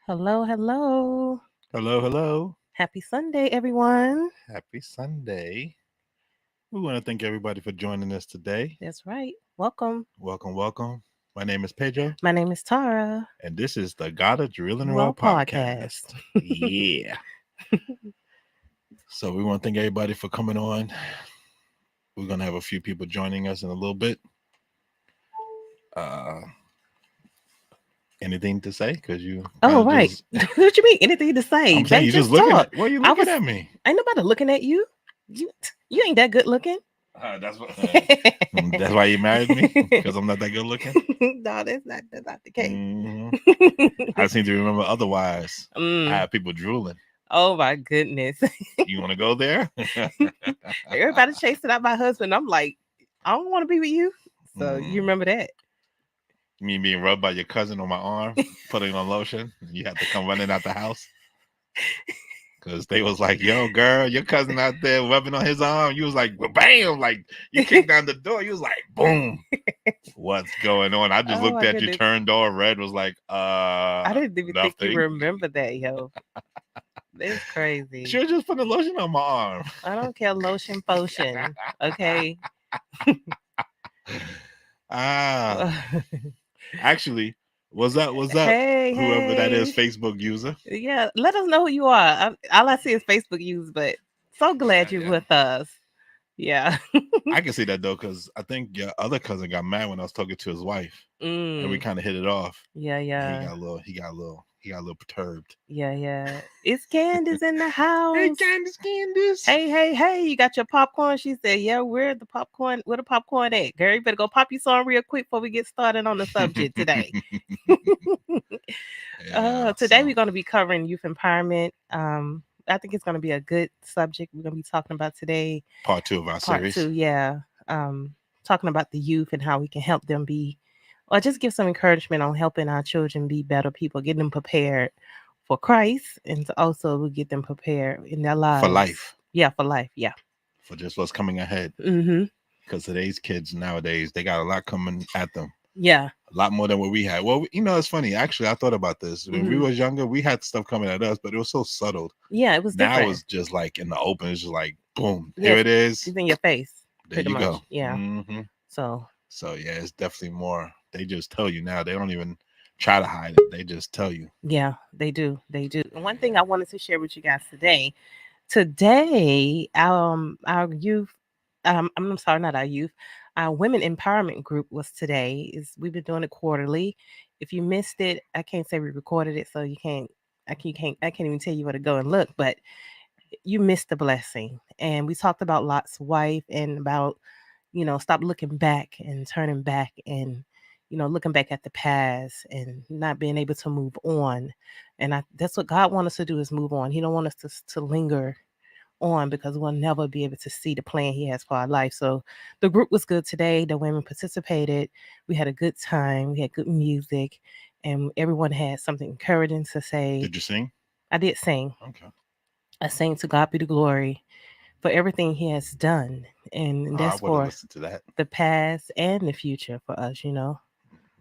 Hello, hello. Hello, hello. Happy Sunday, everyone. Happy Sunday. We want to thank everybody for joining us today. That's right. Welcome. Welcome, welcome. My name is Pedro, My name is Tara. and this is the Gotta Drill and Roll Well, podcast. podcast. Yeah. So we want to thank everybody for coming on. We're going to have a few people joining us in a little bit. Uh, Anything to say? Because you kind Oh, of right. just, What you mean? Anything to say? I'm saying Babe, you just just looking talk. at, why are you I looking was, at me? ain't nobody looking at you. You ain't that good looking. That's what. That's why you married me because I'm not that good looking. No, that's not the case. hmm I seem to remember otherwise. I Mm. have people drooling. Oh my goodness. You want to go there? Everybody chasing out my husband. I'm like, I don't want to be with you. So you Mm. remember that. Me being rubbed by your cousin on my arm, putting on lotion. You had to come running out the house because they was like, "Yo, girl, your cousin out there rubbing on his arm." You was like, "Bam!" Like you kicked down the door. You was like, "Boom." What's going on? I just Oh looked my at you, goodness. turned all red. Was like, I didn't even think you nothing. remember that, yo. It's She crazy. was just putting lotion on my arm. I don't care lotion potion. Okay. Ah, actually, was that Hey, whoever that is hey. Facebook user? Yeah, let us know who you are. All I see is Facebook use, but so Yeah, glad you're yeah. with us. Yeah. I can see that though, because I think your other cousin got mad when I was talking to his wife, and we Mm. kind of hit it off, Yeah, and yeah. he got a little perturbed. Yeah, yeah. It's Candace in the Hey, house. Candice. Hey, hey, hey, you got your popcorn? She said, yeah, where the popcorn at? Girl, you better go pop you some real quick before we get started on the subject today. Yeah. Today So we're going to be covering youth empowerment. I think it's going to be a good subject we're going to be talking about today. part two of our Part series. two, yeah. Talking about the youth and how we can help them be, or just give some encouragement on helping our children be better people, getting them prepared for Christ, and to also get them prepared in their For lives. life, Yeah, for life. Yeah. for just what's coming ahead. Mm-hmm. Because today's kids nowadays, they got a lot coming at them. Yeah. A lot more than what we had. Well, it's funny. Actually, I thought about this. When we Mm-hmm. was younger, we had stuff coming at us, but it was so subtle. Yeah, it was Now different. it's just like in the open. It's just like, boom, here Yes, it is. it's in your face, There pretty you go. much. Yeah. hmm So So yeah, it's definitely more. They just tell you now. They don't even try to hide it. They just tell you. yeah, they do. They do. And one thing I wanted to share with you guys today. Today, our youth, I'm sorry, not our youth, our women empowerment group was today. Is we've been doing it quarterly. If you missed it, I can't say we recorded it, so you can't. I can't even tell you where to go and look, but you missed the blessing. And we talked about Lot's wife and about, stop looking back and turning back and, looking back at the past and not being able to move on. And that's what God wants us to do is move on. He don't want us to linger on because we'll never be able to see the plan he has for our life. So the group was good today. The women participated. We had a good time. We had good music and everyone had something encouraging to say. Did you sing? I did sing. Okay. I sang to God be the glory for everything he has done. And Oh, I that's would have for listened to that. the past and the future for us.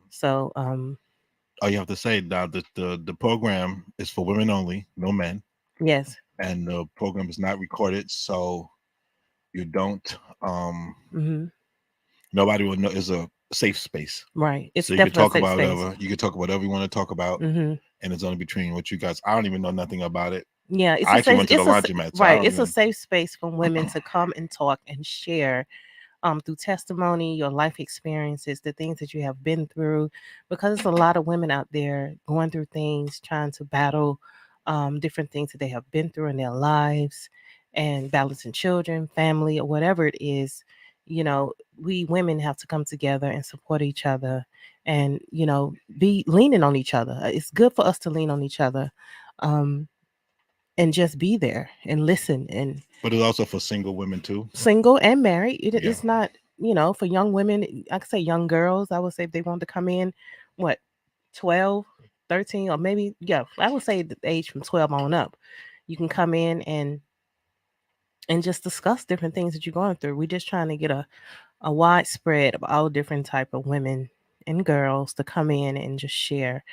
So All you have to say that the program is for women only, no men, yes. and the program is not recorded, so you don't. Hmm. Nobody will know. It's a safe space, Right. It's so you can definitely a talk safe about space. whatever. You can talk about whatever you want to talk about, Hmm. and it's only between what you guys. I don't even know nothing about it. Yeah, it's I a actually safe went to the laundromat, so I right. don't It's a even. safe space for women to come and talk and share through testimony, your life experiences, the things that you have been through, because there's a lot of women out there going through things, trying to battle different things that they have been through in their lives and balancing children, family, or whatever it is. We women have to come together and support each other and, be leaning on each other. It's good for us to lean on each other. Um, and just be there and listen and But it's also for single women too. single and married. Yeah. It's not, for young women, I could say young girls. I would say if they want to come in, what, 12, 13, or maybe, yeah, I would say the age from 12 on up. You can come in and just discuss different things that you're going through. We're just trying to get a widespread of all different type of women and girls to come in and just share.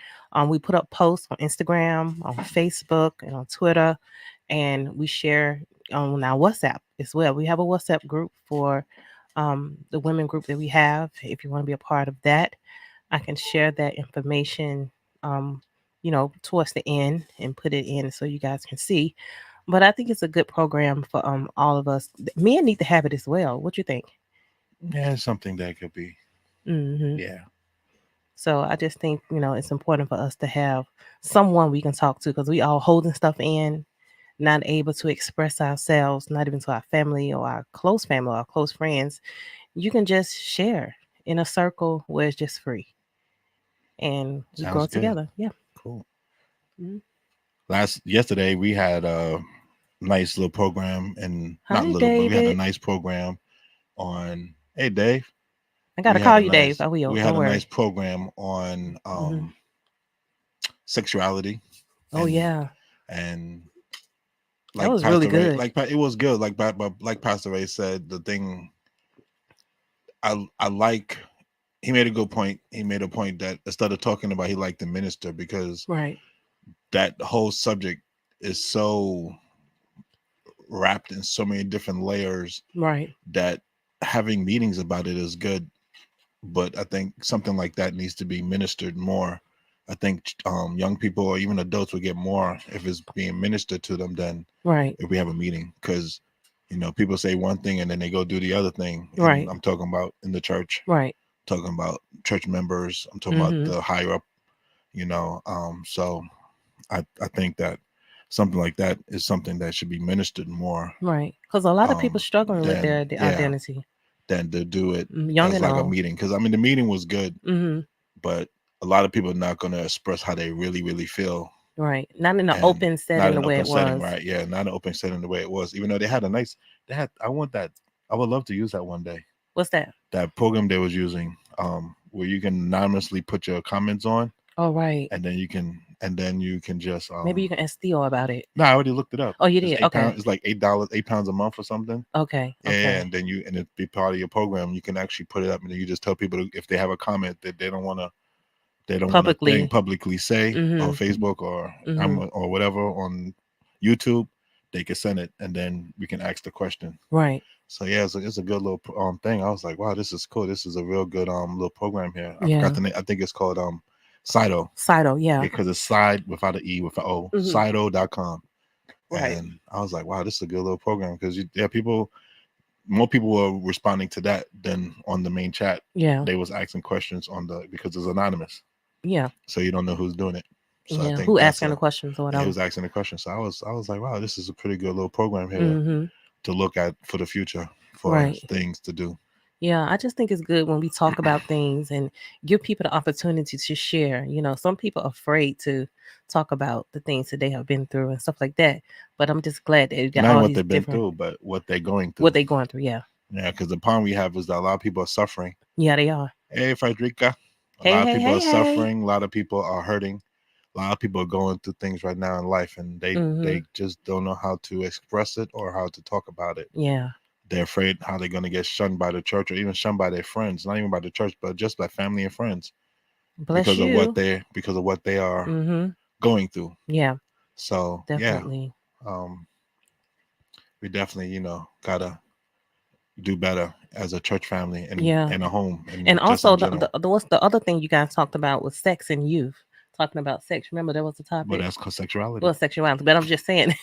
We put up posts on Instagram, on Facebook, and on Twitter, and we share on our WhatsApp as well. We have a WhatsApp group for the women group that we have. If you want to be a part of that, I can share that information, um, towards the end and put it in so you guys can see. But I think it's a good program for all of us. Men need to have it as well. What you think? Yeah, it's something that could be. Hmm. Yeah, So I just think it's important for us to have someone we can talk to because we all holding stuff in, not able to express ourselves, not even to our family or our close friends. You can just share in a circle where it's just free and we grow sounds good. together. Yeah. Cool. Mhm. Yesterday we had a nice little program, and not Hi, little, but we had a David. nice program on. Hey, Dave. I gotta call you Dave. I will. We Don't had a nice worry. program on Hmm. sexuality, Oh yeah, and that like was really Pastor Ray, good. it was good. Like Pastor Ray said, the thing I like. He made a good point. He made a point that instead of talking about, he liked the minister because Right. that whole subject is so wrapped in so many different layers Right. that having meetings about it is good, but I think something like that needs to be ministered more. I think young people or even adults will get more if it's being ministered to them than Right. if we have a meeting. Because people say one thing and then they go do the other thing, and Right. I'm talking about in the church, Right. talking about church members, I'm talking about Mhm. the higher up. So I think that something like that is something that should be ministered more Right. Because a lot of people um, struggling with than their yeah, identity, than to do it young as and like a old. meeting. Because I mean, the meeting was good, Mhm. but a lot of people are not going to express how they really, really feel, Right. Not in an and open not setting in the an way open it setting, was. right? Yeah, not an open setting the way it was. Even though they had a nice, they had. I want that. I would love to use that one day. What's that? That program they was using, where you can anonymously put your comments on, Oh, right. and then you can just Maybe you can ask Theo about it. no, I already looked it up. Oh, you It's did. £8. Okay. It's like $8, £8 a month or something. Okay. Okay. And then and it be part of your program. You can actually put it up, and then you just tell people if they have a comment that they don't want to thing Publicly. publicly say on Mhm. Facebook or Mhm. or whatever on YouTube, they can send it, and then we can ask the question. Right. So yeah, it's a good little thing. I was like, wow, this is cool. This is a real good little program here. I forgot Yeah. the name. I think it's called Sido, Sido. Yeah. because it's side without an E with an O. Mhm. Sido.com. Right. And I was like, wow, this is a good little program because more people were responding to that than on the main chat. Yeah. They was asking questions on the because it's anonymous, Yeah. so you don't know who's doing it. So I Yeah. think Who that's asking the a questions or he whatever? was asking the question. So I was like, wow, this is a pretty good little program here Mhm. to look at for the future for Right. things to do. Yeah, I just think it's good when we talk about things and give people the opportunity to share. Some people are afraid to talk about the things that they have been through and stuff like that. But I'm just glad that we got Not even all what these they've been different through, but what they're going what through. they going through. Yeah, Yeah, because the problem we have is that a lot of people are suffering. yeah, they are. Hey, Frederica, a Hey, lot of hey, people are hey, hey. suffering. A lot of people are hurting. A lot of people are going through things right now in life, and Mhm. they just don't know how to express it or how to talk about it. Yeah. They're afraid how they're going to get shunned by the church or even shunned by their friends, not even by the church, but just by family and friends Bless you. because of what they are Mhm. going through. Yeah, So yeah, definitely. um, we definitely gotta do better as a church family Yeah, and a home and and just also in the general. what's the other thing you guys talked about was sex and youth. Talking about sex. Remember that was the But topic. that's called sexuality. Well, sexuality. But I'm just saying.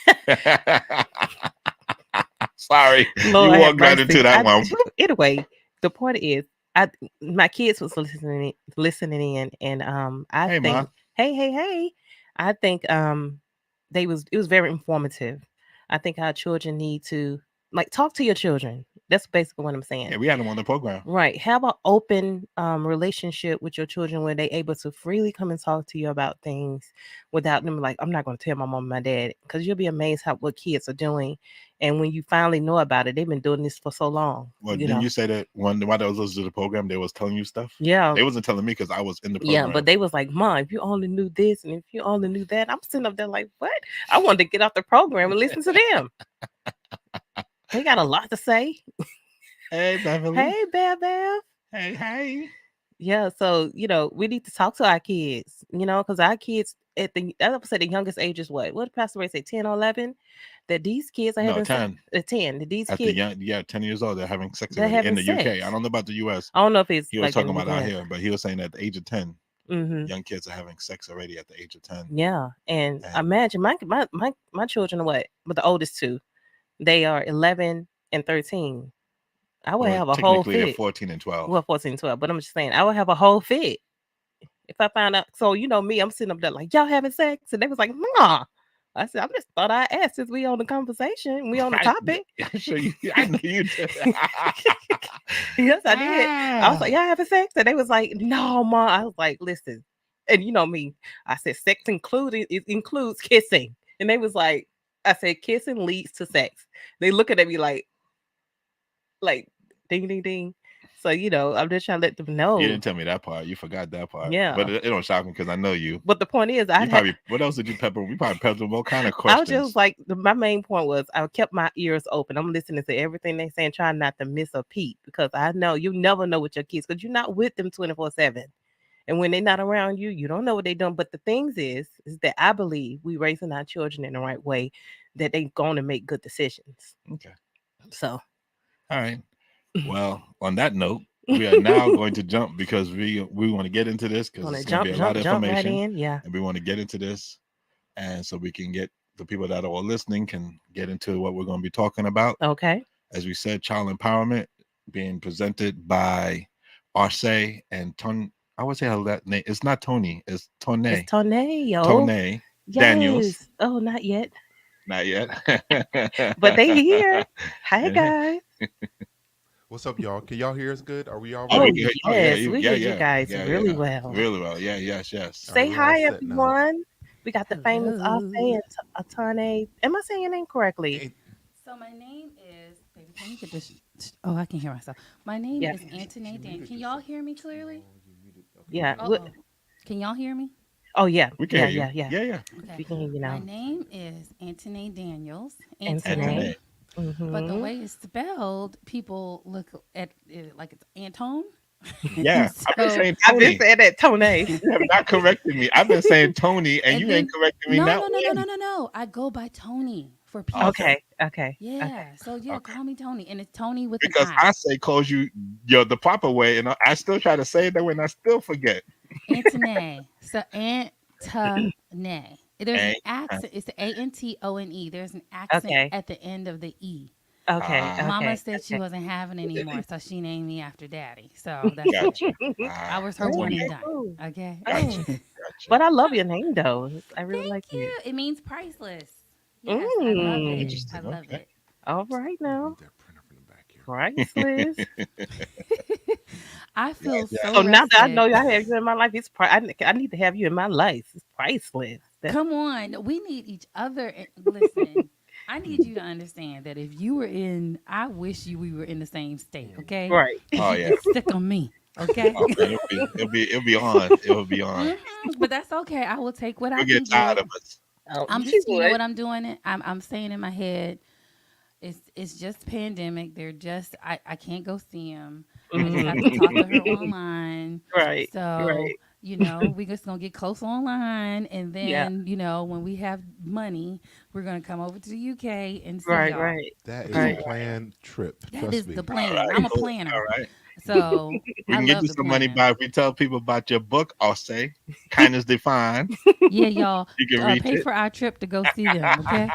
Sorry, you Lord have walked right into mercy. that one. Anyway, the point is, I my kids was listening in, and I Hey, ma. think, hey, hey, hey, I think it was very informative. I think our children need to like talk to your children. That's basically what I'm saying. Yeah, we had him on the program. Right. Have an open relationship with your children where they able to freely come and talk to you about things without them like, I'm not going to tell my mom and my dad because you'll be amazed how what kids are doing. And when you finally know about it, they've been doing this for so long, Well, didn't you say that while they was listening to the program, they was telling you stuff? Yeah. They wasn't telling me because I was in the Yeah, but program. they was like, Mom, if you only knew this and if you only knew that, I'm sitting up there like, what? I wanted to get off the program and listen to them. They got a lot to say. Hey, Beverly. Hey, Bev Bev. Hey, hey. Yeah, so, we need to talk to our kids, because our kids I would say the youngest age is what? What did Pastor Ray say, 10 or 11? That these kids are No, having sex 10. at 10. That these At the kids, young, yeah, 10 years old, they're having sex they're already in having the UK. I sex. don't know about the US. I don't know if it's He was like in talking the about out US. here, but he was saying at the age of 10, Hmm. young kids are having sex already at the age of 10. Yeah, and And imagine my children are what? But the oldest two, they are 11 and 13. I would well, have a whole technically they're fit. 14 and 12. Well, 14, 12, but I'm just saying, I would have a whole fit if I found out. So, me, I'm sitting up there like, y'all having sex? And they was like, nah. I said, I just thought I asked since we on the conversation, we on the I, topic. I'm sure you, I know you did. Yes, I did. I was like, Ah. y'all having sex? And they was like, no, ma. I was like, listen. And you know me, I said, sex including it includes kissing. And they was like, I said, kissing leads to sex. They looking at me like, ding, ding, ding. So, I'm just trying to let them You know. didn't tell me that part. You forgot that part. But Yeah. it don't shock me because I know you. But the point is, You probably, what else did you pepper? We probably peppered all kind of I was just questions. like, my main point was I kept my ears open. I'm listening to everything they saying, trying not to miss a peep because I know you never know with your kids because you're not with them 24/7. And when they're not around you, you don't know what they're doing. But the things is that I believe we raising our children in the right way, that they're going to make good decisions. Okay. So, All right. Well, on that note, we are now going to jump because we want to get into this because want to it's going to be jump, a lot jump, of jump right information, in. Yeah. and we want to get into this, and so we can get the people that are all listening can get into what we're going to be talking about. Okay. As we said, child empowerment being presented by Arce and Ton. I would say how that name. It's not Tony. It's It's Tone. tornado. Tone Daniels. Yes. Oh, not yet. Not yet. But they here. Hi, And guys. What's up, y'all? Can y'all hear us good? Are we all oh, we Oh, right? can. Oh, yeah, yes. We yeah, hear you yeah, guys yeah, really yeah. well. Really well. Yeah, yes, All yes. right, Say we're all hi, set now. everyone. We got the famous Ase Hello. and Atane. Am I saying your name correctly? Ain't So my name is baby. Can you get this? Oh, I can hear myself. My name Yeah. is Antoinette Dan. Can y'all hear me clearly? you muted? Okay, Yeah. good. Uh oh. Can y'all hear me? Oh, yeah. We can Yeah, hear you. yeah, yeah. Yeah, yeah. Okay. We can hear you My now. name is Antoinette Daniels. Anthony. Antoinette. Anthony. But the Mm-hmm. way it's spelled, people look at it like it's Antone. Yeah, I've been So saying I've been Tony. saying that, Tone. You have not corrected me. I've been saying Tony, and and you ain't then correcting me no, not no, no, no, no, one. no, no. I go by Tony for peace. Okay, Okay, okay, okay. Yeah. So yeah, okay. call me Tony, and it's Tony with an Because I. I say calls you the proper way, and I still try to say it that way, and I still forget. Antone. So Antone. There's an And accent. It's the Antone. There's an accent Okay, at the end of the E. okay, ah, Mama okay, said she okay. wasn't having anymore, so she named me after Daddy. So that's it. gotcha. I Ah, was her that's one and Okay, wonderful. done. cool. Okay. Gotcha, Oh, gotcha. but I love your name though. I really like Thank it. you. It means priceless. Yes, I love it. Mm. I Interesting. love Okay. it. All right I'm gonna now. move that printer from the back here. Priceless. I Yes, feel so So yes. now that I know rested. I have you in my life, I need to have you in my life. It's priceless. That's Come on, we need each other. Listen, I need you to understand that if you were in, I wish you we were in the same state, okay? right. Because Oh you yeah. could stick on me, okay? Oh man, it'll be on. It'll be on. But that's okay. I will take what I You'll get can tired get. of us. Oh, I'm she just, you know would. what I'm doing? I'm saying in my head, it's just pandemic. They're just I can't go see them. I just have to Mhm. talk to her online. Right. So Right. we just gonna get close online, and Yeah. then when we have money, we're gonna come over to the UK and see Right. y'all. Right. That is a Right. planned trip. That Trust is the me. All plan. right, I'm a cool. All planner, right. so We I can get love you to some money plan. by if we tell people about your book. I'll say, kindness defined. Yeah, y'all, You can reach pay it. for our trip to go see them. Okay.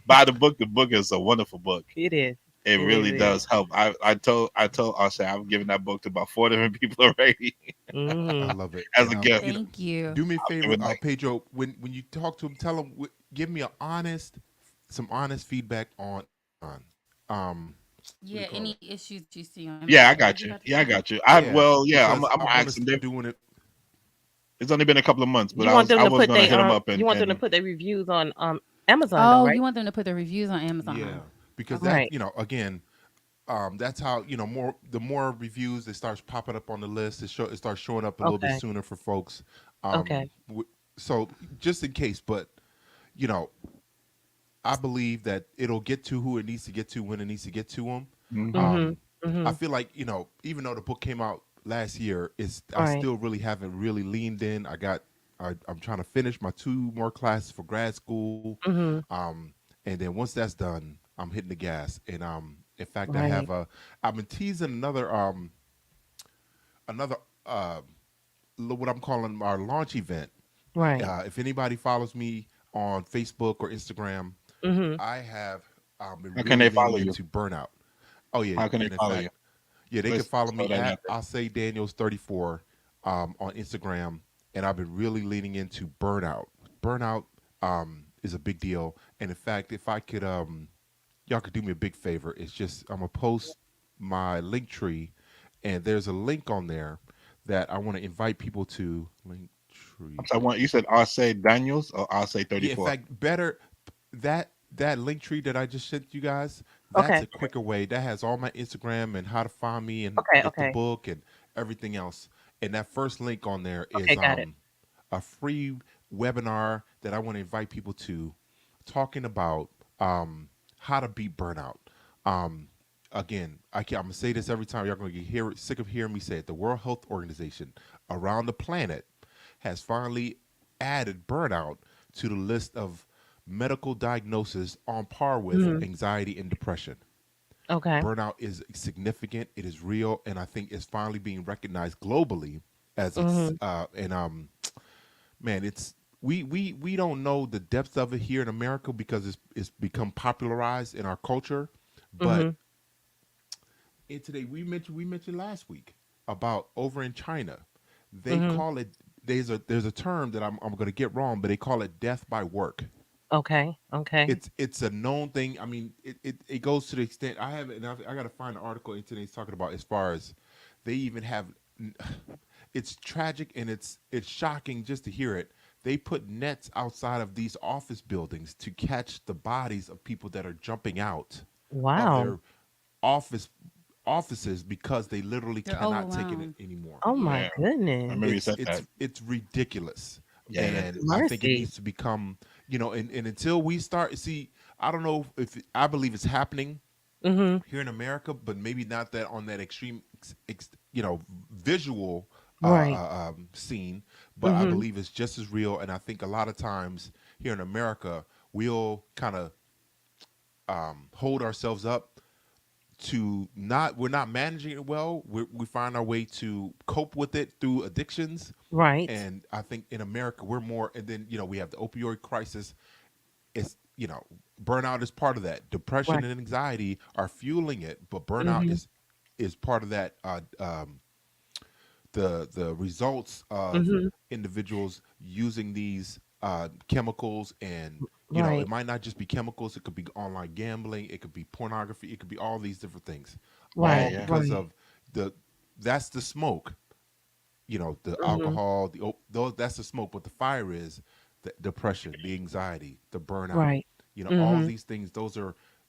Buy the book. The book is a wonderful book. It is. It It is. really It is. does help. I told I'll say I've given that book to about 4 different people already I Mhm. love it. as And a gift. Thank you. do me a I'll give favor, it like Pedro. When you talk to him, tell him give me some honest feedback on what do you Yeah. call it? Any issues that you see on yeah, I Amazon? What got you you. about to Yeah, I say? got you. Yeah, I'm because gonna I want to ask them. start doing it. It's only been a couple of months, but You want I them to was put gonna hit them up you want them to and put their reviews on Amazon though, Oh, right? you want them to put the reviews on Yeah, Amazon? because Okay. that Right. again, that's how the more reviews it starts popping up on the list. It starts showing up a little bit Okay. sooner for folks. Okay. So just in case, but you know, I believe that it'll get to who it needs to get to when it needs to get to them. hmm Mhm. Um, I Mhm. feel like even though the book came out last year, it's I Right. still really haven't really leaned in. I'm trying to finish my two more classes for grad school, Mhm. um, and then once that's done, I'm hitting the gas. And in fact, Right. I've been teasing another what I'm calling our launch event. Right. If anybody follows me on Facebook or Instagram, Mhm. I have been How can really they leaning follow you? into burnout. Oh yeah, How can they and in follow you? fact, yeah, they can Let's follow throw me that at out there. Osei Daniels 34 on Instagram, and I've been really leaning into burnout. Burnout is a big deal, and in fact, if I could, y'all could do me a big favor. It's just I'm gonna post my link tree, and there's a link on there that I want to invite people to. Link I'm tree. sorry, you said Osei Daniels or Osei Yeah, in 34? fact, better that link tree that I just sent you guys. That's Okay. a quicker way. That has all my Instagram and how to find me and Okay. get the Okay. book and everything else. And that first link on there Okay. is Got it. a free webinar that I want to invite people to, talking about um how to beat burnout. Um Again, I'm gonna say this every time. Y'all gonna sick of hearing me say it. The World Health Organization around the planet has finally added burnout to the list of medical diagnoses on par with Mhm. anxiety and depression. Okay. Burnout is significant, it is real, and I think it's finally being recognized globally as Mhm. and man, it's we don't know the depth of it here in America because it's become popularized in our culture, but Mhm. in today we mentioned last week about over in China, they Mhm. call it there's a term that I'm going to get wrong, but they call it death by work. Okay. Okay. It's a known thing. I mean, it goes to the extent I have, and I got to find an article in today's talking about as far as they even have. It's tragic and it's shocking just to hear it. They put nets outside of these office buildings to catch the bodies of people that are jumping out of Wow. their office offices because they literally They're cannot take it overwhelmed. anymore. Oh my Yeah, I goodness. remember you said that. It's ridiculous, Yeah, that and I is. think it Mercy. needs to become, and until we start see, I don't know if I believe it's happening Mhm. here in America, but maybe not that on that extreme, visual Right. scene. But I Mhm. believe it's just as real, and I think a lot of times here in America we'll kind of hold ourselves up to not we're not managing it well. We find our way to cope with it through addictions, Right. and I think in America we're more. And then we have the opioid crisis. It's burnout is part of that. Depression Right. and anxiety are fueling it, but burnout Mhm. is part of that. The results of Mhm. individuals using these chemicals, and it Right. might not just be chemicals. It could be online gambling, it could be pornography, it could be all these different things, Yeah, all Right. yeah. because Right. of the that's the smoke. The Mhm. alcohol, those, that's the smoke, but the fire is the depression, the anxiety, the burnout. Right. All Mhm. these things,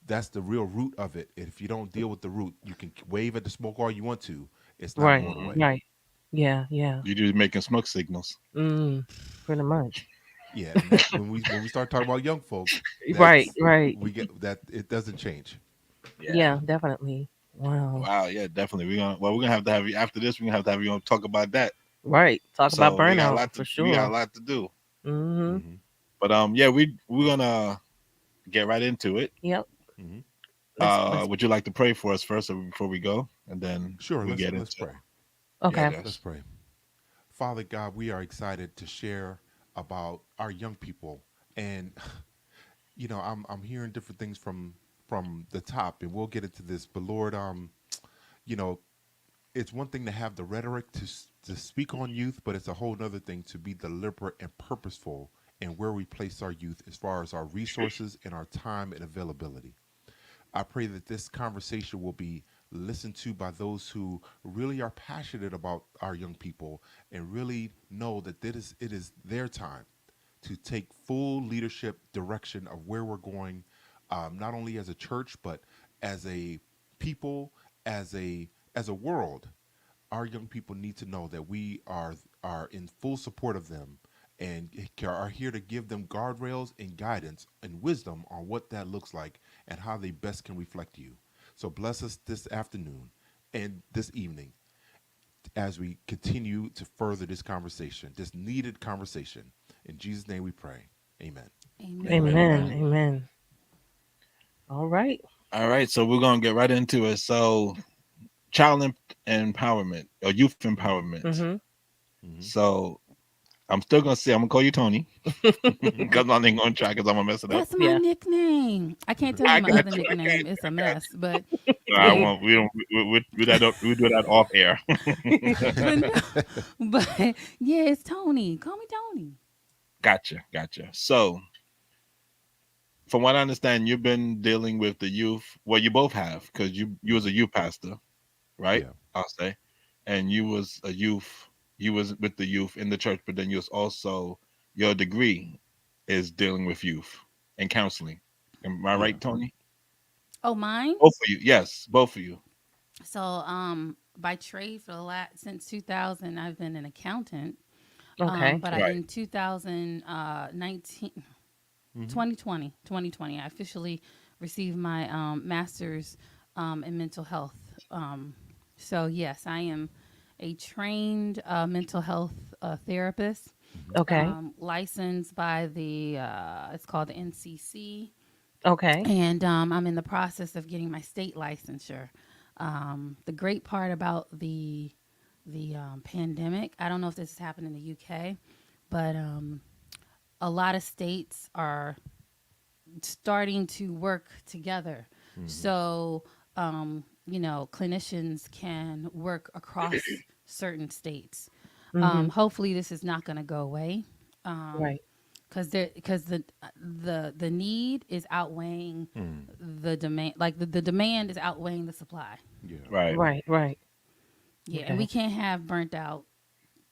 that's the real root of it. And if you don't deal with the root, you can wave at the smoke all you want to, it's not Right. going Hmm. away. Right. Yeah. Yeah. You just making smoke signals. Mm. Pretty much. Yeah, and that when we start talking about young folks, Right. that's Right. we get that it doesn't change. Yeah. Yeah. Definitely. Wow. Wow. Yeah, definitely. We're gonna have to have you after this. We're gonna have to have you on talk about that. Right. Talk about So burnout for we got a sure. lot to do. Mhm. Hmm. But yeah, we're gonna get right into it. Yep. Hmm. Let's. Would you like to pray for us first before we go, and then Sure, we let's get let's into pray. yeah, Okay. Let's guys. pray. Father God, we are excited to share about our young people, and I'm hearing different things from the top, and we'll get into this. But Lord, you know, it's one thing to have the rhetoric to speak on youth, but it's a whole other thing to be deliberate and purposeful in where we place our youth as far as our resources and our time and availability. I pray that this conversation will be listened to by those who really are passionate about our young people and really know that it is their time to take full leadership direction of where we're going, not only as a church but as a people, as a world. Our young people need to know that we are in full support of them and are here to give them guardrails and guidance and wisdom on what that looks like and how they best can reflect you. So bless us this afternoon and this evening as we continue to further this conversation, this needed conversation. In Jesus' name we pray. Amen. Amen. Amen. Amen. Amen. Amen. All right. All right, so we're gonna get right into it. So, child empowerment or youth empowerment. Mm-hmm. Hmm. So, I'm still gonna say I'm gonna call you Tony Hmm. because I'm ain't gonna try because I'm gonna mess it up. That's my Yeah. nickname. I can't tell you I my got other you. I got nickname. you. It's a I got mess, but you. No, I yeah. won't. We don't. We do that off air. But no, but yeah, it's Tony. Call me Tony. Gotcha. Gotcha. So, from what I understand, you've been dealing with the youth. Well, you both have because you was a youth pastor, right? Yeah. I'll say, and you was a youth. You was with the youth in the church, but then you was also your degree is dealing with youth and counseling. Am I Yeah. right, Tony? Oh, mine. Both of you, yes, both of you. So, by trade for the last since 2000, I've been an accountant. Okay. But Right. in 2019, Hmm. 2020, I officially received my master's in mental health. So yes, I am a trained mental health therapist, Hmm. Okay. licensed by the it's called the NCC, Okay. and I'm in the process of getting my state licensure. The great part about the pandemic, I don't know if this has happened in the UK, but a lot of states are starting to work together. Hmm. So, clinicians can work across certain states. Mm-hmm. Hopefully, this is not going to go away. Right. Because the need is outweighing Mm. the demand. Like the demand is outweighing the supply. Yeah. Right. Right. Right. Yeah, and we Okay. can't have burnt out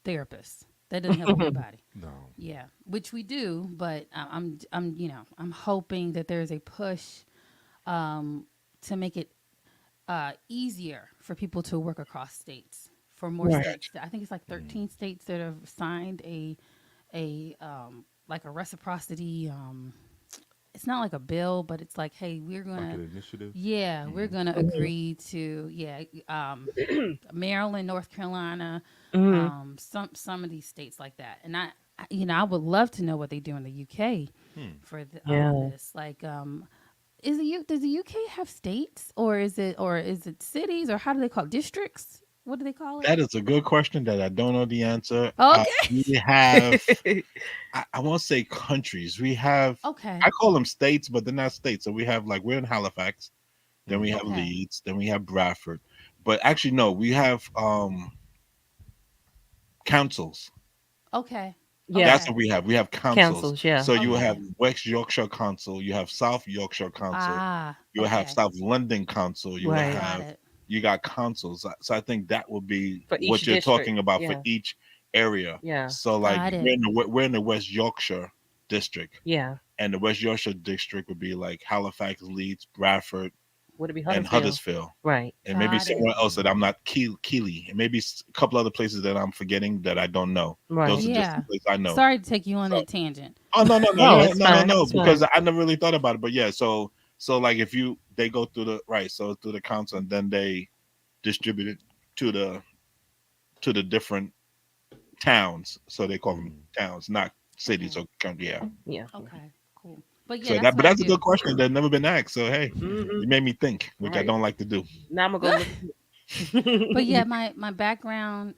therapists. That doesn't help anybody. No. Yeah, which we do, but I'm hoping that there's a push um, to make it easier for people to work across states. For more Right. states, I think it's like Mm. 13 states that have signed a like a reciprocity. It's not like a bill, but it's like, hey, Like an initiative. we're Hmm. gonna Mm-hmm. agree to Maryland, North Carolina, Mm-hmm. some of these states like that. And I would love to know what they do in the UK Hmm. for Yeah. this. Like, does the UK have states, or is it cities, or how do they call it? Districts? What do they call it? That is a good question that I don't know the answer. Okay. We have, I won't say countries. We have, Okay. I call them states, but they're not states. So we have like we're in Halifax, then we Hmm. have Okay. Leeds, then we have Bradford. But actually, no, we have councils. Okay. Yeah. That's Okay. what we have. We have councils. Councils. Yeah. So you have Okay. West Yorkshire Council, you have South Yorkshire Council, Ah. you will have Okay. South London Council, you will Right. Got have it. you got councils. So I think that would be For each what you're district. talking about for Yeah. each area. Yeah. So like Got it. we're in the West Yorkshire district, Yeah. and the West Yorkshire district would be like Halifax, Leeds, Bradford, Would it be and Huddersfield? Huddersfield, Right. and maybe Got it. somewhere else that I'm not Keeley, and maybe a couple other places that I'm forgetting that I don't know. Those Right. are just the Yeah. places I know. Sorry to take you on So that tangent. oh no no no No, no it's no no fine. no It's because fine. I never really thought about it. But yeah, so like if you they go through the right, so through the council and then they distribute it to the different towns. So they call them Hmm. towns, not cities Okay. or country. Yeah. Yeah. Okay. Cool. But yeah, So that's that but what I that's a do. good question that's never been asked. So hey, Mm-hmm. you made me think, which I Right. don't like to do. Now I'm gonna go look. But yeah, my background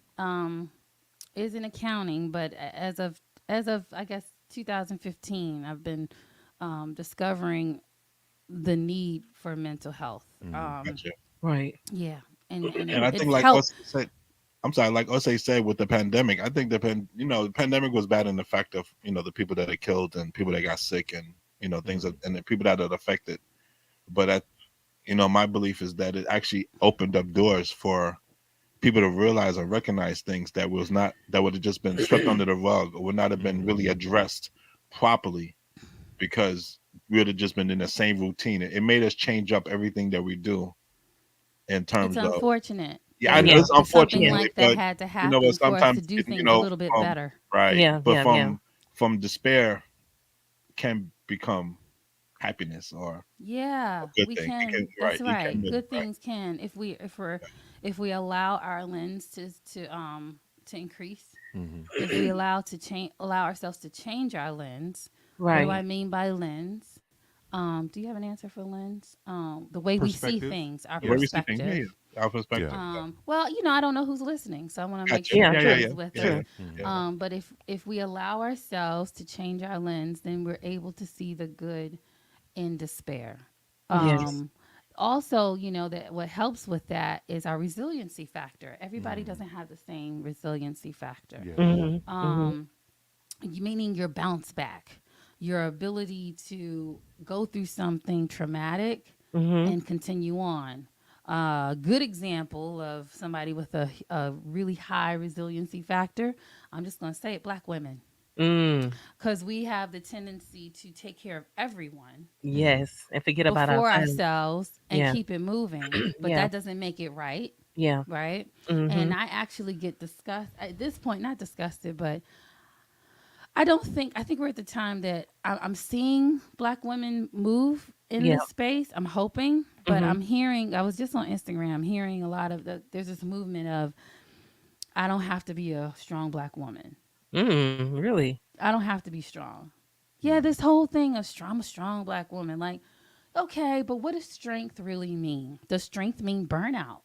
is in accounting, but as of I guess 2015, I've been discovering the need for mental health. Hmm. Gotcha. Right. Yeah, and And I think it's like helped. us said, I'm sorry, like Osei said with the pandemic, I think the pandemic was bad in the fact of the people that it killed and people that got sick and things Hmm. and the people that it affected. But my belief is that it actually opened up doors for people to realize and recognize things that was not that would have just been swept under the rug or would not have been Hmm. really addressed properly because we would have just been in the same routine. It made us change up everything that we do in It's terms of unfortunate yeah, I that know Yeah. it's something Yeah. unfortunately, like that but had to but happen for us to sometimes do things a little bit from better. right, Yeah. but Yeah. Yeah. from despair can become happiness or a Yeah, good we thing. It can can. right. That's You can right. move Good right. things can if we allow our lens to increase. Hmm. If we allow ourselves to change our lens. What do Right. I mean by lens? Do you have an answer for lens? The way we see Perspective. things, our The way Yeah. we see things, yeah, perspective. yeah. Our Yeah. perspective. Well, I don't know who's listening, so I want to make Gotcha. sure Yeah, Yeah, yeah, true. everybody's yeah, with yeah, us. yeah, True. Hmm. yeah. But if we allow ourselves to change our lens, then we're able to see the good in despair. Yes. Um, Also, that what helps with that is our resiliency factor. Everybody Hmm. doesn't have the same resiliency factor. Yeah. Mhm. Mhm. Um, Meaning your bounce back, your ability to go through something traumatic Mhm. and continue on. A good example of somebody with a really high resiliency factor, I'm just going to say it, Black women. Mm. Because we have the tendency to take care of everyone Hmm. Yes, and forget about before ourselves. ourselves and Yeah. keep it moving, but Yeah. that doesn't make it right. Yeah. Right. And Mhm. I actually get disgust at this point, not disgusted, but I think we're at the time that I'm seeing Black women move in Yeah. this space. I'm hoping, but Mhm. I'm hearing, I was just on Instagram hearing a lot of there's this movement of, I don't have to be a strong Black woman. Mm, really? I don't have to be strong. Yeah, Hmm. this whole thing of I'm a strong Black woman. Like, okay, but what does strength really mean? Does strength mean burnout?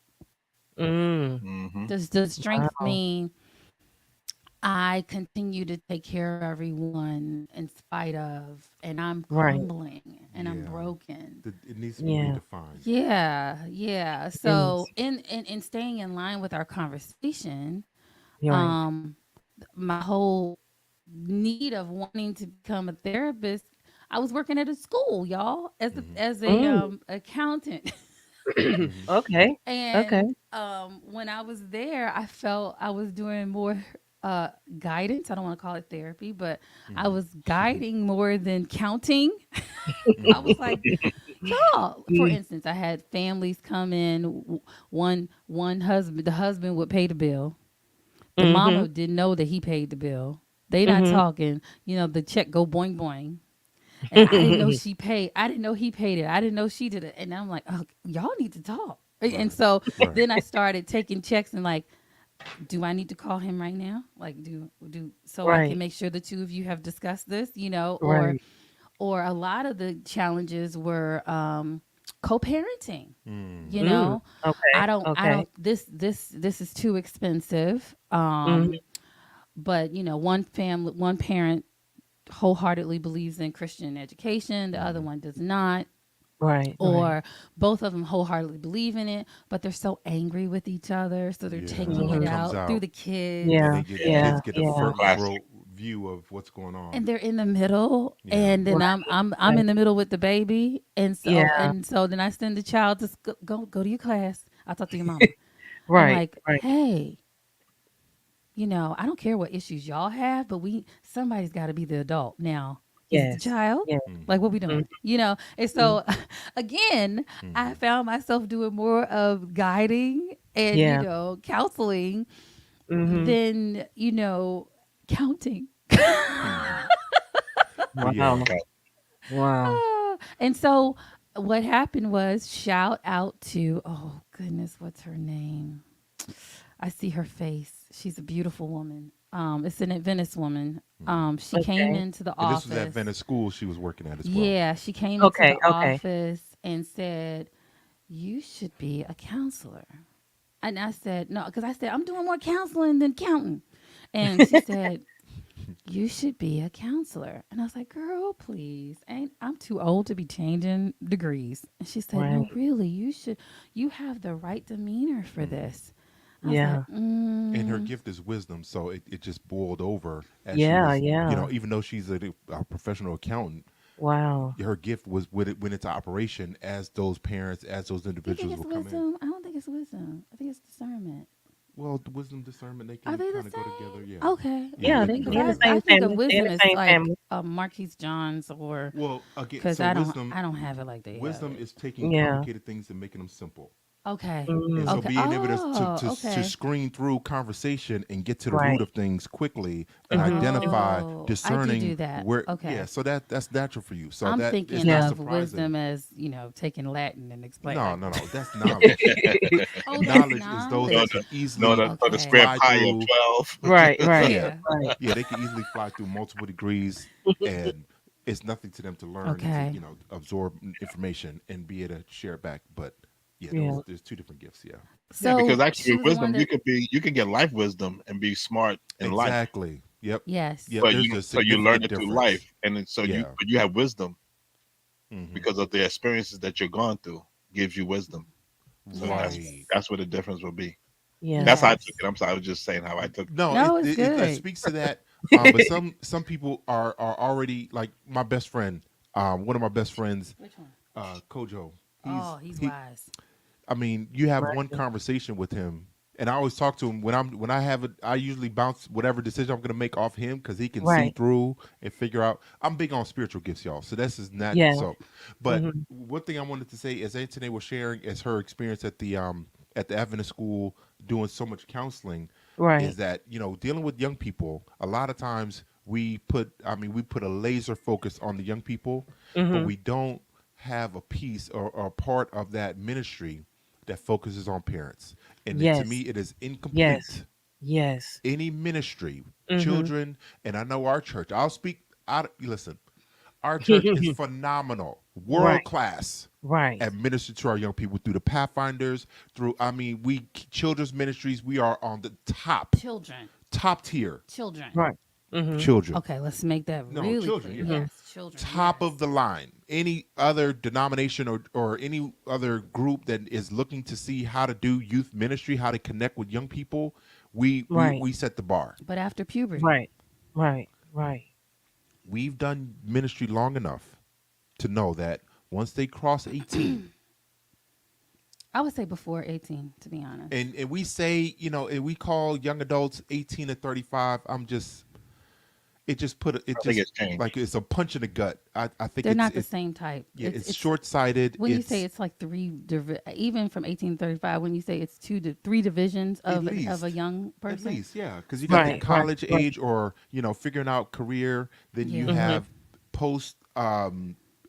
Mm. Mm-hmm. Does strength Wow. mean I continue to take care of everyone in spite of, and I'm Right. crumbling and I'm Yeah. broken? It needs to be Yeah. redefined. Yeah, yeah. So Yes. in staying in line with our conversation, You're right. um, my whole need of wanting to become a therapist, I was working at a school, y'all, Hmm. as a Mm. accountant. Hmm. Okay. Okay. And when I was there, I felt I was doing more uh, guidance. I don't want to call it therapy, but I Hmm. was guiding more than counting. I Hmm. was like, y'all. For Mm. instance, I had families come in. One husband, the husband would pay the bill. The Mhm. mama didn't know that he paid the bill. They not Mhm. talking. The check go boing boing. And I didn't know she paid. I didn't know he paid it. I didn't know she did it. And I'm like, oh, y'all need to talk. And Right. so Right. then I started taking checks and like, do I need to call him right now? Like, do so I can Right. make sure the two of you have discussed this, Right. or a lot of the challenges were co-parenting. You Mm. Mm. know, Okay. I Okay. don't this is too expensive. Mhm. But one parent wholeheartedly believes in Christian education, the other Hmm. one does not, Right. Right. or both of them wholeheartedly believe in it, but they're so angry with each other, so they're Yeah. taking It it Mhm. comes out through out, the and kids. Yeah. the Yeah. kids Yeah. get a Yeah. first Classic. row view of what's going on. And they're in the middle, Yeah. and then Right. I'm Right. in the middle with the baby, and Yeah. so then I send the child to go to your class. I'll talk to your mama. I'm Right. like, Right. hey, I don't care what issues y'all have, but somebody's got to be the adult. Now, is it the Yes. child? Yes. Like, what we Hmm. Mhm. doing? And Mhm. so, again, I Hmm. found myself doing more of guiding and, Yeah. counseling Mhm. than, counting. Hmm. But yeah. Wow. Okay. Wow. And so, what happened was, shout out to, oh goodness, what's her name? I see her face. She's a beautiful woman. It's an Adventist woman. Hmm. She came Okay. into the And this was at office. Venice School she was working at as well. Yeah, she came into Okay. the Okay. office and said, "You should be a counselor." And I said, "No," because I said, "I'm doing more counseling than counting." And she said, "You should be a counselor." And I was like, "Girl, please. I'm too old to be changing degrees." And she said, "No, Right. really, you should. You have the right demeanor for Hmm. this." I was like, Yeah. And her gift is wisdom, so it just boiled over as she Yeah. was, Yeah. even though she's a professional accountant, Wow. her gift was when it went into operation as those parents, as those You think individuals it's would come in. wisdom? I don't think it's wisdom. I think it's discernment. Well, the wisdom, discernment, they Are can they the kind of go together. same? Yeah, Okay, yeah, Yeah. they They can because go in the together. I same think of family. They in wisdom the as same like family. Marquise Johns, or Well, again, because so I wisdom, don't have it like they have wisdom it. is taking Yeah. complicated things and making them simple. Okay. And so Mm, Okay. being able Oh, to okay. screen through conversation and get to the root right. of things quickly and Mhm. identify Oh, I do discerning that. where, yeah, Okay. so that's natural for you. So I'm that it's thinking not Yeah. of surprising. wisdom as, taking Latin and explain No, like no, no. That's knowledge. oh, that's Knowledge is those No, that knowledge. can no, easily the Okay. square fly pi of through. 12. Right, right, Yeah, Yeah. right. yeah, they can easily fly through multiple degrees, and it's nothing to them to learn and to Okay. absorb information and be able to share it back. But yeah, Yeah. there's two different gifts. Yeah, Yeah, because So actually she with was the one wisdom, that you can get life wisdom and be smart in life. exactly. Yep, yes. yep. But There's a you learn significant it through life, difference. and then, so Yeah. you have wisdom Hmm. because of the experiences that you're going through gives you wisdom. So Right. Yes. that's what the difference will be. Yeah. That's how I took Yes. it. I'm sorry, I was just saying how I took. No, No, it's it good. speaks to that. But some people are already like my best friend. One of my best friends, Which one? Kojo. Oh, he's He. wise. I mean, you have one Right. conversation with him, and I always talk to him when I have it. I usually bounce whatever decision I'm going to make off him because he can see Right. through and figure out. I'm big on spiritual gifts, y'all. So this is not Yeah. so. But Mhm. one thing I wanted to say is Anthony was sharing as her experience at the Adventist school doing so much counseling is Right. that dealing with young people. A lot of times we put a laser focus on the young people, but Mhm. we don't have a piece or a part of that ministry that focuses on parents. And to me, Yes. it is Yes. incomplete. Yes. Any ministry, Mhm. children, and I know our church. I'll speak out. Listen, our church is phenomenal, world Right. class Right. at ministering to our young people through the Pathfinders, through we children's ministries. We are on the Children. top tier Children. Right. Mhm. children. Okay, let's make that No, really children. clear. Yeah, Mhm. Yes, children. top of Yes. the line. Any other denomination or any other group that is looking to see how to do youth ministry, how to connect with young people, Right. we set the bar. But after puberty, Right. Right. Right. We've done ministry long enough to know that once they cross 18, I would say before 18, to be honest. and we say, and we call young adults 18 to 35, it I think just it's changed. like it's a punch in the gut. I think They're not the it's same type. yeah, it's It's short-sighted. when you say it's like even from 1835, when you say it's three divisions At of a least. young At person. least, yeah, because you got the Right. Right. college Right. age, or figuring out career. Then you Yeah. Mhm. have post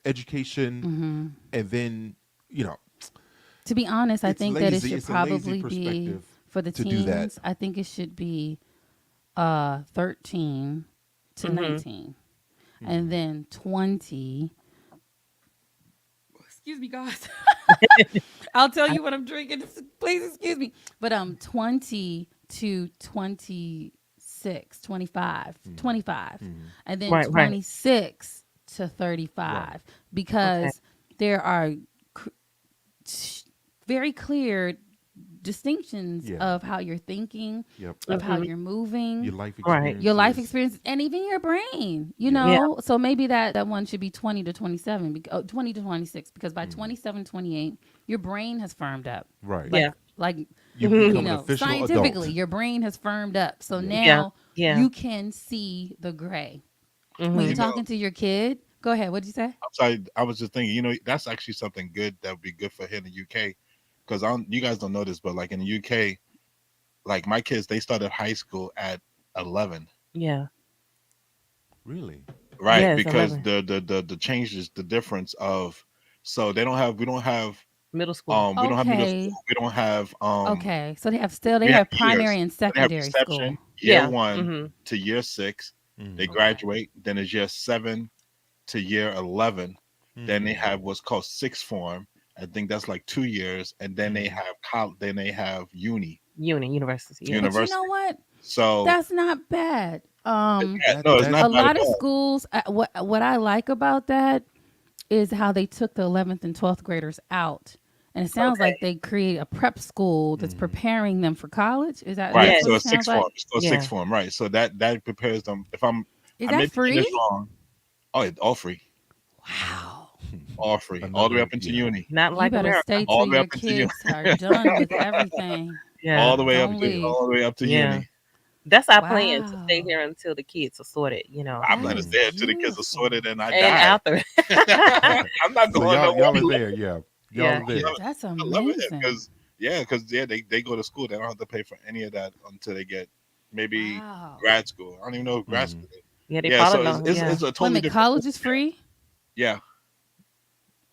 education, Hmm. and then you know To be honest, I it's think that it lazy. should It's a lazy probably be perspective for the to do that. teens. I think it should be 13 to Mhm. 19, and Mhm. then 20. Excuse me, guys. I'll tell you what I'm drinking. Please excuse me. But 20 to 26, 25, Mhm. 25, Mhm. and then Right. Right. 26 to Right. 35, Okay. because there are c- very clear distinctions Yeah. of how you're thinking, Yep. of how Mhm. you're moving, Your life Right. your life experiences. experience, and even your brain, Yeah. Yeah. so maybe that one should be 20 to 27, 20 to 26, because by Mhm. 27, 28, your brain has firmed up, Right. Yeah. like You Mhm. become an official scientifically adult. your brain has firmed up, so Yeah. Yeah. now Yeah. you can see the gray when you're You Mhm. know, talking to your kid. Go ahead, what'd you say? I'm sorry. I was just thinking. That's actually something good that would be good for here in the UK. Because you guys don't know this, but like in the UK, like my kids, they started high school at 11. Yeah. Really. Right, Yes. because 11. the changes, the difference of, so they don't have Middle school. we don't have middle Okay. school, we don't have Okay, so they we have have primary years. and So they have secondary reception school. year Yeah. one Mhm. to year six, they Mhm. Okay. graduate, then it's year seven to year 11, then they Mhm. have what's called sixth form. I think that's like 2 years, and then they Mhm. have then they have University. Yeah. But you know university. what? So That's not bad. yeah, no, it's That not A bad at lot of all. schools, what I like about that is how they took the 11th and 12th graders out. And it sounds Okay. like they create a prep school that's Mhm. preparing them for college. Right, That's Yes. what so it it's sounds sixth form. like? It's called Yeah. sixth form, right? So that prepares them. If Is I that may be getting this free? wrong. Oh, it's all free, Wow. all free, all the way Another, up into yeah. uni, Not You like better America. stay till all the way your up into uni, kids are done with everything. Yeah. all the way up Don't to leave. Yeah. uni. That's our plan to stay Wow. here until the kids are sorted. I plan That to is Mm. stay until the kids are beautiful. sorted and I And die. after. I'm not So going y'all nowhere. are there, yeah. Y'all Yeah. are Yeah. there. That's I love it amazing. because Yeah, because they go to school. They don't have to pay for any of that until they get maybe Wow. grad school. I don't even know if grad Mm-hmm. school. Yeah, they Yeah, so probably don't. Yeah. it's a Wait a totally minute, different college system. is free? Yeah,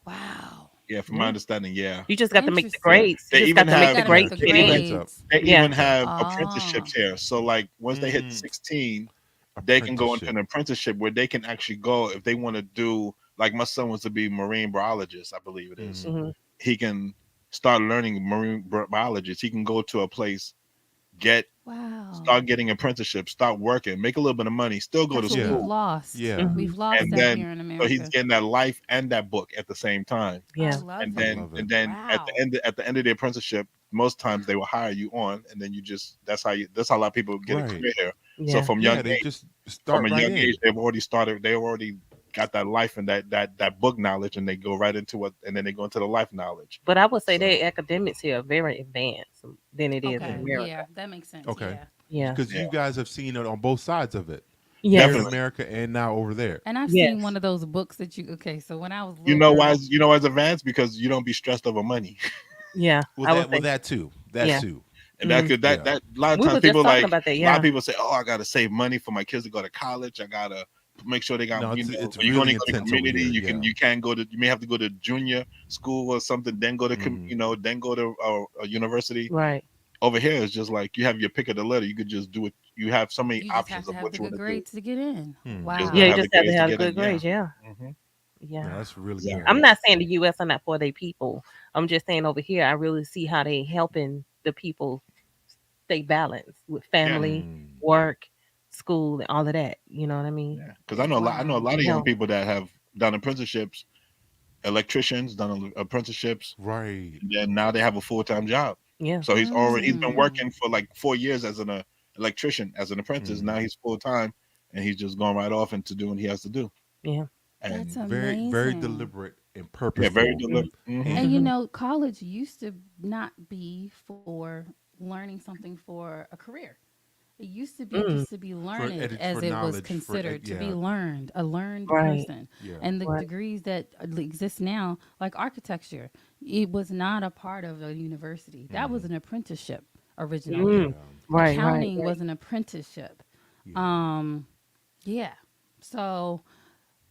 Wow. yeah. From my Yeah. understanding, yeah. You just got to make the Interesting. Yeah. grades. You They just even got to You make have the gotta Yeah. make grades the to Keep get the in. grades up. grades. they Yeah. even have Oh. apprenticeships here. So like once they hit Mm, 16, they can go into apprenticeship. an apprenticeship where they can actually go if they want to do. Like my son wants to be marine biologist, I believe it is. Mm-hmm. Hmm. He can start learning marine biologist. He can go to a place, get Wow. start getting apprenticeship, start working, make a little bit of money, still go to That's what Yeah. we've school, lost. Yeah. Hmm. We've lost and that then here in so he's America. getting that life and that book at the same time. I Yeah. love And I it. then love it. and then Wow. at the end of the apprenticeship, most times they will hire you on, and then you just that's how a lot of people get a Right. career here. So Yeah. from Yeah. They just from start a right young age, in. they've already got that life and that book knowledge, and they go right into what, and then they go into the life knowledge. But I would say So their academics here are very advanced than it is in Okay. Mm. America. Yeah, that makes sense. Okay. Yeah. Yeah. Because yeah, you guys have seen it on both sides of it, here in Yes. definitely. America and now over there. And I've seen one Yes. of those books that you okay, so when I was a You little know why? girl, You know why it's advanced, because you don't be stressed over money. Yeah. I would Well say. that too. That Yeah. too. And that Mm. could Yeah. that a lot of We times were just people talking like about that. a lot of Yeah. people say, "Oh, I gotta save money for my kids to go to college. I gotta make sure they got, No, you know, it's when you're going really to go to intense over community, here. Yeah. you can go to, you may have to go to junior school or something, then go to Hmm. you know, then go to a university." Right. Over here, it's just like you have your pick of the litter. You could just do it. You have so many you just have options to of have what the you want good to do. grades to get in. Hmm. You just Yeah. gotta You have Wow. the just have to grades to have get good in. Yeah. grades. Yeah. Hmm. Yeah, Yeah. that's really Yeah. good. I'm not saying the U.S. are not for their people. I'm just saying over here, I really see how they helping the people stay balanced with Yeah. family, Mm. work, school, and all of that. You know what I mean? Yeah. Because I know a lot. I know a Wow. lot of young Help. people that have done apprenticeships, electricians done apprenticeships, Right. and then now they have a full time job. Yeah. So he's been Mm. working for like 4 years as an electrician, as an apprentice. Hmm. Now he's full time, and he's just going right off into doing what he has to do. Yeah. That's And Very amazing. deliberate and yeah, very purposeful. Mhm. deliberate. Hmm. And you And Mhm. know, college used to not be for learning something for a career. It used to be Mm. just to be learned for as it was knowledge, considered, to be yeah, learned, a learned Right. person. yeah. And the Right. degrees that exist now, like architecture, it was not a part of a university. That was Hmm. an apprenticeship originally. Mm. Yeah. Right. Right. Accounting Right. was an apprenticeship. Yeah. Um, yeah. So,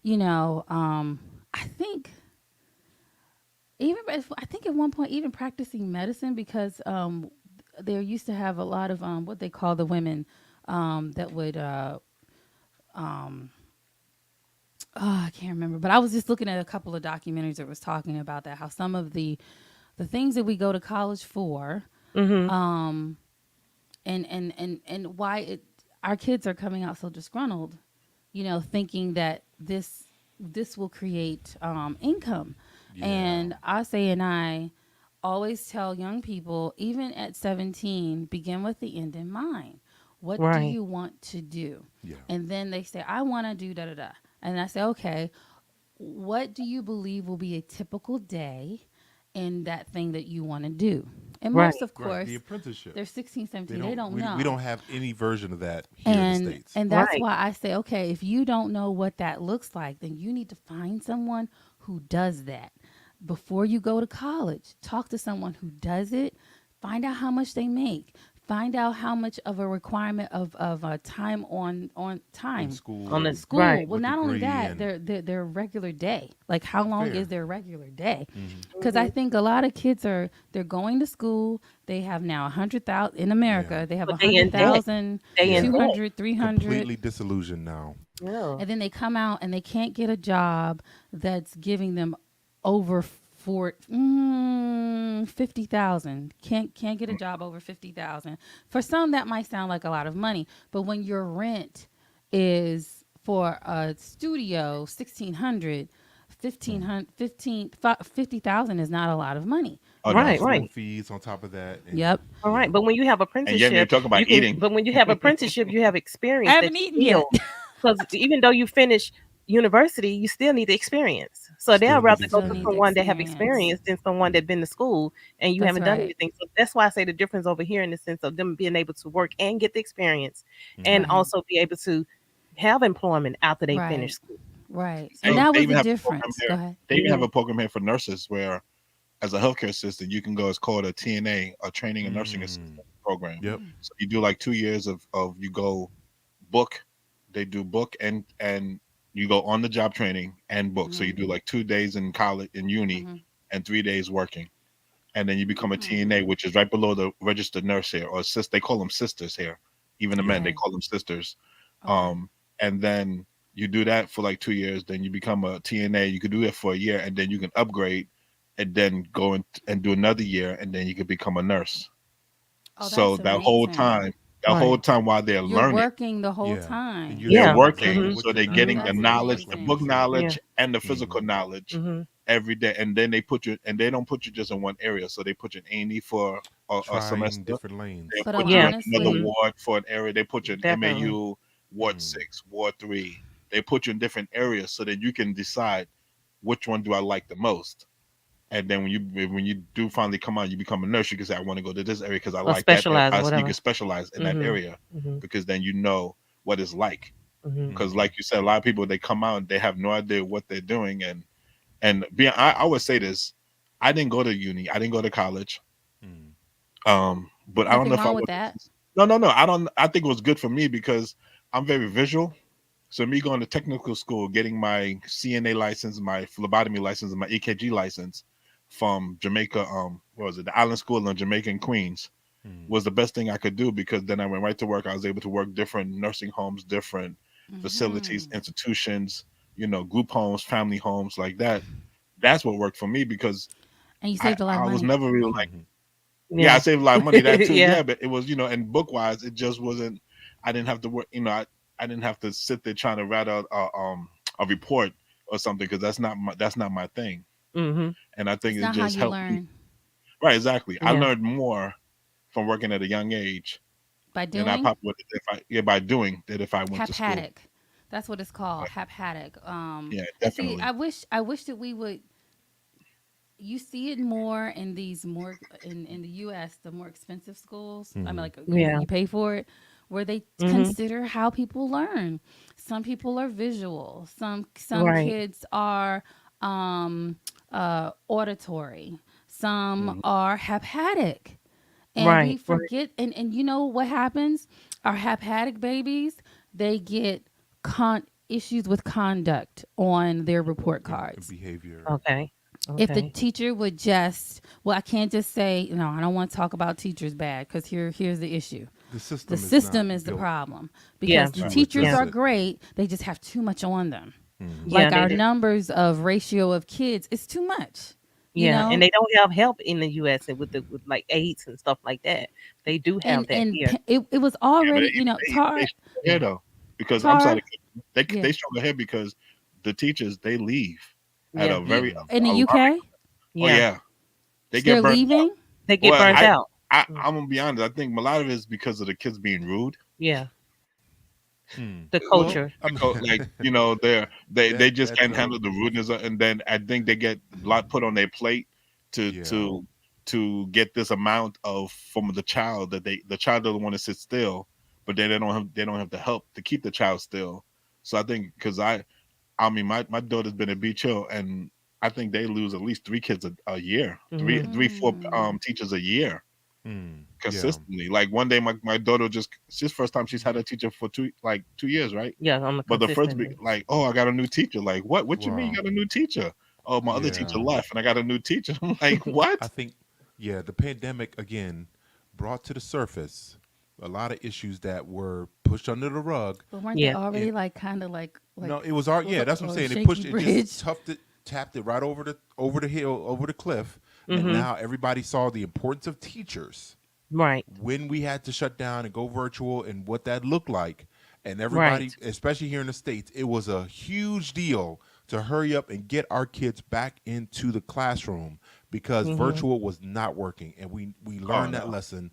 you know, I think I think at one point even practicing medicine because they used to have a lot of what they call the women that would um, oh, I can't remember, but I was just looking at a couple of documentaries that was talking about that, how some of the things that we go to college for, Mhm. um, and why our kids are coming out so disgruntled, you know, thinking that this will create income. Yeah. And Ase and I always tell young people, even at 17, begin with the end in mind. What do Right. you want to do? Yeah. And then they say, I want to do da da da. And I say, okay, what do you believe will be a typical day in that thing that you want to do? And Right. most, of Right. The course, apprenticeship. they're 16, They 17, they don't. don't We know. don't have any version of that here in the and states. and that's Right. why I say, okay, if you don't know what that looks like, then you need to find someone who does that before you go to college. Talk to someone who does it. Find out how much they make. Find out how much of a requirement of time on In time On school the and school. right. Well, what not only degree that, and their regular day. Like how long is fair. their regular day? Hmm. Because I Mhm. think a lot of kids they're going to school. They have now 100,000 in Yeah. America. They have a But they hundred in debt. thousand, They in Yeah. two debt. hundred, 300, Completely disillusioned now. Yeah. and then they come out and they can't get a job that's giving them over 50,000. Can't get a job over 50,000. For some, that might sound like a lot of money, but when your rent is for a studio 1,600, Mm. 50,000 is not a lot of money. Oh You got Right. no. school Right. fees on top of that, and Yep. All right. yeah. But when you have And yet you're apprenticeship, talking about you can. eating. But when you have apprenticeship, you have I experience haven't that eaten you yet. still. Because even though you finish university, you still need the experience. So they'd Still need rather go Still to need the experience. someone that have experience. experience than someone that been to school and you That's haven't done right. anything. So that's why I say the difference over here in the sense of them being able to work and get the experience and Hmm. Right. also be able to have employment after they finish Right. school. Right. And So that They was the even have a program difference. Go here. ahead. They even have mhm. a program here for nurses where as a healthcare assistant, you can go. It's called a TNA, a training and nursing Mm. assistant program. Yep. So you do like 2 years of you go book. They do book and you go on the job training and book. So you do like 2 days in college in uni Mm-hmm. and 3 days working, and then you become a TNA, Mm. which is right below the registered nurse here, or sis. They call them sisters here. Even the men, Yeah. they Okay. call them sisters. Okay. Um, and then you do that for like 2 years. Then you become a TNA. You could do it for a year, and then you can upgrade, and then go and do another year, and then you could become a nurse. Oh, So that's amazing. that whole Right. time while they're You're learning, working the whole Yeah. And you're time. they're Yeah. seeing working. exactly Mhm. So what they're your Oh, getting nurses the that's were knowledge, the explaining book amazing. to you. Yeah. knowledge, and the physical Mm. knowledge Mhm. every day. And then they put you, and they don't put you just in one area. So they put you in A&E for a Trying semester. different They'll lanes. But put you Yeah. in another Mhm. honestly, ward for an area. They put you in Definitely. MAU, Ward Mm. 6, Ward 3. They put you in different areas so that you can decide which one do I like the most. And then when you do finally come out, you become a nurse. You can say, I want to go to this area because I Or like that. specialize or You can whatever. specialize in that Mhm. area Mhm. because then you know what it's like. Mhm. Because Mm. like you said, a lot of people they come out and they have no idea what they're doing. And being, I would say this, I didn't go to uni, I didn't go to college. Mm. But I don't nothing know if I wrong with would. that. No, no, no. I don't. I think it was good for me because I'm very visual. So me going to technical school, getting my CNA license, my phlebotomy license, and my EKG license from Jamaica, what was it, the Island School in Jamaica and Queens, Mm. was the best thing I could do because then I went right to work. I was able to work different nursing homes, different facilities, Hmm. institutions, group homes, family homes, like that. That's what worked for me because And you I saved a lot of I was money. never really like. Yeah, I Yeah. saved a lot of money that too. Yeah. Yeah, but it was, and book wise, it just wasn't. I didn't have to work. I didn't have to sit there trying to write out a report or something because that's not my thing. Mhm. And I think It's it not how just you helped me. learn. Right, exactly. I Yeah. learned more from working at a young age By than I doing. probably would if I yeah by doing that if I went to school. Haphadic. That's what it's called. But Haphadic. yeah, And see, definitely. I wish that we would. You see it more in these more in the U.S. the more expensive schools. I mean, Mm. like Yeah. you pay for it, where they Mhm. consider how people learn. Some people are visual. Some Right. kids are auditory. Some Mhm. are haphadic. And we Right. Right. forget, and you know what happens? Our haphadic babies, they get issues with conduct on their report And cards. behavior. Okay. If the Okay. teacher would just, well, I can't just say, no, I don't want to talk about teachers bad because here's the issue. The The system is not system is the built problem Yeah. because the to teachers Yeah. address are it. great. They just have too much on them. Mm. Yeah. Like They our do. numbers of ratio of kids is too much, you Yeah, and know? they don't have help in the US and with like AIDS and stuff like that. They do have that here. It was Yeah, but already, even they struggle here though because I'm sorry, Tar, yeah. they struggle here because the teachers they leave at Yeah. a very Mm. In the alarming. UK, Oh Yeah. yeah, they get they're burnt out. leaving. They get Well, burnt Yeah. out. Mm. I'm gonna be honest. I think a lot of it is because of the kids being rude. Yeah. Mm. The Well, culture. I mean, Like they just that can't too. handle the rudeness, and then I think they get a lot put on their plate to Yeah. to to get this amount of from the child that the child doesn't want to sit still, but then they don't have the help to keep the child still. So I think because I mean my daughter's been at Beach Hill and I think they lose at least 3 kids a year, Mhm. four Mm. teachers a year Mm. Yeah. consistently. Like one day, my daughter it's just first time she's had a teacher for 2 years, right? Yeah, on a But the first consistent big basis. like, oh, I got a new teacher. Like, what you mean you Wow. got a new teacher? Oh, my other teacher Yeah. Mm. left, and I got a new teacher. I'm like, I what? think, yeah, the pandemic again brought to the surface a lot of issues that were pushed under the rug. But weren't they Yeah. already And like kind of no, like it was our, was yeah, that's what I'm a saying. It shaky pushed, it just bridge? tapped it right over the hill, over the cliff, and Mhm. now everybody saw the importance of teachers Right. when we had to shut down and go virtual and what that looked like. And everybody, Right. especially here in the States, it was a huge deal to hurry up and get our kids back into the classroom because Mhm. virtual was not working. And we Oh learned that no. lesson.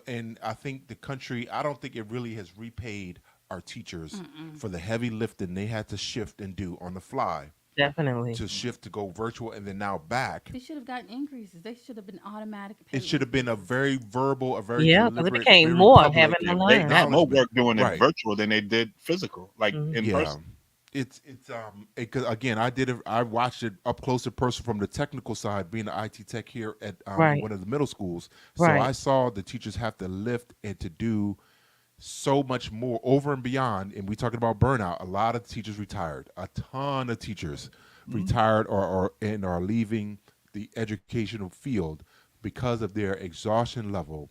And I think the country, I don't think it really has repaid our teachers for the heavy lifting they had to shift and do on the fly Definitely. to shift to go virtual and then now back. They should have gotten increases. They should have been automatic It pay should have been a increases. very verbal, a very Yeah, because it deliberate, became very more of having public to They learn. had more acknowledgement. work doing it Right. virtual than they did physical, like Mhm. in Yeah. person. Because again, I watched it up close and personal from the technical side, being an IT tech here at in Right. one of the middle schools. So Right. I saw the teachers have to lift and to do so much more over and beyond. And we talking about burnout. A lot of teachers retired. A ton of teachers retired or are leaving the educational field because of their exhaustion level.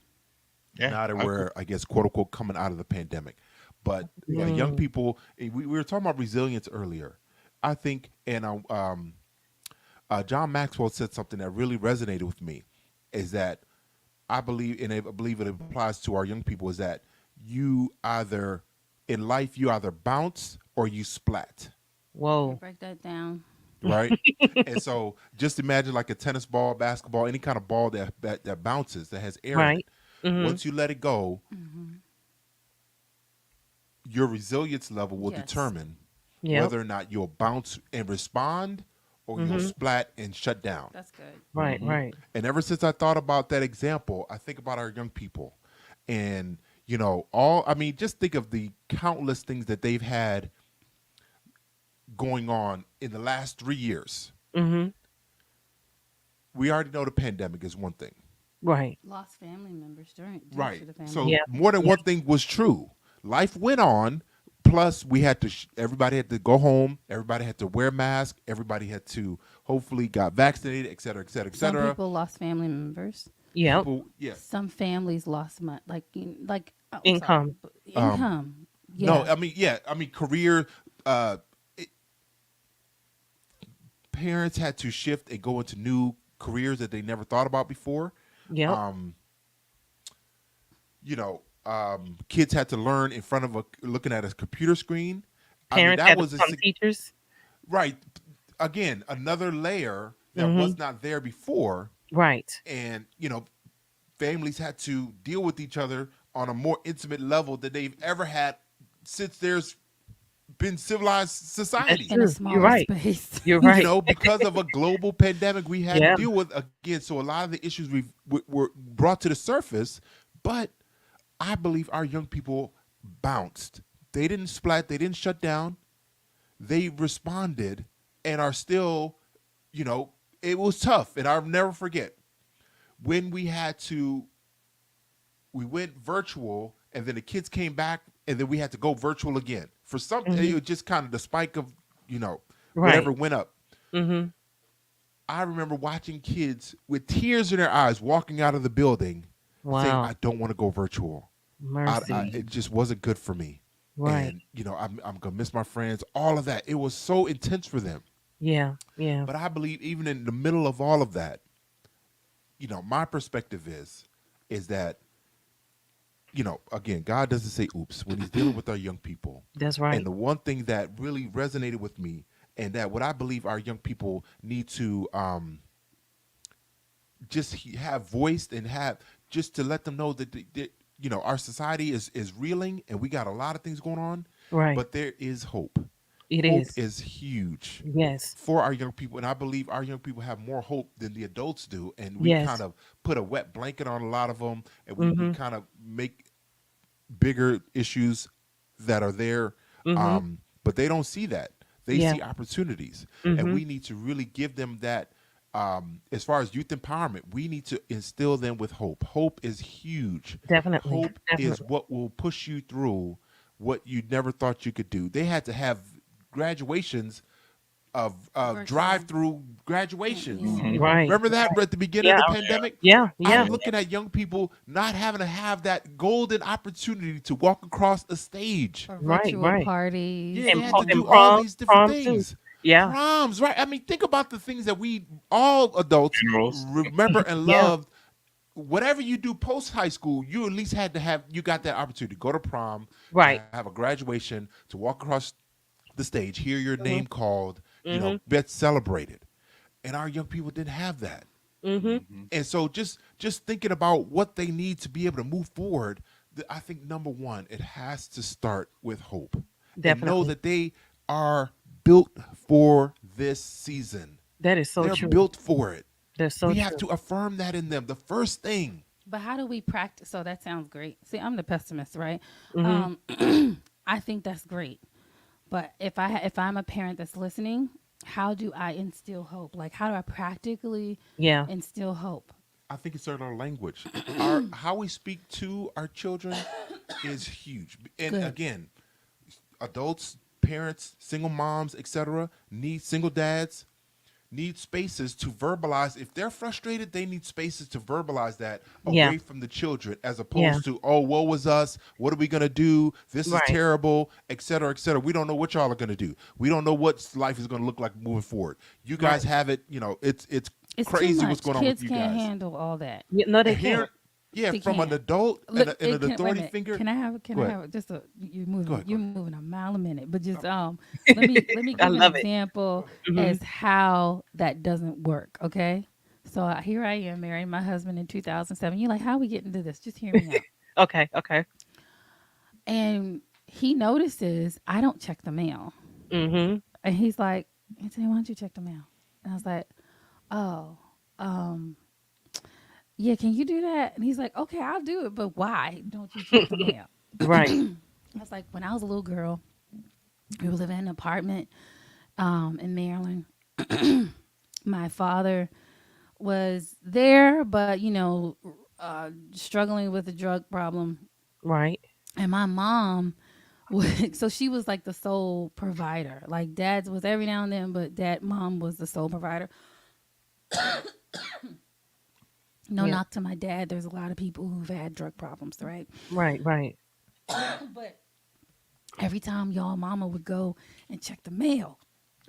Yeah, Now that I agree. we're, I guess, quote unquote, coming out of the pandemic. But young Mm. people, we were talking about resilience earlier. I think, and John Maxwell said something that really resonated with me, is that I believe, and I believe it applies to our young people, is that you either, in life, you either bounce or you splat, Okay, Whoa. break that down. right? And so just imagine like a tennis ball, basketball, any kind of ball that bounces, that has air in Right. it. Mhm. Once you let it go, your resilience level will Yes, determine Yep. whether or not you'll bounce and respond or you'll Mhm. splat and shut down. that's good. Right. Right. And ever since I thought about that example, I think about our young people. And, I mean, just think of the countless things that they've had going on in the last 3 years. Mhm. We already know the pandemic is one thing. Right. Lost family members due to Right. the So pandemic. Yeah. more than Yeah. one thing was true. Life went on. Plus, we had to. Everybody had to go home. Everybody had to wear masks. Everybody had to hopefully got vaccinated, et cetera, et cetera, et Some cetera. people lost family members. Yep. People, yeah. Some families lost money, I'm sorry, Income. Um, income. no, Yeah. I mean, yeah, I mean, career. Uh, it, Parents had to shift and go into new careers that they never thought about before. Yep. Um, Kids had to learn in front of looking at a computer screen. I mean, Parents that had to was become teachers. right. Again, another layer that Mhm. was not there before, Right. and families had to deal with each other on a more intimate level than they've ever had since there's been civilized That's society. In a true. You're smaller right. space. You're right. Because of a global pandemic we had to Yeah. deal with again. So a lot of the issues were brought to the surface, but I believe our young people bounced. They didn't splat. They didn't shut down. They responded and are still, it was tough. And I'll never forget when we went virtual and then the kids came back and then we had to go virtual again. For some, it Mhm. was just kind of the spike of, whatever Right. went up. Mhm. I remember watching kids with tears in their eyes walking out of the building saying, Wow. I don't want to go virtual. Mercy. It just wasn't good for me. Right. And, I'm going to miss my friends, all of that. It was so intense for them. Yeah. Yeah. But I believe even in the middle of all of that, my perspective is that, again, God doesn't say oops when he's dealing with our young people. That's And right. the one thing that really resonated with me and that what I believe our young people need to just have voiced and have just to let them know that our society is reeling and we got a lot of things going on, Right. but there is hope. It Hope is. is huge Yes. for our young people, and I believe our young people have more hope than the adults do. And we kind Yes. of put a wet blanket on a lot of them, and we Mhm. kind of make bigger issues that are there, Mhm. but they don't see that. They Yeah. see opportunities, and Mhm. we need to really give them that. As far as youth empowerment, we need to instill them with hope. Hope is huge. Definitely. Hope is Definitely. what will push you through what you never thought you could do. They had to have graduations of Virtual. drive-through Yeah. graduations. Right. Remember that at the beginning of Yeah. the pandemic? Yeah. Yeah. I'm looking at young people not having to have that golden opportunity to walk across a stage. Or Right. virtual Right. Yeah, they parties. had to And do all prom. these different Prom too. things. Yeah. Proms, right? I mean, think about the things that we all adults Funerals. remember and Yeah. loved. Whatever you do post high school, you at least had to have you got that opportunity to go to prom, to Right. have a graduation, to walk across the stage, hear your name Mhm. called, Mhm. get celebrated. And our young people didn't have that. Mhm. And so just thinking about what they need to be able to move forward, I think number one, it has to start with hope. And know Definitely. that they are built for this season. That is so They're true. built for it. That's so We have true. to affirm that in them. The first thing. But how do we practice? So that sounds great. See, I'm the pessimist, right? Mhm. Um, I think that's great. But if I'm a parent that's listening, how do I instill hope? Like, how do I practically Yeah. instill hope? I think it's our language. Our how we speak to our children is huge. And Good. again, adults, parents, single moms, etc., need single dads need spaces to verbalize. If they're frustrated, they need spaces to verbalize that Yeah. away from the children, as Yeah. opposed to, oh, woe was us. What are we gonna do? This is Right. terrible, etc., etc. We don't know what y'all are gonna do. We don't know what life is gonna look like moving forward. You guys Right. have it. It's It's too crazy what's much. going on with Kids you can't guys. handle all that. No, they And can't. here, yeah, They from an can't. adult and, Look, and it an can. Wait a authority minute. figure. Can I have? Can Go I ahead. have just a? You're Go moving. ahead. Go You're ahead. moving a mile a minute. But just let me I give an love it. example Hmm. as how that doesn't work. Okay. So here I am, married my husband in 2007. You're like, how are we getting to this? Just hear me out. Okay. Okay. And he notices I don't check the mail, Hmm. and he's like, Anthony, why don't you check the mail? And I was like, oh, um, yeah, can you do that? And he's like, okay, I'll do it, but why don't you check the mail? Right. I was like, when I was a little girl, we were living in an apartment in Maryland. My father was there, but struggling with a drug problem. Right. And my mom would, so she was like the sole provider. Like dad's was every now and then, but mom was the sole provider. No Yeah. knock to my dad. There's a lot of people who've had drug problems, right? Right. Right. But every time y'all mama would go and check the mail.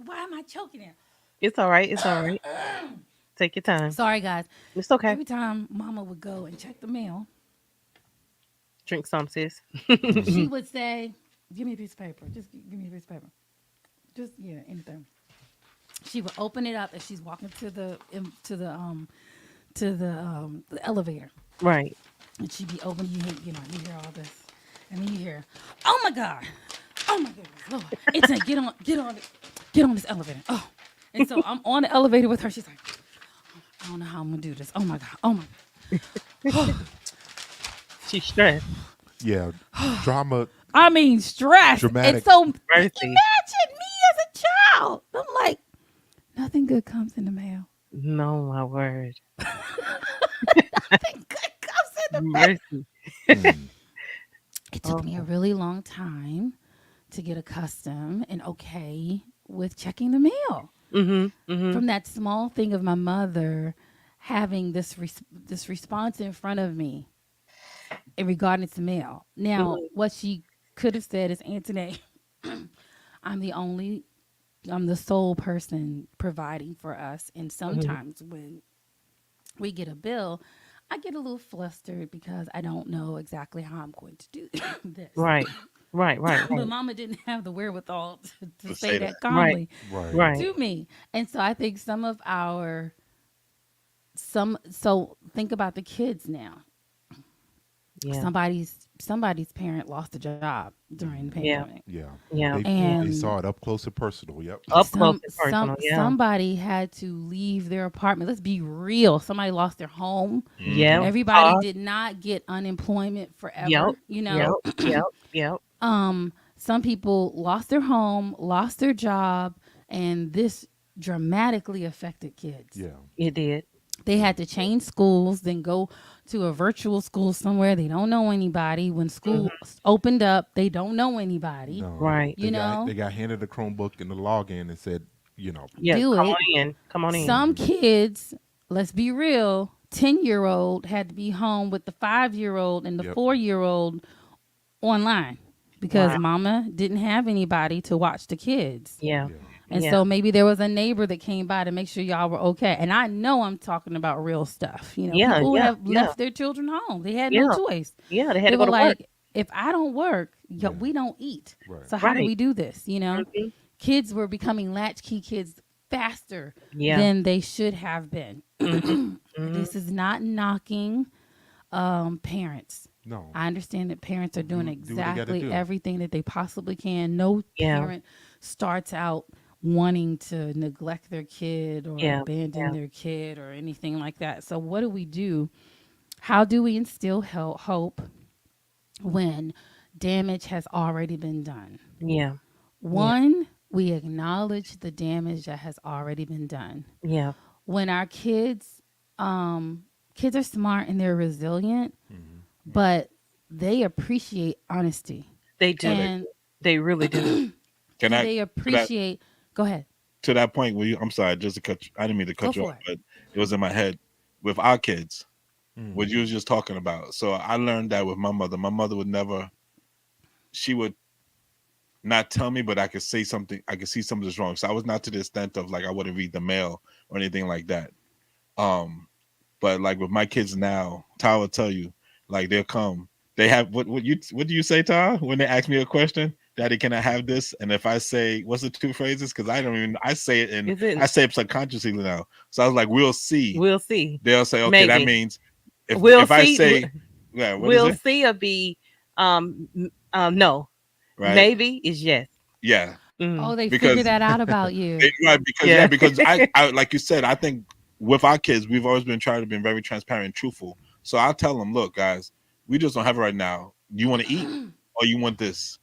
Why am I choking there? It's all right. It's all right. Take your time. Sorry, guys. It's okay. Every time mama would go and check the mail, Drink some, sis. she would say, give me a piece of paper. Just give me a piece of paper. Just, yeah, anything. She would open it up as she's walking to the elevator. Right. And she'd be open, you hear all this. And then you hear, oh my God. Oh my goodness. Lord. It's a get on this elevator. Oh. And so I'm on the elevator with her. She's like, I don't know how I'm gonna do this. Oh my God. Oh my God. She's stressed. Yeah, drama, I mean, stress. And dramatic. so imagine Mercy. me as a child. I'm like, nothing good comes in the mail. No, my word. Nothing good comes in the mail. Mercy. Mm, It took me a Oh. really long time to get accustomed and okay with checking the mail. Mhm. Mhm. From that small thing of my mother having this response in front of me in regarding to mail. Now, Mhm. what she could have said is, Antoinette, I'm I'm the sole person providing for us. And Mhm. sometimes when we get a bill, I get a little flustered because I don't know exactly how I'm going to do this. Right. Right. Right. But Right. mama didn't have the wherewithal to To say say that. that Right. calmly right. Right. to me. And so I think so think about the kids now. Yeah. Somebody's parent lost a job during the Yeah. pandemic. Yeah, Yeah. they And saw it up close and personal. Yep. Up close and personal. Yeah. somebody had to leave their apartment. Let's be real. Somebody lost their home. Yeah. Mm-hmm. Everybody Pause. did not get unemployment Yep. forever, you Yep. know. Yep. Yep. Some people lost their home, lost their job, and this dramatically affected kids. Yeah. It did. They had to change schools, then go to a virtual school somewhere. They don't know anybody. When Mhm. school opened up, they don't know anybody. No, Right. You know, they got handed a Chromebook and the login and said, Yeah. do Come it. on in. Come on in. Some kids, let's be real, 10-year-old had to be home with the 5-year-old and the yep, 4-year-old online because Wow. mama didn't have anybody to watch the kids. Yeah. yeah, And Yeah. so maybe there was a neighbor that came by to make sure y'all were okay. And I know I'm talking about real stuff. You know, Yeah. people who Yeah. have Yeah. left their children home. They had no Yeah. choice. Yeah. They had They to go were to work. like, if I don't work, Yeah. we don't eat. right. So how do Right. we do this? You know, Mhm. kids were becoming latchkey kids faster Yeah. than they should have been. Mhm. Mhm. This is not knocking parents. No, I understand that parents are doing do what they got to exactly do. everything that they possibly can. No Yeah. parent starts out wanting to neglect their kid or Yeah. abandon Yeah. their kid or anything like that. So, what do we do? How do we instill hope when damage has already been done? Yeah. Yeah. One, we acknowledge the damage that has already been done. Yeah. When our kids are smart and they're resilient, Hmm. but they appreciate honesty. They do. Correct. And They really do. Can I they to that appreciate, go ahead, to that point where you? I'm sorry, just to cut. I didn't mean to go cut you off, for it. but it was in my head with our kids. What Hmm. you was just talking about. So I learned that with my mother. My mother would never. She would not tell me, but I could say something. I could see something's wrong. So I was not to the extent of like I wouldn't read the mail or anything like that. Um, but like with my kids now, Ty will tell you, like they'll come. They have what do you say, Ty, when they ask me a question? Daddy, can I have this? And if I say what's the two phrases? Because I don't even I say it and Is it? I say it subconsciously now. So I was like, we'll see. We'll see. They'll say, okay, that Maybe. means We'll if I see. say yeah, what is We'll it? see. Or be. No. Right? Maybe is yes. Yeah. Mm. Oh, they figure Because that out about you. right, because Yeah. because I like you said, I think with our kids, we've always been trying to be very transparent and truthful. So I'll tell them, look, guys, we just don't have it right now. You want to eat or you want this?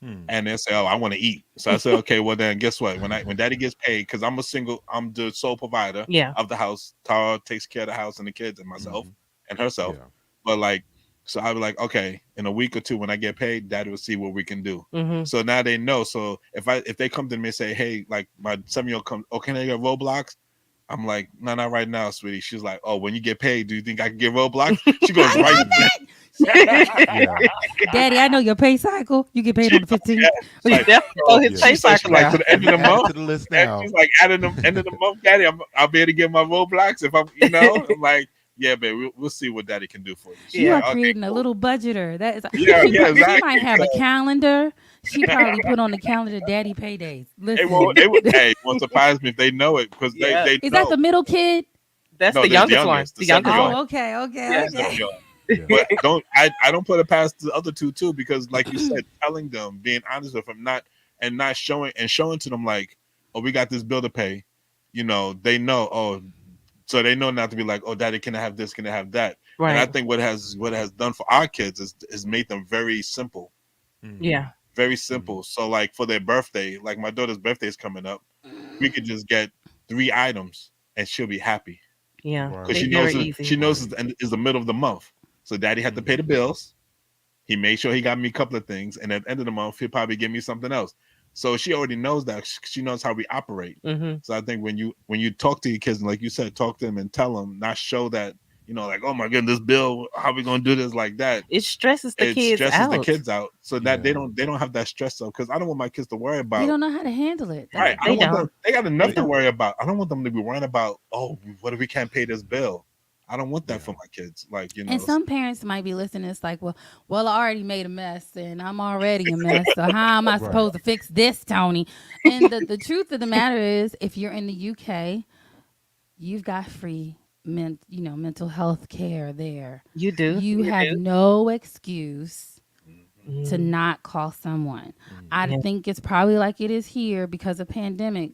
Hmm. And they say, oh, I want to eat. So I say, okay, well then guess what? When daddy gets paid, because I'm the sole provider Yeah. of the house. Tara takes care of the house and the kids and myself Hmm. and herself. Yeah. But like, so I'll be like, okay, in a week or two when I get paid, daddy will see what we can do. Mm-hmm. So now they know. So if they come to me and say, hey, like my 7-year-old come, oh, can I get Roblox? I'm like, no, not right now, sweetie. She's like, oh, when you get paid, do you think I can get Roblox? She goes I right. love that. She said, Yeah. Daddy, I know your pay cycle. You get paid She, on the yeah, 15th. she's like, Definitely oh, on his Yeah. pay so she's cycle like, now. to the end You of the add it month. to the list And now. she's like, at the end of the month, Daddy, I'll be able to get my Roblox if I'm, I'm like, yeah, babe, we'll see what Daddy can do for you. She's You Yeah. are like, okay, creating a cool. little budgeter. That is, Yeah, yeah, she might exactly. have So a calendar. She probably put on the calendar Daddy paydays. it Listen, would, hey, it won't surprise me if they know it because Yeah. they is that know. the middle kid? That's No, the there's the youngest one. youngest, the The youngest one. 7-year-old. Oh, okay, okay, Yeah. The okay. 7-year-old. Yeah. But I don't put it past the other two too because, like you said, telling them, being honest with them, not showing to them like, oh, we got this bill to pay. They know. Oh, so they know not to be like, oh, daddy, can I have this? Can I have that? And I Right. think what has done for our kids is made them very simple, Hmm. Yeah. very Hmm. simple. So like for their birthday, like my daughter's birthday is coming up, we could just get 3 items and she'll be happy Yeah. because They Right. very she easy. knows Right. it's the middle of the month. So daddy had to pay Hmm. the bills. He made sure he got me a couple of things, and at the end of the month, he'll probably give me something else. So she already knows that. She knows how we operate. Mm-hmm. So I think when you talk to your kids, and like you said, talk to them and tell them, not show that like, oh my goodness, this bill, how we gonna do this like that? It stresses the It kids stresses the out. kids out, so that they Yeah. don't have that stress of because I don't want my kids to worry They about. don't know how to handle it. That's Right, the I don't They want thing. don't. them. They got enough They They. to don't. worry about. I don't want them to be worrying about. Oh, what if we can't pay this bill? I don't want that Yeah. for my kids. Like And some parents might be listening. It's like, well, I already made a mess, and I'm already a mess. So how am I Right. supposed to fix this, Tony? And the truth of the matter is, if you're in the UK, you've got free mental health care there. You do. You You have do. no excuse to Mm. not call someone. Hmm. I Yeah. think it's probably like it is here because of pandemic.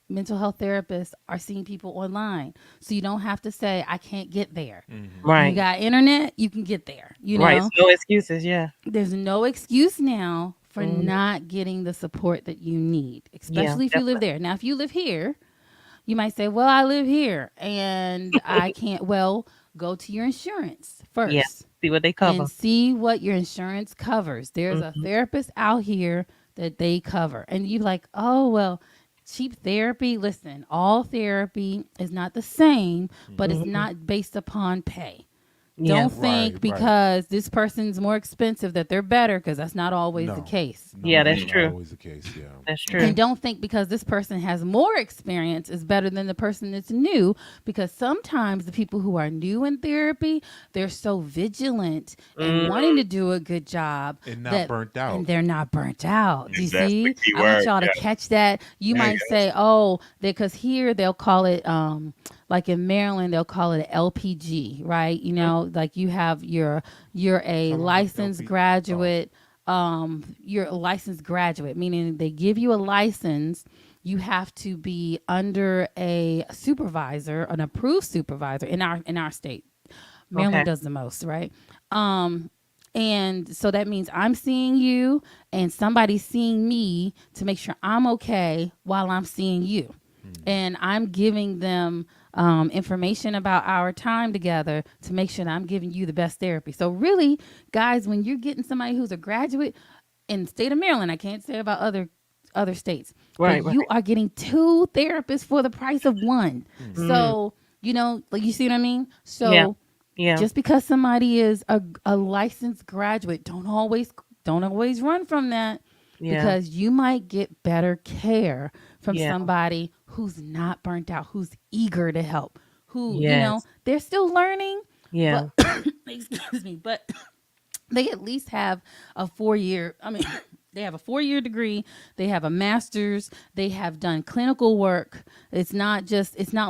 Mental health therapists are seeing people online, so you don't have to say I can't get there. Hmm. You Right. got internet, you can get there. Right. It's no excuses. Yeah. There's no excuse now for Mm. not getting the support that you need, Yeah. especially if you live Definitely. there. Now, if you live here, you might say, well, I live here and I can't. Well, go to your insurance Yeah. first See what they cover. and see what your insurance covers. There's a Mm-hmm. therapist out here that they cover. And you like, oh, well, cheap therapy. Listen, all therapy is not the same, but Hmm. it's Mm-hmm. not based upon pay. Yeah. Don't Right. think Right. because this person's more expensive that they're better, because that's not always the No. case. No, Yeah. That's that's mm, not true. always the case. Yeah. That's mm, true. And don't think because this person has more experience is better than the person that's new, because sometimes the people who are new in therapy, they're so vigilant and Mm. wanting to do a good job And not that burnt and out. they're not burnt out. Do you that's the see? key I want word. y'all to Yeah, catch that. You yeah, might say, "Oh, because here they'll call it like in Maryland they'll call it an LPG, right? Like you're a How long is licensed LP? Oh. graduate. You're a licensed graduate, meaning they give you a license. You have to be under a supervisor, an approved supervisor in our state. Okay. Maryland does the most, right? Um, And so that means I'm seeing you and somebody's seeing me to make sure I'm okay while I'm seeing you. And I'm giving them information about our time together to make sure that I'm giving you the best therapy. So really, guys, when you're getting somebody who's a graduate in the state of Maryland, I can't say about other states, but Right, right. you are getting two therapists for the price of one. Mm. So, like you see what I mean? Yeah. So Yeah. just because somebody is a licensed graduate, don't always run from that, Yeah. because you might get better care from Yeah. somebody who's not burnt out, who's eager to help, who, Yes. they're still learning, Yeah. but excuse me, but they at least have a 4 year, I mean, they have a 4 year degree, they have a master's, they have done clinical work. It's not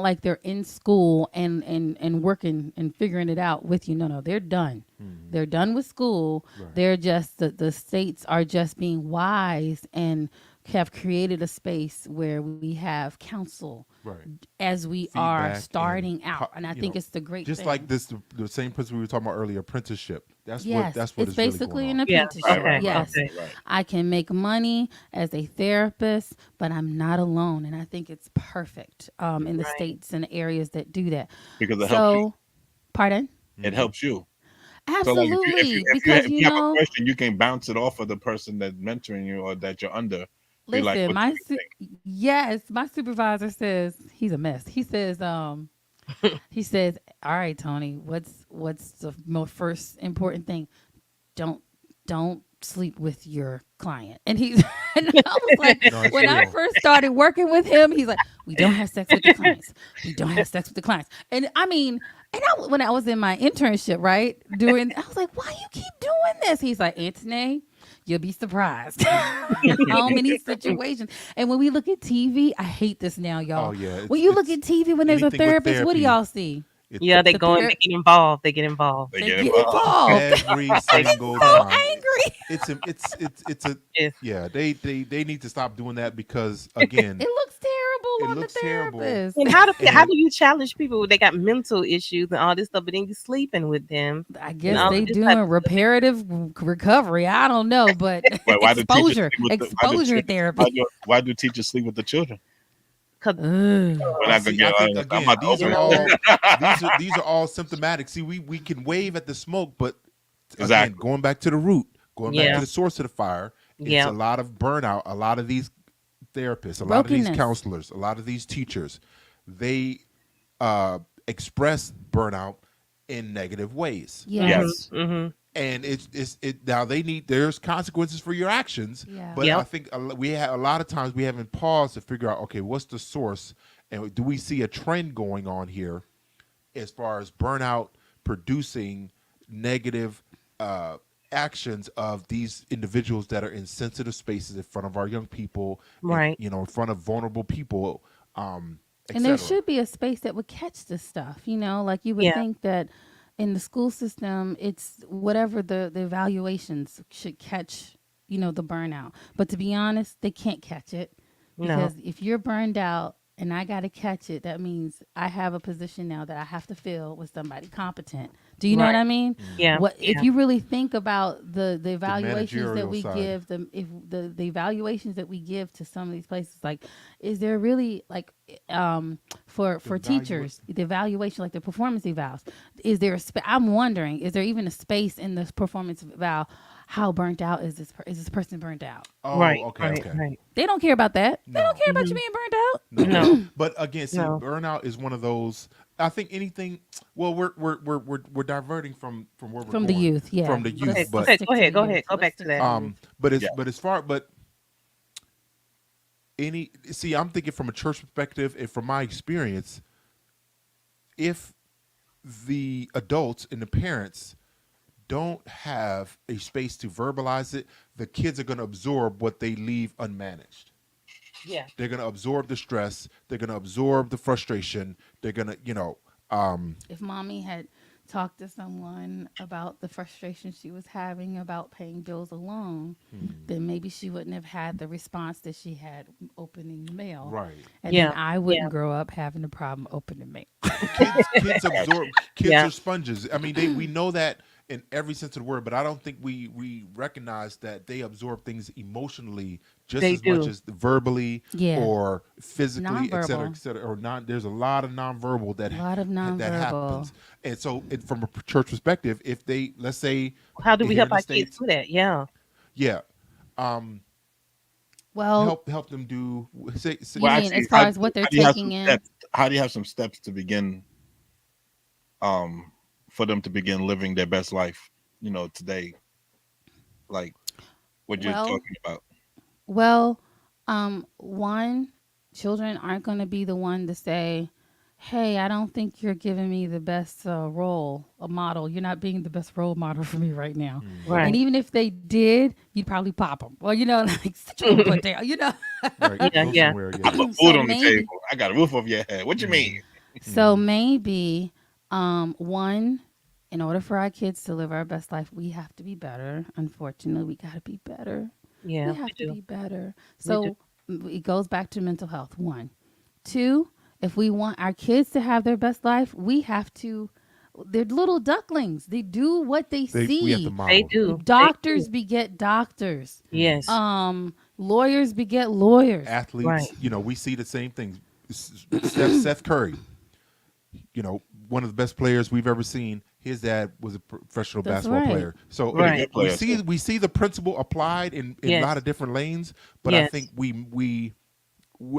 like they're in school and working and figuring it out with you. No, they're done. They're done with school. Right. They're just the states are just being wise and have created a space where we have counsel Right. as we are Feedback and starting out. And I you think know, it's the great just thing. like this, the same principle we were talking about earlier, apprenticeship. Yes, That's what it's is really going basically an on. Yeah. apprenticeship. Okay. Yes. Okay. Right. I can make money as a therapist, but I'm not alone. And I think it's perfect in the Right. states and areas that do that. Because it helps you. So, pardon? It helps you. So like Absolutely. if Because, you have a question, you can bounce it off of the person that's mentoring you or that you're under. Be like, listen, what do you think? yes, my supervisor says he's a mess. He says, all right, Tony, what's the most first important thing? Don't sleep with your client. And he's and I was like, No, it's when I real. first started working with him, he's like, we don't have sex with the clients. We don't have sex with the clients. And I mean, when I was in my internship, right, I was like, why you keep doing this? He's like, Anthony, you'll be surprised how many situations. And when we look at TV, I hate this now, Oh y'all. yeah. When you look at TV, when there's a anything with therapist, what do therapy. y'all see? Yeah. They The go and ther- they get involved. They get involved. They they get get involved. involved. every They single So time. angry. It's a Yes. yeah. They need to stop doing that because again, It looks terrible It on looks the terrible. therapist. And how and do you challenge people when they got mental issues and all this stuff, but then you sleeping with them I and guess all yeah. of they this type doing of stuff? reparative recovery. I don't know, but But why do teachers exposure, sleep with exposure therapy. why do teachers sleep with the children? Cause Ugh. We're But not gonna see, I get. think I'm again, about to these open are mm, all it. these are all symptomatic. See, we can wave at the smoke, but again, Exactly. going back to the root, going back to yeah, the source of the fire, it's yeah, a lot of burnout. A lot of these therapists, a lot of these Brokenness. counselors, a lot of these teachers, they express burnout in negative ways. Yes. Yes. mm-hmm. And it now there's consequences for your actions, Yeah. but Yep. I think we have a lot of times we haven't paused to figure out, okay, what's the source, and do we see a trend going on here as far as burnout producing negative actions of these individuals that are in sensitive spaces in front of our young people, and Right. in front of vulnerable people, And there etc. should be a space that would catch this stuff. Like you would Yeah. think that in the school system, it's whatever the evaluations should catch, the burnout. But to be honest, they can't catch it, No. because if you're burned out and I got to catch it, that means I have a position now that I have to fill with somebody competent. Do you know what Right. I mean? Yeah. What if Yeah. you really think about the evaluations that managerial we side. give the evaluations that we give to some of these places, like, is there really, like, for teachers, the evaluation, like the performance evals, is there I'm wondering, is there even a space in this performance eval? How burnt out is this person burnt out? Oh, Right. okay, Right. okay. Right. They don't care about that. They No. don't care about you Mhm. being burnt out. No. But again, see, No. burnout is one of those. I think anything. Well, we're diverting from where we're From the going, youth, yeah. from the Let's- youth, Okay. let's but Okay. stick Go to ahead. the Go youth. ahead. Go Let's back to stick that. the youth. but Yeah. as far but any see, I'm thinking from a church perspective and from my experience, if the adults and the parents don't have a space to verbalize it, the kids are going to absorb what they leave unmanaged. Yeah. They're going to absorb the stress. They're going to absorb the frustration. They're going to, If mommy had talked to someone about the frustration she was having about paying bills alone, then maybe she wouldn't have had the response that she had opening the mail. right. And Yeah. then I wouldn't grow up having a problem opening mail. Kids absorb. Kids Yeah. are sponges. I mean, we know that in every sense of the word, but I don't think we recognize that they absorb things emotionally just They as much do. as verbally Yeah. or physically, et Nonverbal. cetera, or not. There's a lot of nonverbal A lot of that nonverbal. happens, and so from a church perspective, if they, let's say How do we here help in the our kids states, do that? Yeah. yeah, um, Well, help them do say you Well, mean actually, as far as what they're how do you have some taking in? steps? How do you have some steps to begin, um, for them to begin living their best life? Today, like what you're Well, talking about. Well, one, children aren't going to be the one to say, "Hey, I don't think you're giving me the best role, a model. You're not being the best role model for me right now." And Right. even if they did, you'd probably pop them. Well, like sit your little butt down, right, Yeah, go yeah. somewhere, I yeah. put food So on the table. maybe, I got a roof over your head. What you mean? Hmm. so Hmm. maybe, one, in order for our kids to live our best life, we have to be better. Unfortunately, we got to be better. We Yeah, we have to do. be better. We do. So it goes back to mental health. One, two, if we want our kids to have their best life, we have to. They're little ducklings. They do what they We have to see. They model. do. They do. Doctors beget doctors. Hmm. Yes. Lawyers beget lawyers. Right. Athletes, we see the same thing. Seth Curry, one of the best players we've ever seen. His dad was a professional That's basketball right. player. So Pretty Right. good player too. we see the principle applied in a lot Yes. of different lanes, but I think Yes.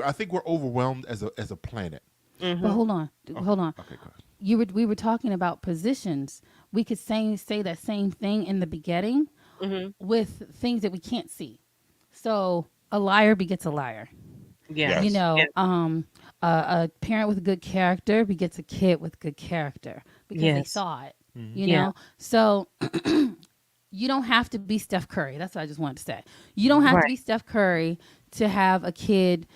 I think we're overwhelmed as a planet. But Mhm. hold on, Okay, hold on. okay, go ahead. We were talking about positions. We could say that same thing in the begetting Mhm. with things that we can't see. So a liar begets a liar. Yeah. You Yes. Yeah. know, a parent with good character begets a kid with good character because they Yes. saw it. Hmm. You Yeah. know, so you don't have to be Steph Curry. That's what I just wanted to say. You don't Hmm. have to Right. be Steph Curry to have a kid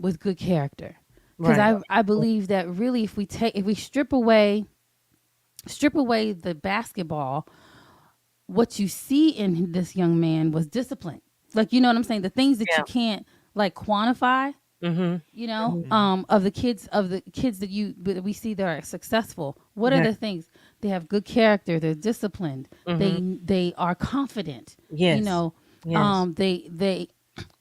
with good character. Because Right. I believe that really, if we strip away the basketball, what you see in this young man was discipline. Like, you know what I'm saying? The things that you Yeah. can't like quantify, Mhm. Mhm. Hmm. of the kids that we see that are successful. What are Yeah. the things? They have good character, they're disciplined, Mhm. they are confident, you Yes. know, Yes.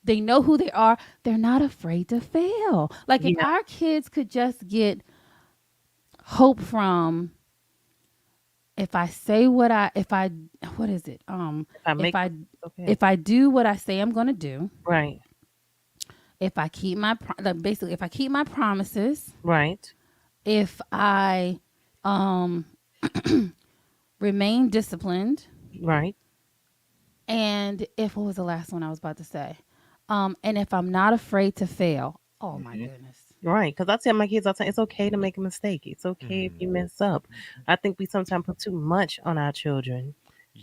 they know who they are. They're not afraid to fail. Like if Yeah. our kids could just get hope from, if I say if I what is it? If I If make I okay. if I do what I say I'm going to do, Right. if I keep like basically if I keep my promises, Right. if I um remain disciplined, Right. and if what was the last one I was about to say? And if I'm not afraid to fail. Oh my Hmm. goodness. Right. Because I tell my kids all the time, it's okay to make a mistake. It's okay if Hmm. you mess up. I think we sometimes put too much on our children,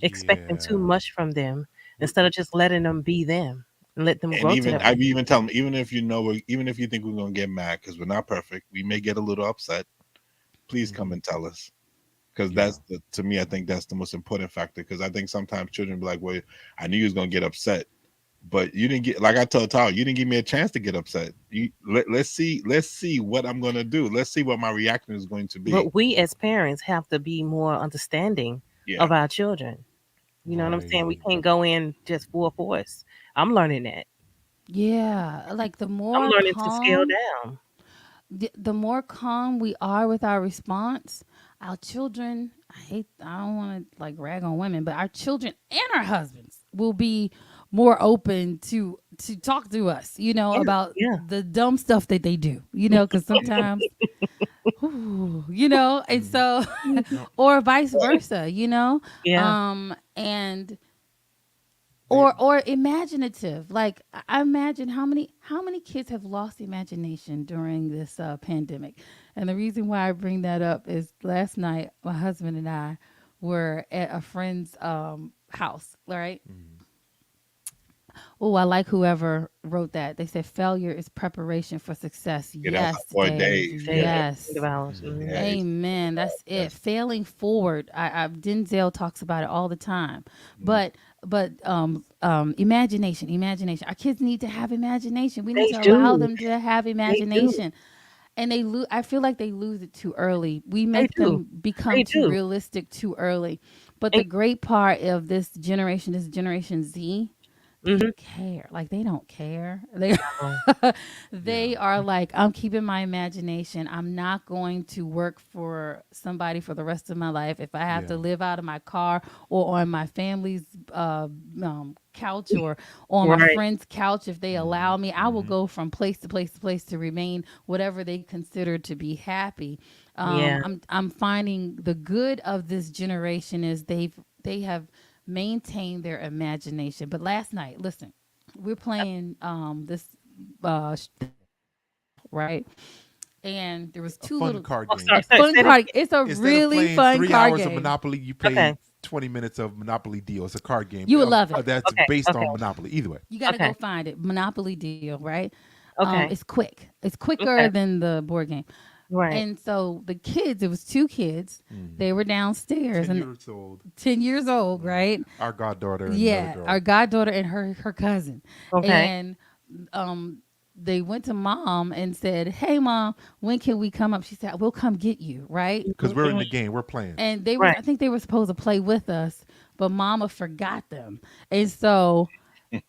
expecting too Yeah. much from them We- instead of just letting them be them and let them And grow to even that I point. even tell them, even if you think we're gonna get mad because we're not perfect, we may get a little upset. Please come Mhm. and tell us, because Yeah. to me, I think that's the most important factor. Because I think sometimes children be like, "Well, I knew you was gonna get upset, but you didn't get, like I told Tyler, you didn't give me a chance to get upset. Let's see what I'm gonna do. Let's see what my reaction is going to be." But we as parents have to be more understanding Yeah, of our children. You know what I'm saying? We Right. can't go in just full force. I'm learning that. Yeah, like I'm learning to scale down. the more calm we are with our response, our children, I don't want to like rag on women, but our children and our husbands will be more open to talk to us, Yeah. about Yeah. the dumb stuff that they do, because sometimes, and Mhm. so, No. or vice versa, Yeah. and They, or imaginative. Like I imagine how many kids have lost imagination during this pandemic. And the reason why I bring that up is last night my husband and I were at a friend's house, right? mhm. Oh, I like whoever wrote that. They said failure is preparation for success. yeah, that's Yes, our boy Dave. Dave. Dave, Yeah, that's a friend of Yes. ours. Mhm. Mhm. yeah, he's Amen. That's it. best. Failing forward. Denzel talks about it all the time. Mhm. But imagination, imagination. Our kids need to have imagination. We need They to allow do. them to have They do. imagination. And they lose. I feel like they lose it too early. We They make do. them become They too do. realistic too early. But the great part of this Generation Z, they Mm-hmm. care. Like they don't care. They Oh, Yeah. they are like, I'm keeping my imagination. I'm not going to work for somebody for the rest of my life. If I have Yeah. to live out of my car or on my family's couch or on my right. friend's couch, if they Mm-hmm. allow me, I will Mm-hmm. go from place to place to place to remain whatever they consider to be happy. Yeah. I'm finding the good of this generation is they have maintained their imagination. But last night, listen, we're playing this golf, right? And there was A two fun little card Oh, game. fun say it card. again. It's a Instead of really playing fun three card hours of game. Monopoly, you Okay. play 20 minutes of Monopoly Deal. It's a card game You would love it. that's Okay. based Okay. on Monopoly. Either way. You got to Okay. go find it. Monopoly Deal, right? Okay. It's quick. It's quicker Okay. than the board game. Right. And so the kids, it was two kids. Mm-hmm. They were downstairs 10 and years old. 10 years old, right? Our goddaughter and the other Yeah, girl. our goddaughter and her cousin. Okay. And um they went to mom and said, "Hey mom, when can we come up?" She said, "We'll come get you," right? Because we're in Mhm. the game. We're playing. And they was Right. I think they were supposed to play with us, but mama forgot them. And so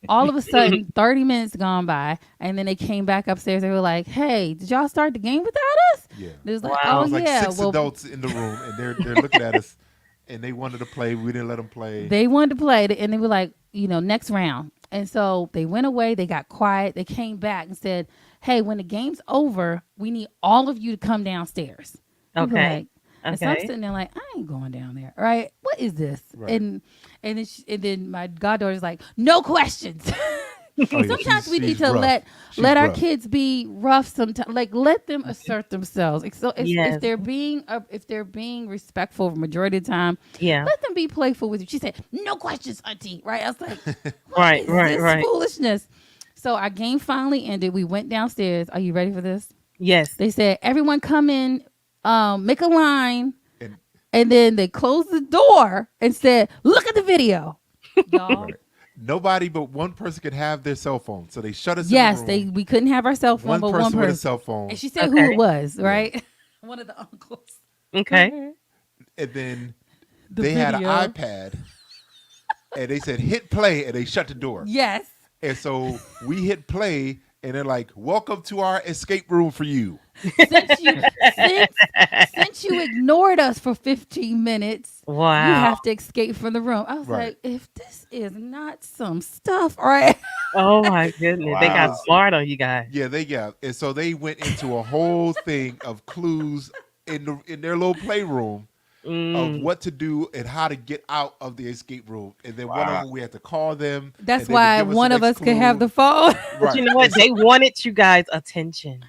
all of a sudden 30 minutes gone by and then they came back upstairs. They were like, "Hey, did y'all start the game without us?" Yeah. It was like, It "Oh Wow. was like yeah, six well adults in the room, and they're looking at us, and they wanted to play. We didn't let them play. they wanted to play it," and they were like, next round. And so they went away, they got quiet, they came back and said, "Hey, when the game's over, we need all of you to come downstairs." We were Okay. like, and so I'm Okay. sitting there like, I ain't going down there, right? What is this? Right. And then my goddaughter's like, no questions. Oh yeah, Sometimes we need she's to rough. She's let our rough. kids be rough. Sometimes, like let them assert themselves. So if Yes. they're being respectful the majority of the time, Yeah. let them be playful with you. She said, "No questions, auntie." Right? I was like, "What Right. is Right. this Right. foolishness?" So our game finally ended. We went downstairs. Are you ready for this? Yes. They said, "Everyone come in, make a line," And and then they closed the door and said, "Look at the video, y'all." right. Nobody but one person could have their cell phone, so they shut us in Yes, the room. we couldn't have our cell phone, One but one person with a person. cell phone, And she said who it Okay. was, yeah, right? One of the uncles. Go Okay. ahead. and then The they had an video. iPad, and they said hit play, and they shut the door. Yes. And so we hit play, and they're like, "Welcome to our escape room for you." Since you since since you ignored us for 15 minutes, you Wow. have to escape from the room. I was Right. like, if this is not some stuff, right? Oh my goodness. They It got Wow. was smart on you guys. Yeah, they got, and so they went into a whole thing of clues in their little playroom of Mm. what to do and how to get out of the escape room. And then one of Wow. them we had to call them, and That's they would why give us the one of next us could have clue. the phone. But you Right. know what? And so, They wanted you guys' attention.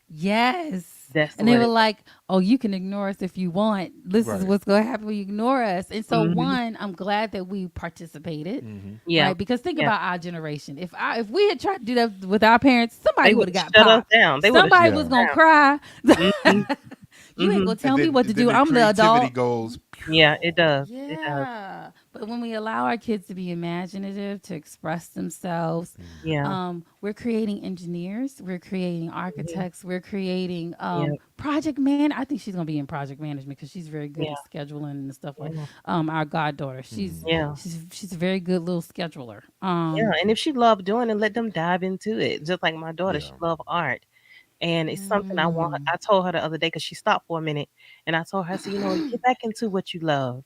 Yes. That's And they what were it like, "Oh, you can ignore us if you want. This is right. what's going to happen when you ignore us." And so, Mhm. one, I'm glad that we participated, Hmm. Yeah. right? Because think Yeah. about our generation. If we had tried to do that with our parents, somebody They would would have got shut us popped. down. They would have Somebody shut was us Yeah. gonna down. cry. Mhm. You ain't Mhm. gonna tell me what to And then do. the I'm the creativity adult. goes. Yeah, it does. It does. Yeah. But when we allow our kids to be imaginative, to express themselves, Mhm. Yeah. we're creating engineers, we're creating Mhm. architects, we're creating Yeah. project man. I think she's gonna be in project management because she's very good Yeah. at scheduling and stuff like. Yeah. Our goddaughter, she's Mhm. Yeah. she's she's a very good little scheduler. Yeah. And if she loved doing it, let them dive into it. Just like my daughter, she Yeah. loved art. And it's something I want her, Mm, I told her the other day because she stopped for a minute and I told her, I said, get back into what you love.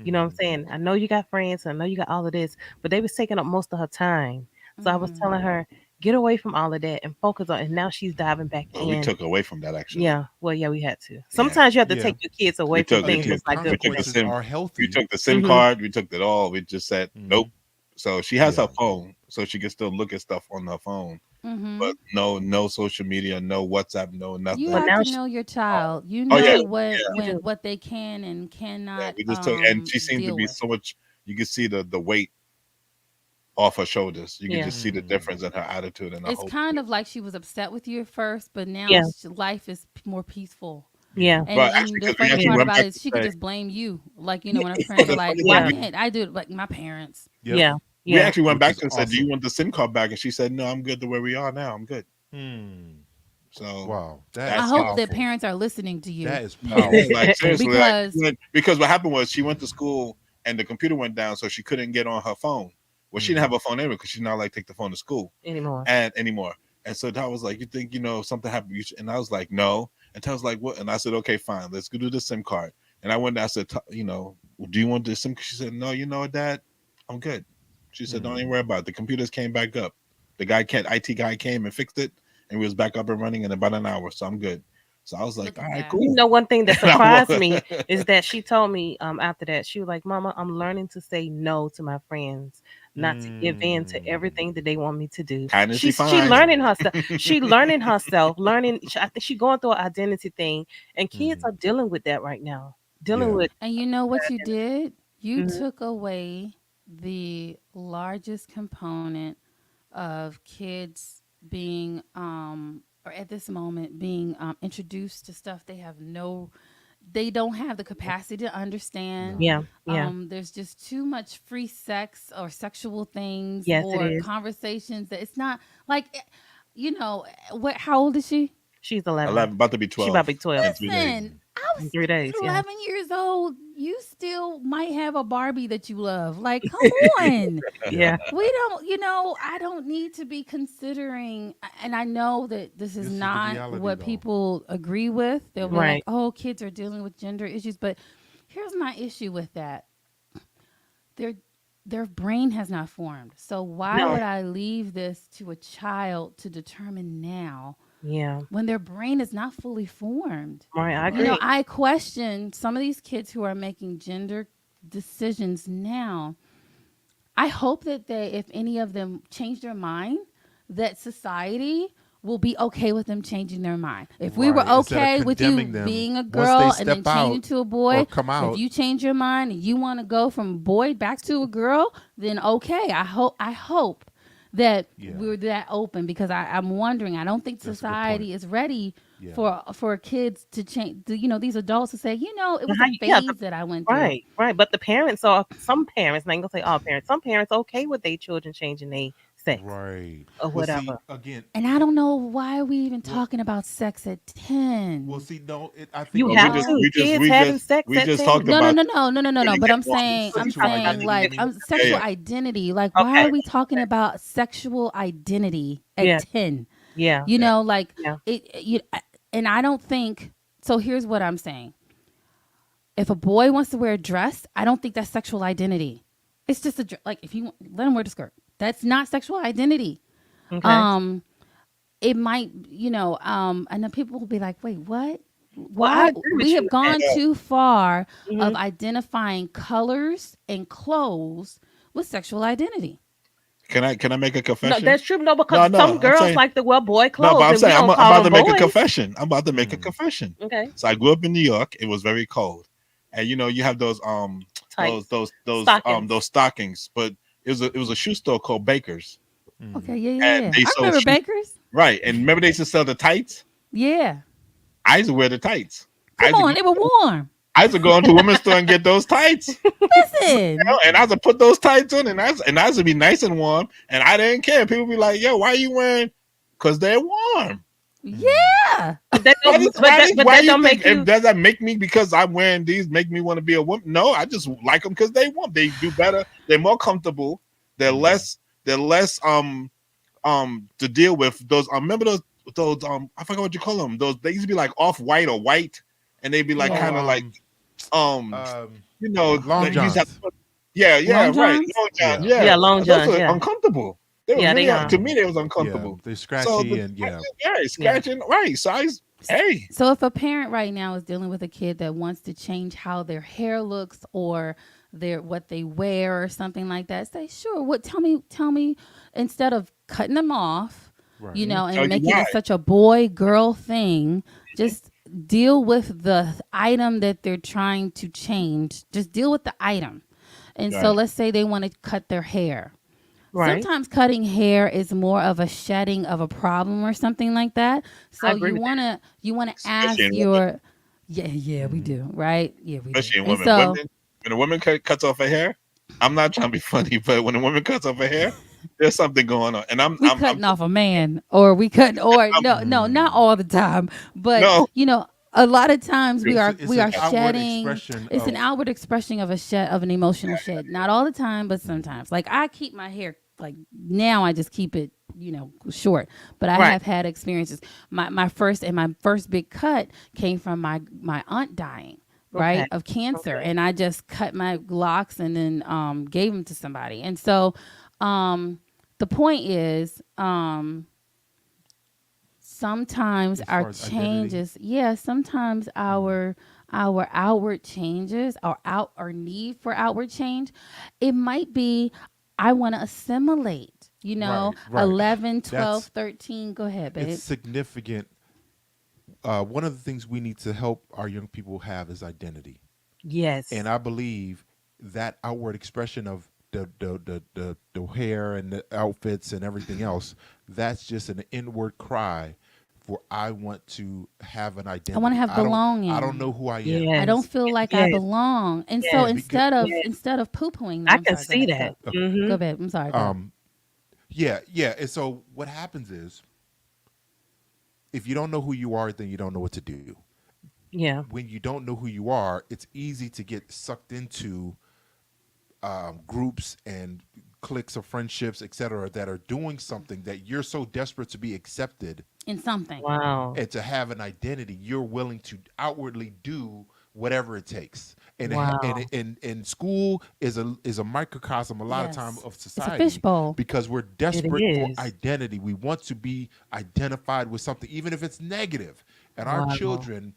You know what I'm Mhm. saying? I know you got friends, I know you got all of this, but they was taking up most of her time. So I was mm. telling her, get away from all of that and focus on, and now she's diving back Well, we in. took away from that actually. Yeah. Well, yeah, we had to. Yeah. Sometimes you have to Yeah. take your kids We away from took we things took Again, that's not we good for took the them. consequences sim are we healthy. took the SIM Hmm. card, we took it all. We just said nope. Mhm. So she has her Yeah. phone, so she can still look at stuff on her phone, Mm-hmm. but no social media, no WhatsApp, no You But nothing. have now to she, know your Oh, child. You oh yeah, know what you when do. what they can and yeah. cannot We just took, and she seemed to deal be with. so much. You could see the weight off her shoulders. You could Yeah. just see the Mhm. difference in her attitude and her It's whole kind thing. of like she was upset with you at first, but now Yeah. life is more peaceful. Yeah. Yeah. And But actually, and the because we funny actually part Yeah. went about back it to is she could say, just blame you. Like, Yeah. when her but friends are the like, funny "Why thing, Yeah. can't I do it?" Like my parents. Yep. Yeah. we Yeah. actually went Which back is to and said, "Do you awesome. want the SIM card back?" And she said, "No, I'm good the way we are now. I'm good." Hmm. So Wow. That I is that's hope that powerful. parents are listening to you That is no, powerful. like seriously, like because because what happened was she went to school and the computer went down, so she couldn't get on her phone. Well, she didn't have Mhm. a phone anyway because she's not like take the phone to school Anymore. and anymore. And so Ty was like, "You think something happened?" And I was like, "No." And Ty was like, "What?" And I said, "Okay, fine. Let's go do the SIM card." And I went. I said, "Do you want the SIM?" She said, "No. You know what, Dad? I'm good." She said, "Don't even Mm. worry about it. The computers came back up. The IT guy came and fixed it, and we was back up and running in about an hour. So I'm good." So I was like, Look "All at right, that. You cool." know, one thing that And I surprised me was, is that she told me after that, she was like, Mama, I'm learning to say no to my friends, not to give in to Mm. everything that they want me to do. kindness She defined. learning herself. She learning herself, learning. I think she going through an identity thing, and kids Mhm. are dealing with that right now. Dealing Yeah. with And you know what you did? You mhm, took away the largest component of kids being, or at this moment, being introduced to stuff they don't have the capacity to understand. No. yeah, yeah, There's just too much free sex or sexual things yes, it or is. conversations that it's not like, what? How old is she? She's 11. 11, about to be She about 12 to be 12 in 3 days. Listen, I in was 3 days. Yeah, 11 years old. You still might have a Barbie that you love. Like, come on. Yeah. yeah, We don't, I don't need to be considering, and I know that this is This is the not reality, what though. people agree with. They'll be Yeah. like, right. oh, kids are dealing with gender issues. But here's my issue with that: their their brain has not formed. So why No, would I leave this to a child to determine now yeah, when their brain is not fully formed? right. I Right. agree. I question some of these kids who are making gender decisions now. I hope that if any of them change their mind, that society will be okay with them changing their mind. If we were Right. Instead of okay with you condemning them being a once they girl and then step changing out to a or boy, come if out. you change your mind and you want to go from boy back to a girl, then okay. I hope that Yeah. we're that open because I'm wondering. I don't think That's a good point. society is ready Yeah. for kids to change. These adults to say, it And was how a you, yeah, phase that I went through. right, right. But the parents are some parents, and I ain't gonna say all parents. Some parents okay with their children changing their sex Right. or Well, see, whatever. again, And I don't know why are we even well, talking about sex at well, 10. see, no, I You think Well, it's we have just all to. we just Kids we having just sex we at just talked 10. No, no, about no, no, no, no, no, no. getting But I'm on saying, Oh, you sexual talking about the identity. like, beginning. yeah, sexual yeah. identity. Like, why Okay. are we talking about sexual identity at Yeah, 10? yeah, Yeah. Like yeah. and I don't think so. Here's what I'm saying: if a boy wants to wear a dress, I don't think that's sexual identity. It's just like if you let him wear the skirt, that's not sexual identity. Okay. Um, it might, and then people will be like, wait, what? Well, I Why? agree We with you have with that. gone too far of Hmm. identifying colors and clothes with sexual identity. Can I make a No, confession? that's true. No, No, because some no. I'm girls saying like to wear boy no, but clothes, I'm and we saying don't I'm call about to them make a boys. confession. I'm about to make a Mm. confession. Okay. So I grew up in New York. It was very cold, and you have those Tights, those stockings. stockings, but it was a shoe store called Baker's, Mm-hmm. Okay, yeah, yeah, and yeah. they I sold remember shoes. Baker's. Right, and remember they used to sell the tights. Yeah. I used to wear the tights. I Come used to go, on, they were warm. I used to go into women's store and get those tights. Listen. And I used to put those tights on, and I used to be nice and warm, and I didn't care. People be like, "Yo, why are you wearing?" Because they're warm. Mm. Yeah. But that don't. But Why that do you don't think? make you. Does that make me because I'm wearing these make me want to be a woman? No, I just like them because they want. They do better. They're more comfortable. They're Mm. less. They're less to deal with. Those remember those I forgot what you call them. Those they used to be like off white or white, and they'd be like Oh, Yeah. kind of like um long that you just have johns. yeah, yeah, Long right. johns? Long john, Yeah. yeah. Yeah, long Those johns. are Yeah, uncomfortable. They were yeah, they really are. to me they was Yeah, uncomfortable. they're So scratchy and yeah. yeah, Yeah. scratching right. So hey, So if a parent right now is dealing with a kid that wants to change how their hair looks or their what they wear or something like that, say sure. What tell me instead of cutting them off, Right. tell and you making why. it such a boy girl thing. Just deal with the item that they're trying to change. Just deal with the item. And so Right. let's say they want to cut their hair. Right. Sometimes cutting hair is more of a shedding of a problem or something like that. I So agree with that. you wanna Especially ask in women. your yeah, we Mm-hmm. do, right? Yeah, we do. Especially in And women. so When a woman cuts off her hair, I'm not trying to be funny, but when a woman cuts off her hair, there's something going on. And we I'm cutting off a man or we cutting or I'm no, not Mm. all the time, but no, a lot of times It's we an are outward shedding. expression It's an of outward expression of a shed of an emotional shed. Not all the time, but sometimes. Like I keep my hair like now I just keep it, short. But I Right. have had experiences. My first big cut came from my aunt dying, Okay. right, of cancer, Okay. and I just cut my locks and then gave them to somebody. And so the point is sometimes as our far as identity. changes, yeah, sometimes our outward changes, our need for outward change, it might be I want to assimilate, Right, right. 11, 12, That's 13. Go ahead, it's babe. significant. One of the things we need to help our young people have is identity. And Yes. I believe that outward expression of the hair and the outfits and everything else, that's just an inward cry for I want to have an I want to identity. have I don't belonging. know who I am. I don't Yes. feel like I Yes. belong. And so Yes. Because Yes. instead of poo-pooing them, I I'm can sorry, go see ahead. that. Go. okay. Go, Mhm. babe. I'm sorry, go. um yeah, yeah. And so what happens is if you don't know who you are, then you don't know what to do. Yeah. When you don't know who you are, it's easy to get sucked into groups and cliques of friendships, etc., that are doing something that you're so desperate to be accepted In something. Wow. and to have an identity. You're willing to outwardly do whatever it takes. And Wow. school is a microcosm a lot of time Yes. of It's a society fishbowl. because we're It desperate for is. identity. We want to be identified with something, even if it's negative. And our Wow. children,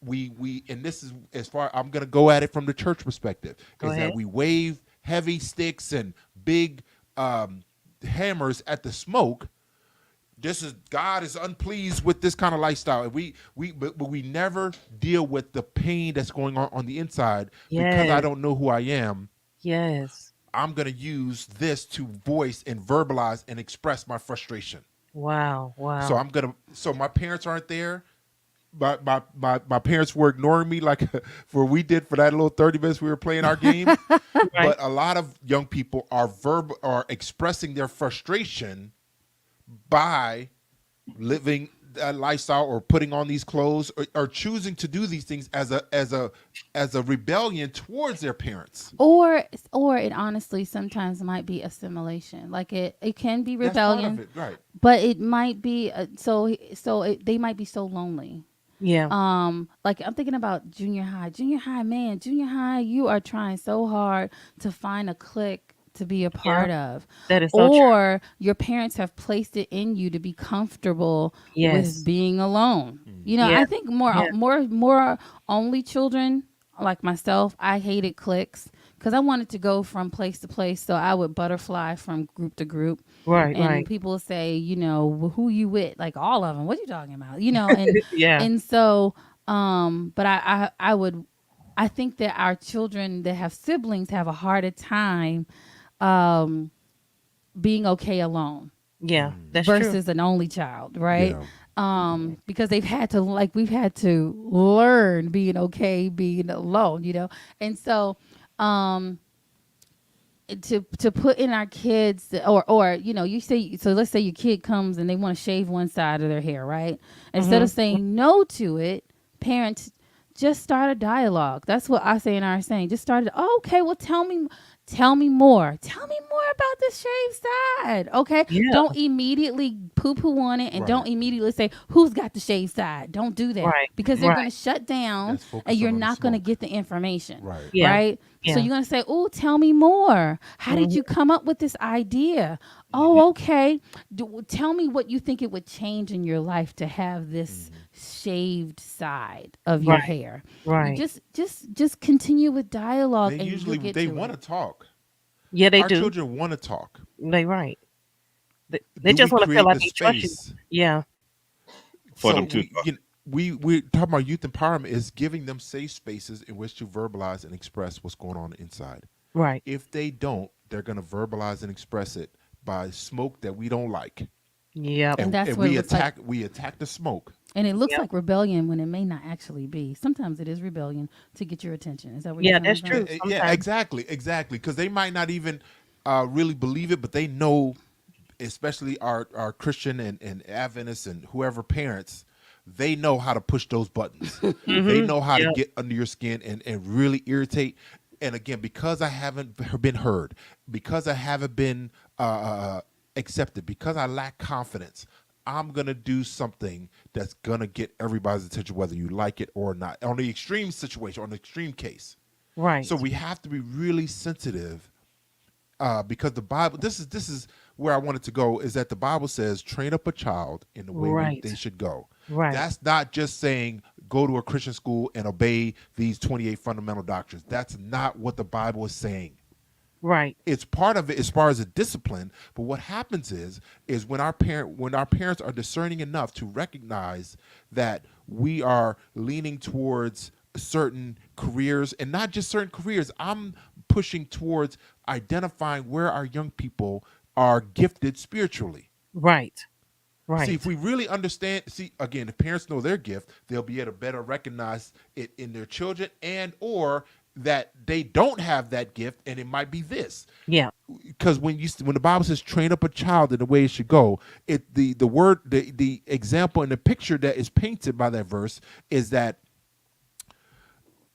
we and this is as far I'm going to go at it from the church perspective, Go is that ahead. we wave heavy sticks and big hammers at the smoke. This is God is unpleased with this kind of lifestyle, and but we never deal with the pain that's going on the inside. Because I Yes. don't know who I am, Yes. I'm going to use this to voice and verbalize and express my frustration. Wow. So Wow. I'm gonna so my parents aren't there. My parents were ignoring me like for we did for that little 30 minutes we were playing our game. Right. But a lot of young people are expressing their frustration by living that lifestyle or putting on these clothes, or choosing to do these things as a rebellion towards their parents. Or it honestly sometimes might be assimilation. Like it can be That's part of rebellion, it, right? but it might be they might be so lonely. Yeah. Like I'm thinking about junior high, man, junior high, you are trying so hard to find a clique to be a Yeah. part of, That is so true. or your parents have placed it in you to be comfortable with Yes. being alone. Yeah. I think Yeah. more only children like myself, I hated cliques because I wanted to go from place to place. So I would butterfly from group to group, Right. and Right. people would say, who you with? Like all of them. What you talking about? And Yeah. and so, but I think that our children that have siblings have a harder time um, being okay alone Yeah. That's true. versus an only child, right? Yeah. Because we've had to learn being okay, being alone, and so um, to put in our kids, or you say, so let's say your kid comes and they want to shave one side of their hair, right? Instead of Mhm. saying no to it, parents, just start a dialogue. That's what I say in our saying. Just start it. Oh, okay, well, tell me more. Tell me more about the shaved side. Okay. Yeah. Don't immediately poo poo on it, and Right. don't immediately say who's got the shaved side. Don't do that, Right. because they're going Right. to shut down Let's and focus you're on the not going to smoke. get the information. Right. Yeah. Right. So Yeah. you're going to say, oh, tell me more. How did Mhm. you come up with this idea? Oh, okay. Tell me what you think it would change in your life to have this shaved side of your Right. hair. You Right. just continue with dialogue, They and you'll usually get they to want to it. talk. Yeah, they Our do. children want to talk. They right. They Do we just want to feel create like the they trust you. space? Yeah. for So them to talk. we talking about youth empowerment is giving them safe spaces in which to verbalize and express what's going on inside. Right. If they don't, they're going to verbalize and express it by smoke that we don't like, Yep. And that's and what it looks like. we attack the smoke. And it looks Yep. like rebellion when it may not actually be. Sometimes it is rebellion to get your attention. Is that where you're Yeah, coming that's from? true. Yeah, Sometimes. exactly. Because they might not even really believe it, but they know, especially our Christian and Adventists and whoever parents, they know how to push those buttons. They Mhm. know how to Yep. get under your skin and really irritate. And again, because I haven't been heard, because I haven't been accepted, because I lack confidence, I'm gonna do something that's gonna get everybody's attention, whether you like it or not. On the extreme situation, on the extreme case. So Right. we have to be really sensitive, because the Bible. This is where I wanted to go. Is that the Bible says, "Train up a child in the way Right. they should go." Right. That's not just saying go to a Christian school and obey these 28 fundamental doctrines. That's not what the Bible is saying. Right. It's part of it as far as a discipline, but what happens is when our parents are discerning enough to recognize that we are leaning towards certain careers, and not just certain careers. I'm pushing towards identifying where our young people are gifted spiritually. Right. See, if Right. we really understand, see, again, if parents know their gift, they'll be able to better recognize it in their children, and or that they don't have that gift and it might be this. Yeah. Because when the Bible says train up a child in the way it should go, the word, the example and the picture that is painted by that verse is that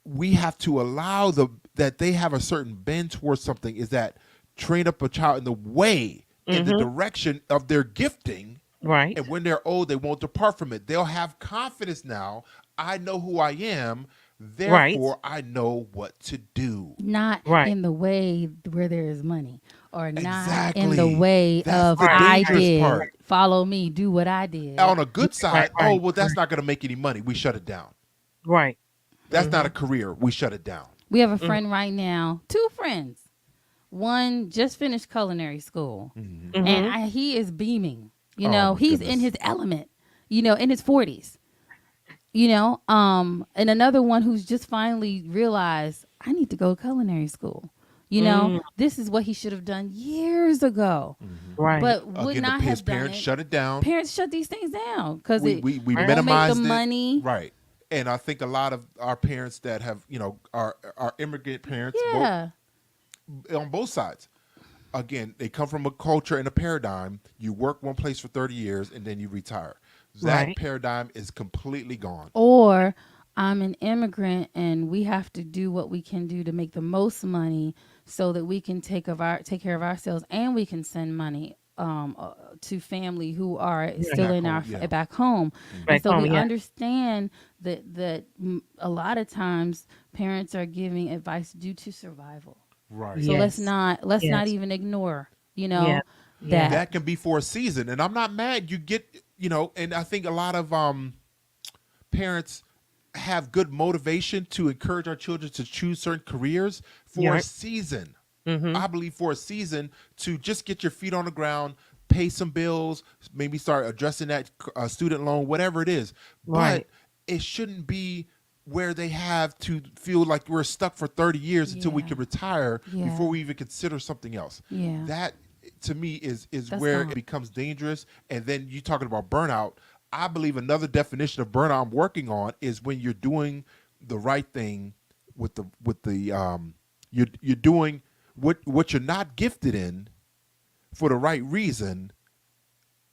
we have to allow that they have a certain bend towards something, is that train up a child in the way, in the Mhm. direction of their gifting, Right. and when they're old, they won't depart from it. They'll have confidence now. I know who I am, Right. therefore I know what to do. Not Right. in the way where there is money, or not in the Exactly. way That's of the Right. I dangerous Right. did, part. follow me, do what I did. On a good Right. side, oh Right. well, that's Right. not going to make any money. We shut it down. Right. That's not a Mhm. career. We shut it down. We have a Mhm. friend right now, two friends. One just finished culinary school, and Mhm. he is beaming. Oh my He's in goodness. his element. In his 40s. And another one who's just finally realized I need to go to culinary school. Mm. This is what he should have done years ago, Right. but would Again, not his have done parents it. shut it down. Parents shut these things down because we it we, we Right. won't make the minimized it, money. right? And I think a lot of our parents that have, our immigrant parents, both Yeah, on both sides. Again, they come from a culture and a paradigm. You work one place for 30 years and then you retire. That Right. paradigm is completely gone. or I'm an immigrant and we have to do what we can do to make the most money so that we can take care of ourselves and we can send money to family who are Right. still Back in home, yeah. back home. And Back so home. we Yeah. understand that a lot of times parents are giving advice due to survival. Right. So let's Yes. not Yes. even ignore, Yeah. Yeah. that. That can be for a season. And I'm not mad. You get, and I think a lot of parents have good motivation to encourage our children to choose certain careers for a Yeah. season. Mhm. I believe for a season to just get your feet on the ground, pay some bills, maybe start addressing that student loan, whatever it is. But Right. it shouldn't be where they have to feel like we're stuck for 30 years until we Yeah. can retire Yeah. before we even consider something else. Yeah. That to me is That's where not. it becomes dangerous. And then you talking about burnout. I believe another definition of burnout I'm working on is when you're doing the right thing with the you're doing what you're not gifted in for the right reason,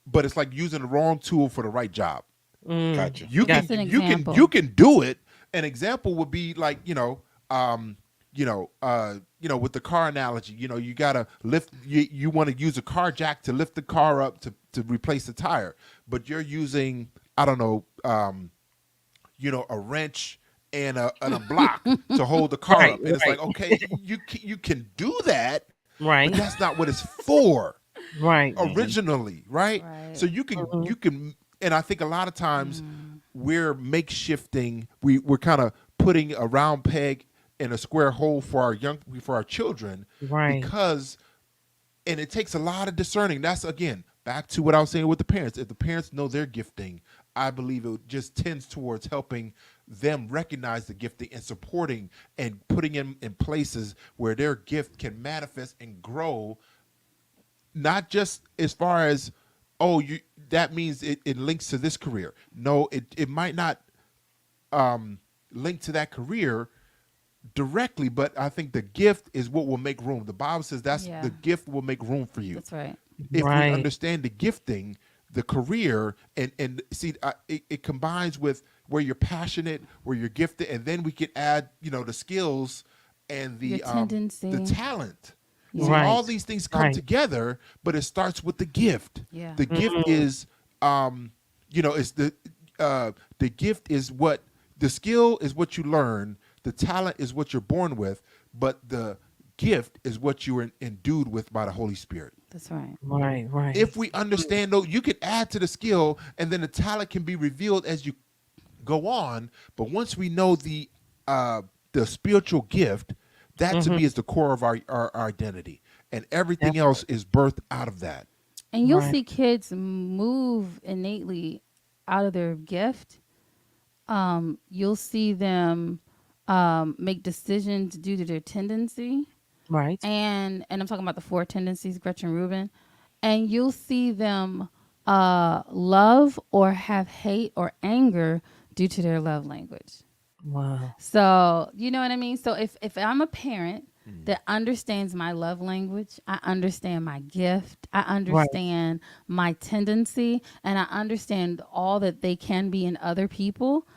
but it's like using the wrong tool for the right job. Mm. Gotcha. You Got can That's an you can example. you can do it. An example would be like, with the car analogy, you gotta lift, you want to use a car jack to lift the car up to replace the tire, but you're using, I don't know, a wrench and a block to hold the car Right. up, and it's like, Right. okay, you can do that, but Right. that's not what it's for Right. Mhm. originally, right? Right. So you can Mhm. you can, and I think a lot of times Mm. we're makeshifting. We're kind of putting a round peg in a square hole for our children, Right. because, and it takes a lot of discerning. That's again back to what I was saying with the parents. If the parents know their gifting, I believe it just tends towards helping them recognize the gifting and supporting and putting them in places where their gift can manifest and grow, not just as far as, oh, you, that means it links to this career. No, it might not link to that career directly, but I think the gift is what will make room. The Bible says that's Yeah. the gift will make room for you. That's right. If we Right. understand the gifting, the career, and see, it combines with where you're passionate, where you're gifted, and then we can add, the skills and Your the tendency. talent. See, Yeah. all Right. these things come Right. together, but it starts with the gift. Yeah. The gift Mm, is, is the gift is what the skill is what you learn. The talent is what you're born with, but the gift is what you are endued with by the Holy Spirit. That's right. right. Right. If we understand, though, you can add to the skill, and then the talent can be revealed as you go on. But once we know the spiritual gift, that to Mm-hmm. me is the core of our identity, and everything else Definitely. is birthed out of that. And you'll Right. see kids move innately out of their gift. You'll see them make decisions due to their tendency. Right. And I'm talking about the four tendencies, Gretchen Rubin. And you'll see them love or have hate or anger due to their love language. Wow. So, you know what I mean? So if I'm a parent that understands my love language, I understand my gift, I Right. understand my tendency, and I understand all that they can be in other people,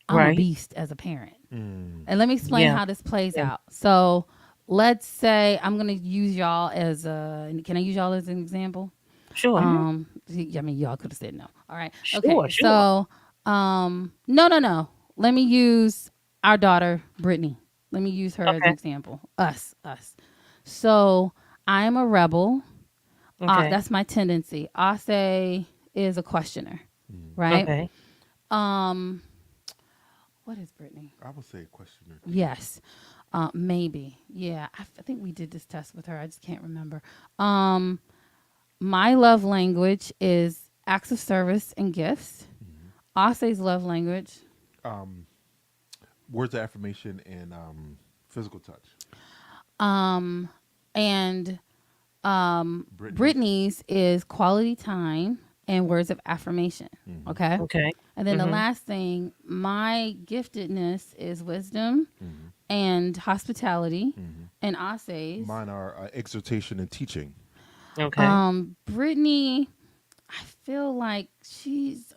I'm a Right. beast as a parent. Mm. And let me explain Yeah. how this plays Yeah. out. So, let's say I'm going to use y'all as a, can I use y'all as an example? Sure. Mm-hmm. I mean, y'all could have said no. All right. Sure. Okay. Sure. So, no, no, no. Let me use our daughter, Brittany. Let me use her as an Okay. example. Us. So, I am a rebel. Okay. That's my tendency. Ase is a questioner, right? Okay. Um, what is Brittany? I would say a questioner too. Yes. Maybe. Yeah. I think we did this test with her. I just can't remember. Um, my love language is acts of service and gifts. Ase's love language. Um, Words of affirmation and physical touch. Um, and Brittany's. Brittany's is quality time and words of affirmation. Mm-hmm. Okay. Okay. And then the Mm-hmm. last thing, my giftedness is wisdom Mm-hmm. and hospitality. Mm-hmm. And Ase's. Mine are exhortation and teaching. Okay. Brittany, I feel like she's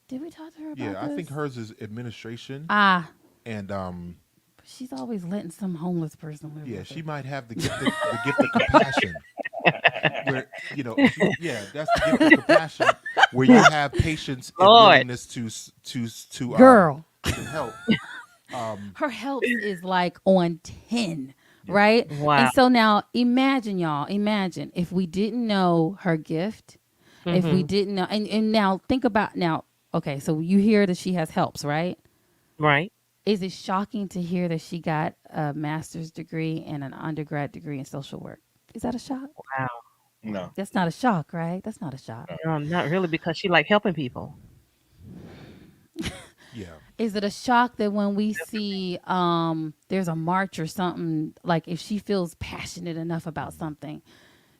did we talk to her about Yeah, I this? think hers is administration, Ah, and she's always letting some homeless person live yeah, with she her. might have the gift of compassion. Where yeah, that's the gift of compassion, where you have patience and Lord. willingness Girl, to help. Um, her helps is like on 10, yeah. right? Wow. And so now imagine, y'all, imagine if we didn't know her gift, if we Mm-hmm. didn't know, and now think about now, okay, so you hear that she has helps, right? Right. Is it shocking to hear that she got a master's degree and an undergrad degree in social work? Is that a shock? Wow. No. That's not a shock, right? That's not a shock. Not really because she like helping people. Yeah. Is it a shock that when we see there's a march or something, like if she feels passionate enough about something,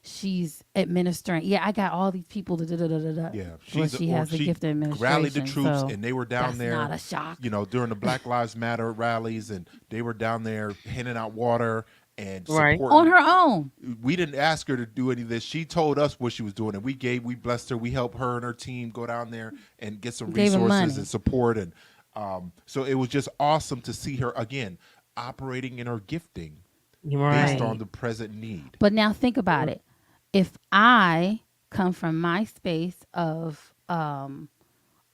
she's administering. Yeah, I got all these people. Da, da, da, da, da, da. Yeah, Well, she has the she gift of rallied the administration. troops, So and they were down that's there, not a shock. during the Black Lives Matter rallies, and they were down there handing out water and Right. On supporting. her own. We didn't ask her to do any of this. She told us what she was doing, and we blessed her. We helped her and her team go down there and get some Gave him resources money. and support, and so it was just awesome to see her again operating in her gifting based Right. on the present need. But now think about it. If I come from my space of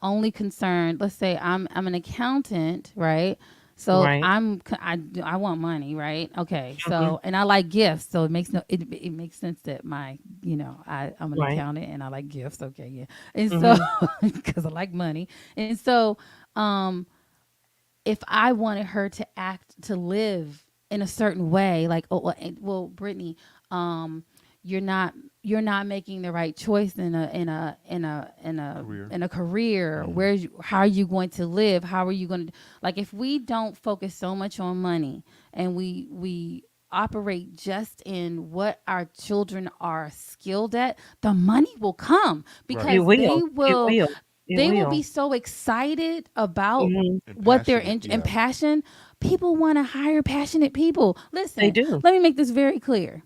only concerned, let's say I'm an accountant, right? So Right. I want money, right? Okay, Mm-hmm. so and I like gifts, so it makes sense that my I'm an Right. accountant and I like gifts. Okay, yeah, and so Mm-hmm. because I like money, and so um if I wanted her to live in a certain way, like well, Brittany, um, you're not you're not making the right choice Career. in a career. Mm. How are you going to live? How are you going to like if we don't focus so much on money and we operate just in what our children are skilled at, the money will come Right. It because will. It will. It they will will. be so excited about Mm-hmm. And what they're passionate, in yeah. passion. People want to hire passionate people. They Listen, do. let me make this very clear.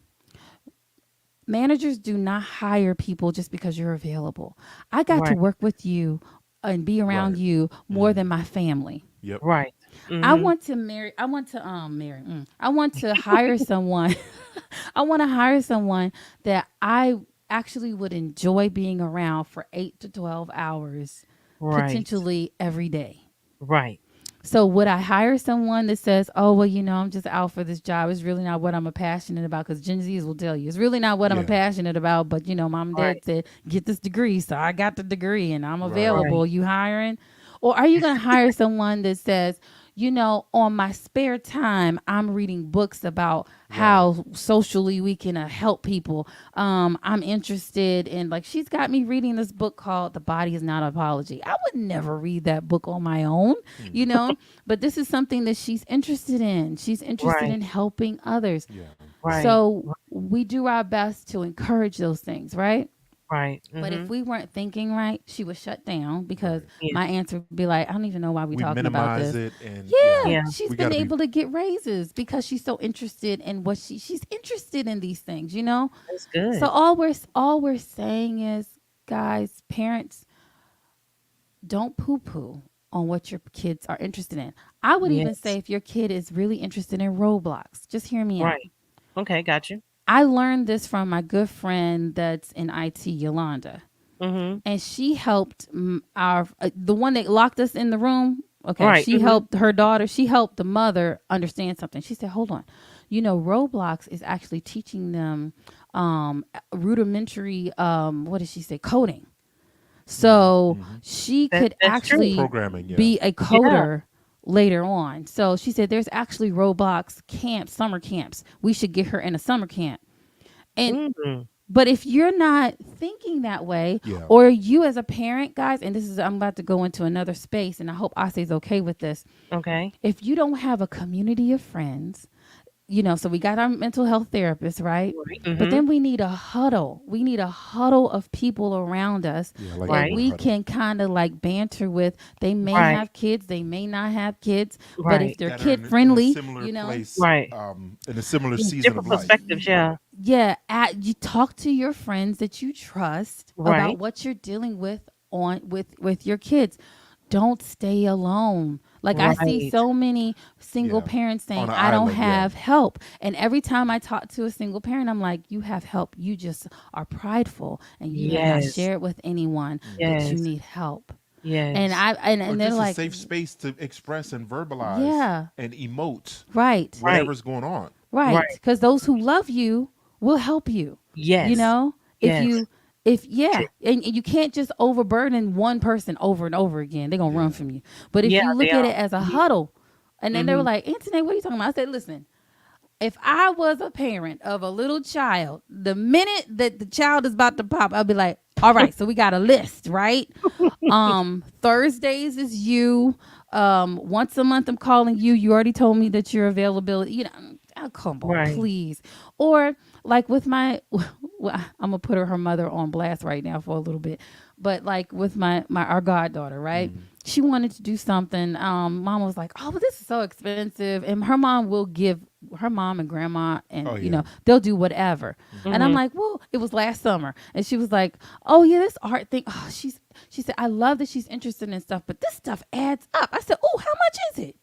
Managers do not hire people just because you're available. I got to Right. work with you and be around Right. you more than Mm. my family. Yep. Right. I Mhm. want to marry. I want to hire someone. I want to hire someone that I actually would enjoy being around for 8 to 12 hours, Right. potentially every day. Right. So would I hire someone that says, "Oh well, I'm just out for this job. It's really not what I'm passionate about." Because Gen Zs will tell you it's really not what I'm Yeah. passionate about. But mom and dad Right. said get this degree, so I got the degree and I'm Right. Right. available. You hiring, or are you going to hire someone that says, on my spare time, I'm reading books about Right. how socially we can help people. I'm interested in, like, she's got me reading this book called The Body Is Not an Apology. I would never read that book on my own, Mm. you know, but this is something that she's interested in. She's interested Right. in helping others. Yeah. Right. So we do our best to encourage those things, right? Right. But if Mhm. we weren't thinking right, she would shut down because Right. Yeah. my answer would be like, I don't even know why we're We talking about minimize this. it, and yeah, Yeah, Yeah. she's we been got to be. able to get raises because she's so interested in what she's interested in these things. That's So good. all we're saying is, guys, parents, don't poo-poo on what your kids are interested in. I would even say Yes. if your kid is really interested in Roblox, just hear me out. Right. Okay, got you. I learned this from my good friend that's in IT, Yolanda, Mhm. and she helped our the one that locked us in the room. Okay, Right. she Mhm. helped her daughter. She helped the mother understand something. She said, "Hold on, Roblox is actually teaching them rudimentary. What did she say? Coding. Hmm. So Hmm. she That could that's true. actually Programming. Yeah. be a Yeah. coder." Later on. So she said there's actually Roblox camps, summer camps. We should get her in a summer camp. And Mhm. but if you're not thinking that way, Yeah. or you as a parent, guys, and I'm about to go into another space, and I hope Ase is okay with this. Okay. If you don't have a community of friends, so we got our mental health therapist, right? Right. But Mhm. then we need a huddle. We need a huddle of people around us Yeah. Like that Right. neighborhood we huddle. can kind of like banter with. They may Right. have kids, they may not have kids, but if Right. they're That are kid in a friendly, similar place, Right. in a similar Yeah, season of different life. perspectives, yeah. yeah, you talk to your friends that you trust about Right. what you're dealing with on with your kids. Don't stay alone. Like, I see Right. so many single Yeah. parents On saying, an I don't island. Yeah. have help. And every time I talk to a single parent, I'm like, you have help. You just are prideful and you have not Yes. shared with anyone Hmm. that you Yes. need help. And Yes. I Or and they're just a like, safe space to express and verbalize yeah, and emote right. Right. whatever's going on. Right. Right. Because those who love you will help you. You Yes. know, if Yes. you, if, yeah, and you can't just overburden one person over and over again. They're going to run Yeah. from you. But if Yeah, you they look at are. it as a Mhm. huddle, and then they were Mhm. like, Anthony, what are you talking about? I said, listen, if I was a parent of a little child, the minute that the child is about to pop, I'll be like, all right, so we got a list, right? Thursdays is you. Once a month I'm calling you. You already told me that your availability. Oh, come on, Right. please. Or like with my, well, I'm gonna put her mother on blast right now for a little bit. But like with our goddaughter, right? Mm. She wanted to do something. Mom was like, "Oh, but this is so expensive," and her mom will give her mom and grandma, and Oh yeah. they'll do whatever. And I'm Mhm. like, "Well, it was last summer," and she was like, "Oh yeah, this art thing. Oh, she said I love that she's interested in stuff, but this stuff adds up." I said, "Oh, how much is it?"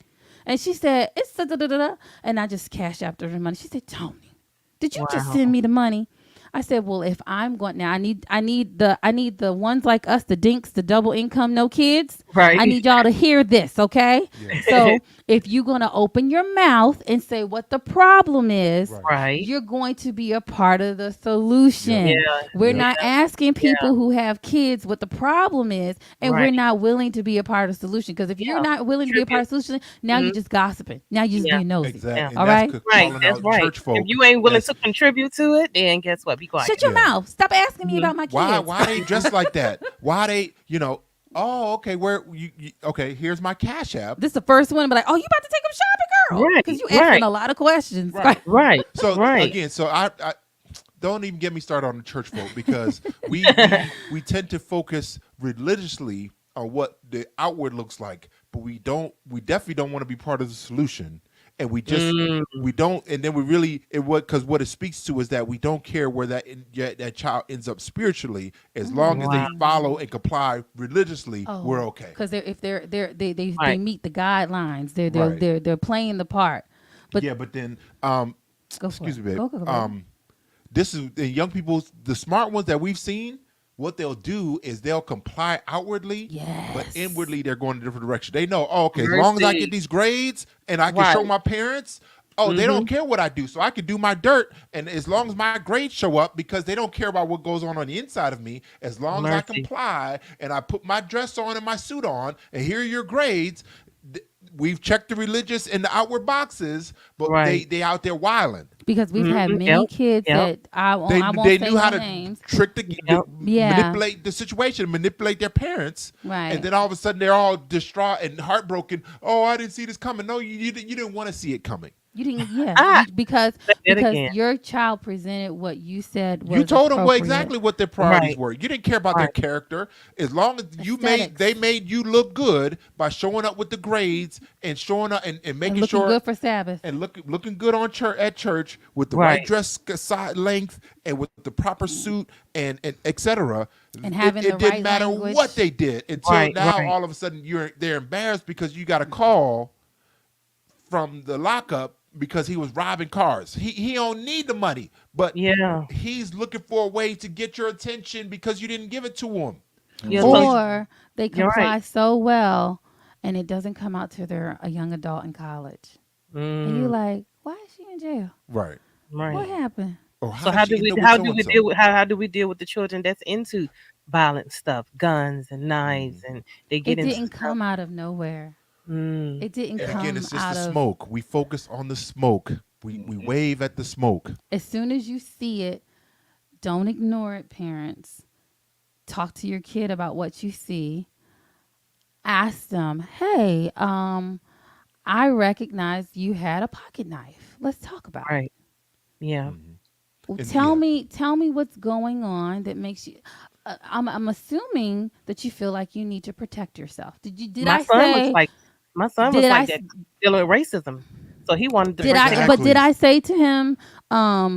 And she said, "It's da da da da," da," and I just cashed after her money. She said, "Tony, did you just Wow. send me the money?" I said, "Well, if I'm going now, I need the ones like us, the dinks, the double income, no kids. I Right. need y'all to hear this, okay? Yeah. So if you're gonna open your mouth and say what the problem is, Right. Right. you're going to be a part of the Yep. Yeah. solution. We're Yep. not Yeah. asking Yeah. people who have kids what the problem is, and we're Right. not willing to be a part of the solution. Because if you're Yeah. not willing to be a part Contribute. of the solution, now you're Mhm. just gossiping. Now you're just Yeah. being nosy. Yeah. Exactly. And All that's right? Right. calling That's out right. church If folk. you ain't willing That's to contribute to it, then guess what? Be quiet. Shut your yeah. mouth. Stop asking me Mhm. about my Why? kids. Why they dressed like that? Why they? Oh, okay. Where you? Okay. Here's my Cash App. This is the first one, but like, oh, you about to take them shopping, girl? Because Right. you asking Right. a lot of questions. Right. Right. So Right. again, I don't even get me started on the church folk because we tend to focus religiously on what the outward looks like, but we definitely don't want to be part of the solution. and Mm, we don't, and then we really it what because what it speaks to is that we don't care where that child ends up spiritually, as long as wow. they follow and comply religiously, we're Oh, okay. because if they Right. meet the guidelines, Right. they're playing the part. But Yeah, but then go for it. excuse me, babe. Go, baby. This is the young people, the smart ones that we've seen. What they'll do is they'll comply outwardly, but Yes. inwardly they're going a different direction. They know, oh, okay, as long as I get Mercy. these grades and I can show Right. my parents, oh, they don't Mm-hmm. care what I do, so I can do my dirt. And as long as my grades show up, because they don't care about what goes on the inside of me, as long as I Mercy. comply and I put my dress on and my suit on, and here are your grades. We've checked the religious and the outward boxes, but Right. they out there wilding. Because we've had Mm-hmm. many Yep. kids Yep. that I won't They say knew how no to names. trick Yep. Yeah. manipulate the situation, manipulate their parents, and Right. then all of a sudden they're all distraught and heartbroken. Oh, I didn't see this coming. No, you didn't want to see it coming. You didn't, yeah, Ah, because say that again. your child presented what you said You was told them what appropriate. exactly what their priorities Right. were. You didn't care about their Right. character. As long as Aesthetics they made you look good by showing up with the grades and showing up and and making looking sure good for Sabbath. and looking good on church at church with the right Right. dress side length and with the proper suit and etc. And having the It didn't right matter what language. they did until Right. now. Right. All of a sudden, they're embarrassed because you got a call from the lockup because he was robbing cars. He don't need the money, but Yeah. he's looking for a way to get your attention because you didn't give it to him. Yeah. So So he's Or they you're right. comply so well and it doesn't come out till they're a young adult in college. And you're Mm, like, why is she in jail? right. right. What happened? Or how So did how she do end we up with how so do and we so? deal with how do we deal with the children that's into violent stuff, guns and knives, and they get It into didn't stuff? come out of nowhere. Mm, It didn't yeah. Again, come it's just the out of smoke. We focus on the smoke. We wave at the smoke. as soon as you see it, don't ignore it, parents. Talk to your kid about what you see. Ask them, hey, I recognize you had a pocket knife. Let's talk about it. Right. Yeah. Mhm. Well, And yeah, tell me what's going on that makes you. I'm assuming that you feel like you need to protect yourself. Did My I son was say like my son was did I like s- that dealing with racism. So he wanted to did I protect. but did exactly. I say to him,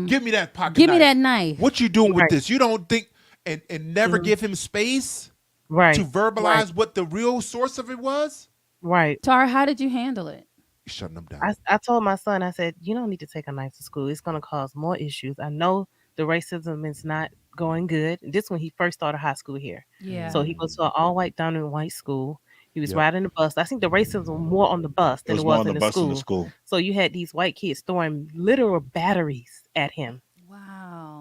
Give me that pocket give me knife. that knife? What you doing with Right. this? You don't think and never Mhm. give him space to Right. Right. verbalize what the real source of it was? Right. Tara, how did you handle it? Shutting them down. I told my son, I said, you don't need to take a knife to school. It's going to cause more issues. I know the racism is not going good. This when he first started high school here. So Yeah. he goes Mm. to an all white down in white school. He was Yep. riding the bus. I think the racism was more on the bus It than it was more was on in the the bus in the school. school. So you had these white kids throwing literal batteries at him.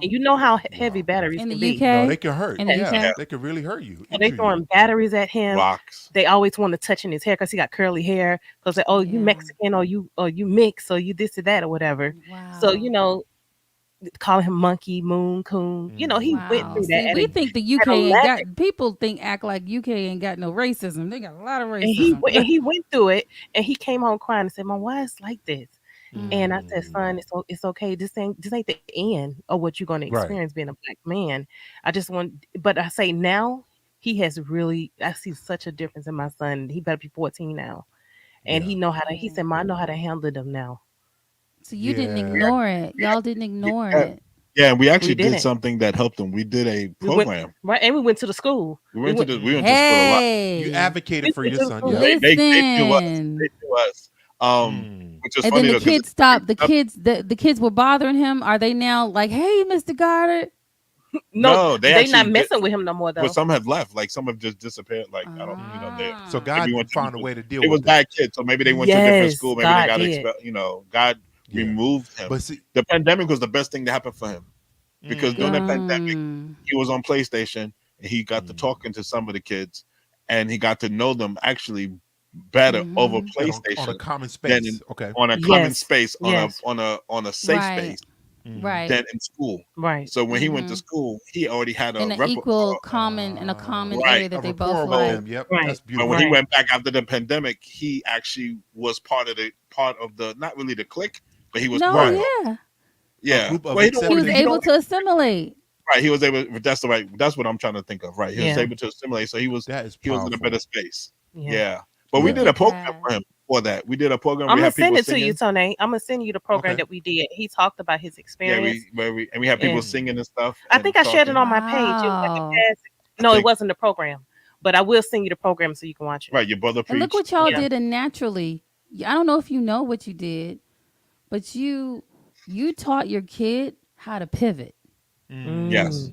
And Wow. you know how heavy Wow. batteries In the can be. No, they UK? can hurt. In the Yes. Yeah, Yeah, UK? they can really hurt you, So they injure you. throwing batteries at him. rocks. They always want to touch in his hair because he got curly hair. Because they, oh, you Yeah. Mexican or you mix or you this or that or whatever. So Wow. you know, calling him monkey, moon, coon. You know, he Mm-hmm. went Wow. through that See, we think the at UK a ain't level, got people think act like UK ain't got no racism. They got a lot of and racism. he went through it, and he came home crying and said, "Mom, why it's like this?" And I said, Mm. "Son, it's okay. This ain't the end of what you're going to Right. experience being a black man. I just want, but I say now." He has really, I see such a difference in my son. He better be 14 now. And Yeah. he know how to, he Yeah. said, "Ma, I know how to handle them now." So you didn't Yeah. ignore it. Y'all didn't ignore Yeah, it. yeah, and we We actually did didn't. something that helped them. We did a We went, program. right, and we went to the school. We went, We went Mm. to school a lot. You Hey, advocated we for went your to the son. school. Yep. They knew us. They listen. knew us. Mm. Which is And then funny the though, because kids stopped. The kids were bothering him. Are they now like, hey, Mr. Goddard? No, no, they they not actually did. messing with him no more Well, though. some have left. Like some have just disappeared. Like I don't, they So Ah. maybe God went to found a different. way to deal It was with it. bad kids, so maybe they went to a different Yes, school. Maybe they God got did. expelled. God Yeah. removed him. But see, The pandemic was the best thing to happen for him because during the mm, pandemic, Um, he was on PlayStation and he got to mm. talking to some of the kids, and he got to know them actually better over mhm. And on a PlayStation common than space. Okay. on a common Yes, space yes, on a safe Right. space Hmm. Right. than in school. right. So when he went to Mhm. school, he already had In a an equal common in a common right. area A that they both rapport with Right, like. them. Yep. right, That's But when beautiful. he right. went back after the pandemic, he actually was part of the not really the clique, but he was No, part Right. of yeah. A yeah. group of Well, he don't He want was to. accepting He able don't people. to assimilate. right. He was able. That's the right. That's what I'm trying to think of. Right. He was Yeah, able to assimilate. So That is he was in a better powerful. space. yeah. Yeah. But we Look Yeah. did a at program that. for him. for that. We did a program. I'm We gonna had people send it to you, singing. Tony. I'm gonna send you the program Okay. that we did. He talked about his Yeah, experience, we had people and singing and stuff I and think I shared it talking. on my page. It was like a Wow. past. I No, it think wasn't the program, but I will send you the program so you can watch it. right. Your brother And look preached. what y'all Yeah. Okay. did, and naturally, I don't know if you know what you did, but you taught your kid how to pivot. Yes. Mm. Mm.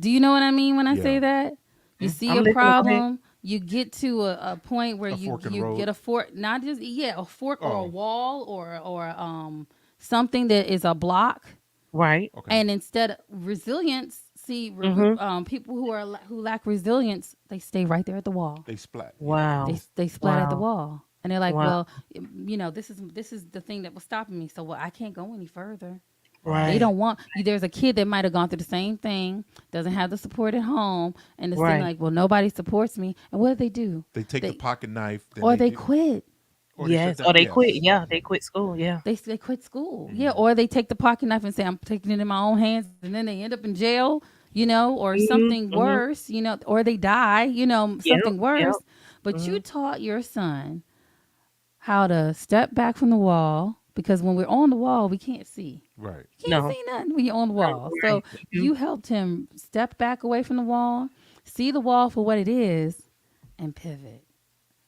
Do you know what I mean when I Yeah. say that? You Mm. see I'm a listening. Go ahead. problem, you get to a point where A you fork in the you road. get a fork, not just a fork or a Oh, wall or something that is a block. Right. okay. And instead of resilience, see Mhm. people who lack resilience, they stay right there at the wall. They splat. Yeah. They Hmm. Wow. they splat at the Wow. wall, and they're like, Wow. well, this is the thing that was stopping me. So well, I can't go any further. They Right. Right. don't want. There's a kid that might have gone through the same thing, doesn't have the support at home, and it's thinking Right. like, well, nobody supports me. And what do? They take the They pocket knife, then or they they get, quit. or they shut Yes. down. Or they quit. Yes. Yeah. They quit school. Yeah. They quit school. Yeah, Hmm. or they take the pocket knife and say, I'm taking it in my own hands, and then they end up in jail, or Mhm. something Mhm. worse, or they die, Yep. something Yep. worse. But you Mhm. taught your son how to step back from the wall because when we're on the wall, we can't see. Right. You can't No. see nothing when you're on the No. wall. So Right. Mhm. you helped him step back away from the wall, see the wall for what it is, and pivot.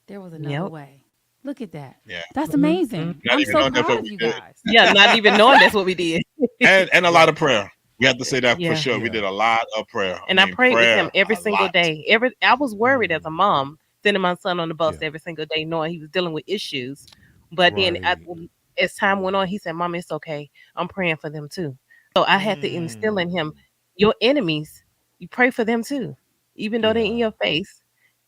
There was another Yep. way. Look at that. Yeah. That's Mhm. amazing. Mhm. Not I'm even so knowing that's proud what of we you did. guys. Yeah. Not even knowing that's what we did. And a lot of Right. prayer. We have to say that for Yeah. sure. We Yeah. did a lot of prayer. I And I mean, prayed with him prayer every a single lot. day. I was worried as a Mm. mom, sending my son on the bus Yeah. every single day, knowing he was dealing with issues. But then, Right. as time went on, he said, "Mom, it's okay. I'm praying for them too." So I had to instill in him, Mm. your enemies, you pray for them too, even though they're in Yeah. your face.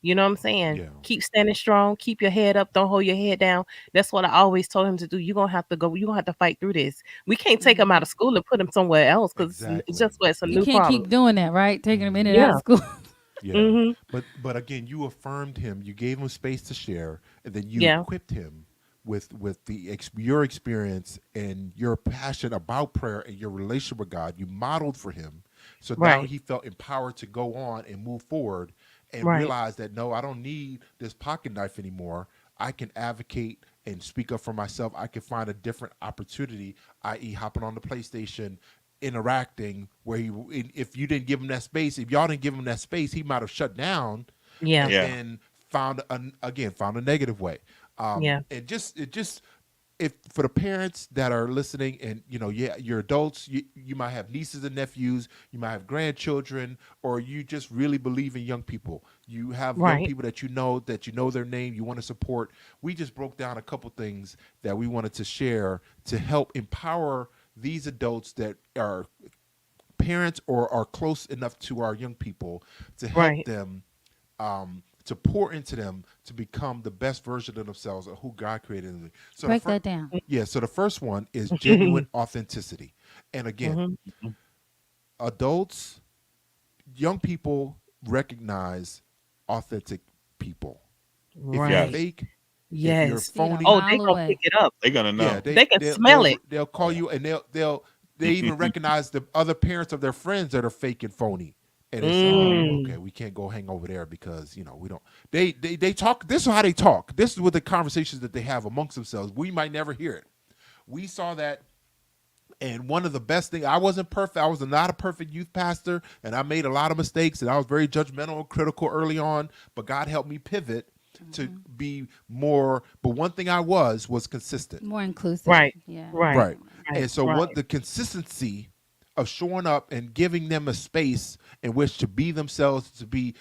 You know what I'm saying? Yeah. Keep standing strong. Keep your head up. Don't hold your head down. That's what I always told him to do. You're gonna have to go. You're gonna have to fight through this. We can't take him out Hmm. of school and put him somewhere else because it's Exactly. just where it's a You new can't problem. keep doing that, right? Taking them in and out Hmm. of Yeah. school. Yeah. Mhm. But again, you affirmed him. You gave him space to share, and then you Yeah. equipped him with your experience and your passion about prayer and your relationship with God. You modeled for him, so now Right. he felt empowered to go on and move forward and Right. realize that no, I don't need this pocket knife anymore. I can advocate and speak up for myself. I can find a different opportunity, i.e., hopping on the PlayStation, interacting. Where if you didn't give him that space, if y'all didn't give him that space, he might have shut down Yeah. and Yeah. then found a negative way. Yeah. And just if for the parents that are listening, and yeah, you're adults, you might have nieces and nephews, you might have grandchildren, or you just really believe in young people. You have young Right. people that you know their name, you want to support. We just broke down a couple things that we wanted to share to help empower these adults that are parents or are close enough to our young people to help Right. them, to pour into them to become the best version of themselves of who God created them. So Break that down. yeah, so the first one is genuine authenticity. And again, Mhm. adults, young people recognize authentic people. If you're Right. Yes. fake, if you're Yes. See it a phony, Oh, they mile gonna pick away. it up. They're gonna yeah, know. they They can they smell they'll it. they'll call Yeah. you, and they even recognize the other parents of their friends that are fake and phony. And they say, "Oh, okay, Mm. we can't go hang over there because we don't." They talk. This is how they talk. This is what the conversations that they have amongst themselves. We might never hear it. We saw that, and one of the best things. I wasn't perfect. I was not a perfect youth pastor, and I made a lot of mistakes, and I was very judgmental and critical early on. But God helped me pivot to be more. But one thing I was consistent. More inclusive. Right. Yeah. Right. Right. Yeah. Right. And so Right. what the consistency of showing up and giving them a space in which to be themselves, to be,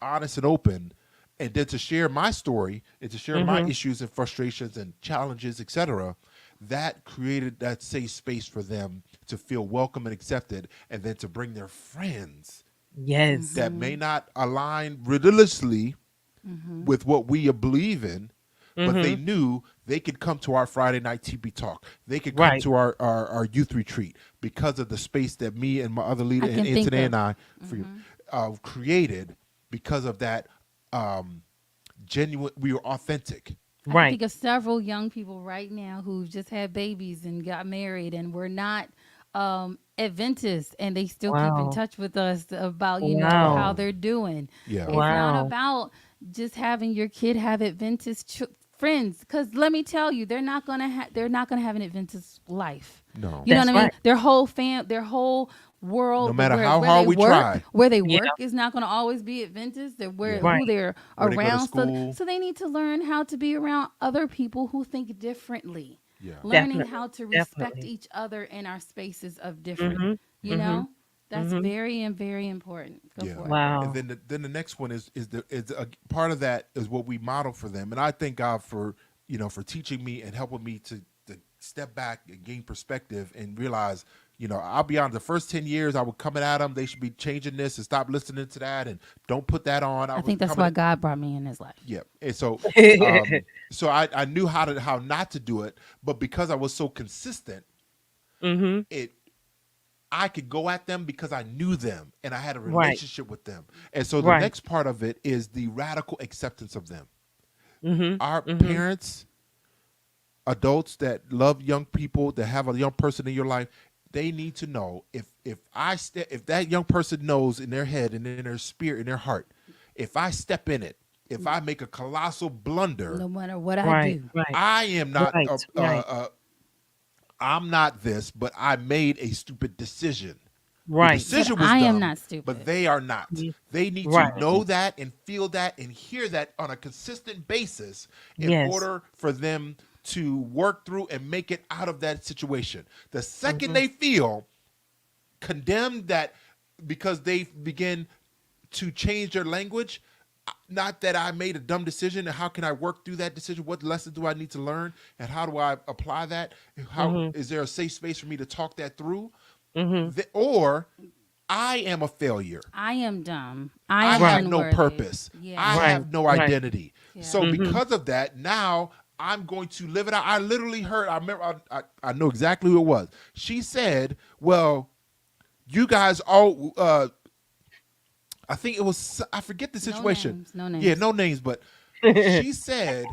honest and open, and then to share my story and to share my Mhm. issues and frustrations and challenges, etc., that created that safe space for them to feel welcome and accepted, and then to bring their friends Yes. that Mm-hmm. may not align religiously Mm-hmm. with what we believe in, but they Mhm. knew they could come to our Friday night TB talk. They could come Right. to our youth retreat because of the space that me and my other leader, I and can think Anthony of. and I Mm-hmm. created because of that, um, genuine. We were authentic. I can Right. think of several young people right now who've just had babies and got married and were not Adventists, and they still keep in Wow. touch with us about how Wow. Oh, they're doing. yeah. It's not Wow. about just having your kid have Adventist friends, because let me tell you, they're not gonna have an Adventist life. No. You know what That's I mean? right. Their whole No world, matter how where hard they we work, try. Yeah. is not gonna always be Adventist. They're where Yeah. who Right. they're Where they go to around. So school. so they need to learn how to be around other people who think differently. Yeah. Learning Definitely. how to respect Definitely. each other in our spaces of different. Mhm. You Mhm. know, that's Mhm. very and very important. Go Yeah. for it. And Wow. then the next one is a part of that is what we model for them. And I thank God for, for teaching me and helping me to step back and gain perspective and realize, I'll be honest, the first 10 years I was coming at them, they should be changing this and stop listening to that and don't put that on. I I was think that's coming why at, God brought me in his life. yeah. And so I knew how not to do it, but because I was so consistent, Mhm. it I could go at them because I knew them and I had a Right. relationship with them. And so the Right. next part of it is the radical acceptance of them. Mhm. Our Mhm. parents, adults that love young people, that have a young person in your life, they need to know if that young person knows in their head and in their spirit, in their heart, if I step in it, if I make a colossal blunder, No matter what I Right. do. Right. I am not Right. Right. I'm not this, but I made a stupid decision. The Right. But decision was I am dumb, not but stupid. they are not. Mhm. They need to Right. know that and feel that and hear that on a consistent basis in Yes. order for them to work through and make it out of that situation. The second Mhm. they feel condemned that because they begin to change their language, not that I made a dumb decision and how can I work through that decision? What lesson do I need to learn and how do I apply that? How Mhm. is there a safe space for me to talk that through? Mhm. Or I am a failure. I am dumb. I I am Right. have no unworthy. purpose. I Yeah. Right. have no Right. identity. Yeah. So Mhm. because of that, now I'm going to live it out. I literally heard. I remember. I know exactly who it was. She said, "Well, you guys all." I think it was. I forget the No situation. names. No Yeah, names. no names, but she said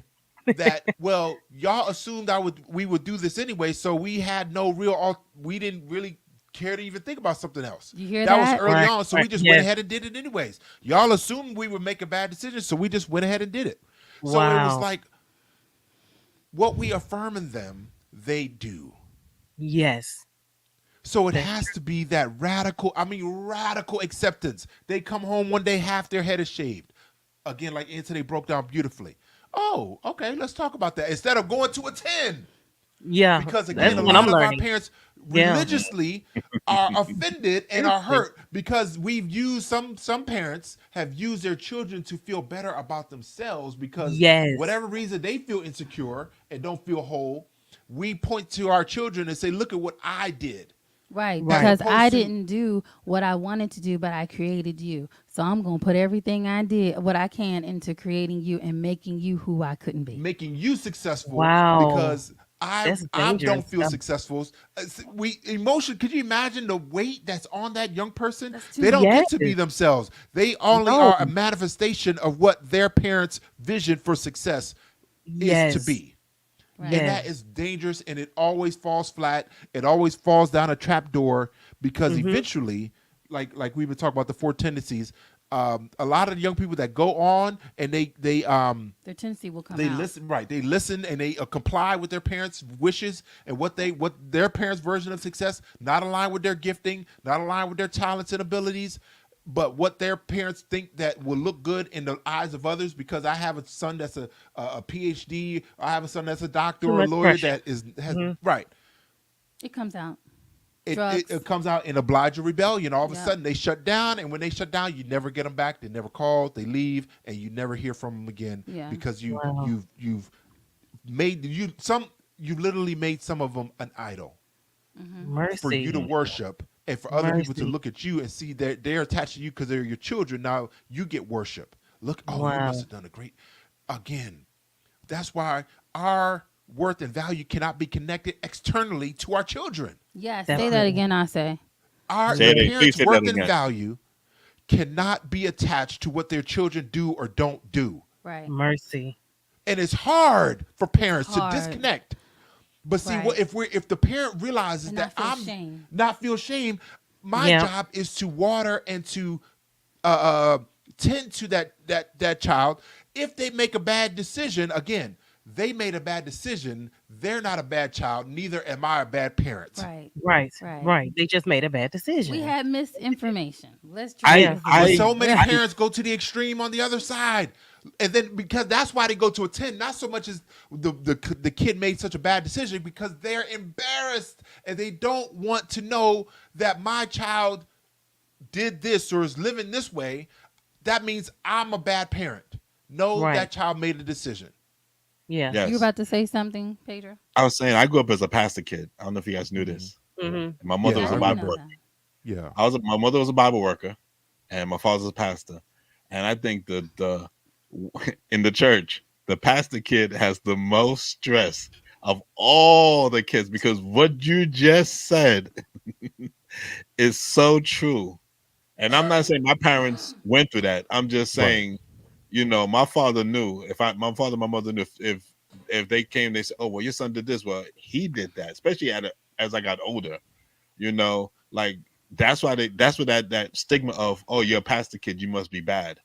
that. Well, y'all assumed we would do this anyway, so we had no real. We didn't really care to even think about something else. You hear That was that? early Right. on, so Right. we just went Yes. ahead and did it anyways. Y'all assumed we would make a bad decision, so we just went ahead and did it. So it was Wow. like what we affirm in them, they do. Yes. So it That's has to be that radical acceptance. They come home one day, half their head is shaved. Again, like Anthony broke down beautifully. Oh, okay, let's talk about that. Instead of going to a 10. yeah. Because That's again, a what lot I'm of our learning. parents Yeah. religiously are offended and are Seriously. hurt because we've used some parents have used their children to feel better about themselves because Yes. whatever reason they feel insecure and don't feel whole, we point to our children and say, look at what I did. Right, As Right. because I opposed to didn't do what I wanted to do, but I created you. So I'm going to put everything I did, what I can, into creating you and making you who I couldn't be. making you successful Wow. because I That's I dangerous don't feel stuff. successful. We emotion. Could you imagine the weight that's on that young person? That's too They don't much. get Yes. to be themselves. They only No. are a manifestation of what their parents' vision for success is to Yes. be. Right. And Yes. that is dangerous and it always falls flat. It always falls down a trap door because Mhm. eventually, like we've been talking about the four tendencies, a lot of the young people that go on and Their tendency will come they out. listen, right, they listen and they comply with their parents' wishes and what their parents' version of success, not aligned with their gifting, not aligned with their talents and abilities, but what their parents think that will look good in the eyes of others. Because I have a son that's a PhD, I have a son that's a doctor Too or a much lawyer pressure. that has Mhm. right. It comes out. It Drugs. comes out in oblige or rebellion. All of a Yep. sudden, they shut down, and when they shut down, you never get them back. They never call. They leave, and you never hear from them again Yeah. because Wow. you've made you literally made some of them an idol for you to Mercy. worship and for other people to Mercy. look at you and see that they're attached to you because they're your children. Now you get worship. Look, oh, you must Wow. have done a great. Again, that's why our worth and value cannot be connected externally to our children. Yes. Say that Definitely. again, I say. Say The it. Please parents' say that worth and again. value cannot be attached to what their children do or don't do. Right. Mercy. And it's hard for parents to Hard. disconnect. But see, what Right. if the parent realizes And that not feel I'm shame. not feel shame, my Yeah. job is to water and to uh, tend to that child. If they make a bad decision, again, they made a bad decision. They're not a bad child. Neither am I a bad parent. Right. Right, Right. right. They just made a bad We decision. had misinformation. Let's drop I Yeah. this But I so in. many I parents go to the extreme on the other side. And then because that's why they go to a 10, not so much as the kid made such a bad decision, because they're embarrassed and they don't want to know that my child did this or is living this way. That means I'm a bad parent. No, Right. that child made a decision. Yeah. You were yes. about to say something, Pedro? I was saying I grew up as a pastor kid. I don't know if you guys knew Hmm. this. Mhm. And my mother Yeah, was I a I didn't Bible know remember. worker. that. Yeah. My mother was a Bible worker, and my father was a pastor. And I think the in the church, the pastor kid has the most stress of all the kids because what you just said is so true. And I'm not saying my parents went through that. I'm just Right. saying, my father knew my father, my mother knew if they came, they said, "Oh, well, your son did this." Well, he did that, especially as I got older. Like that's what that stigma of, "Oh, you're a pastor kid, you must be bad."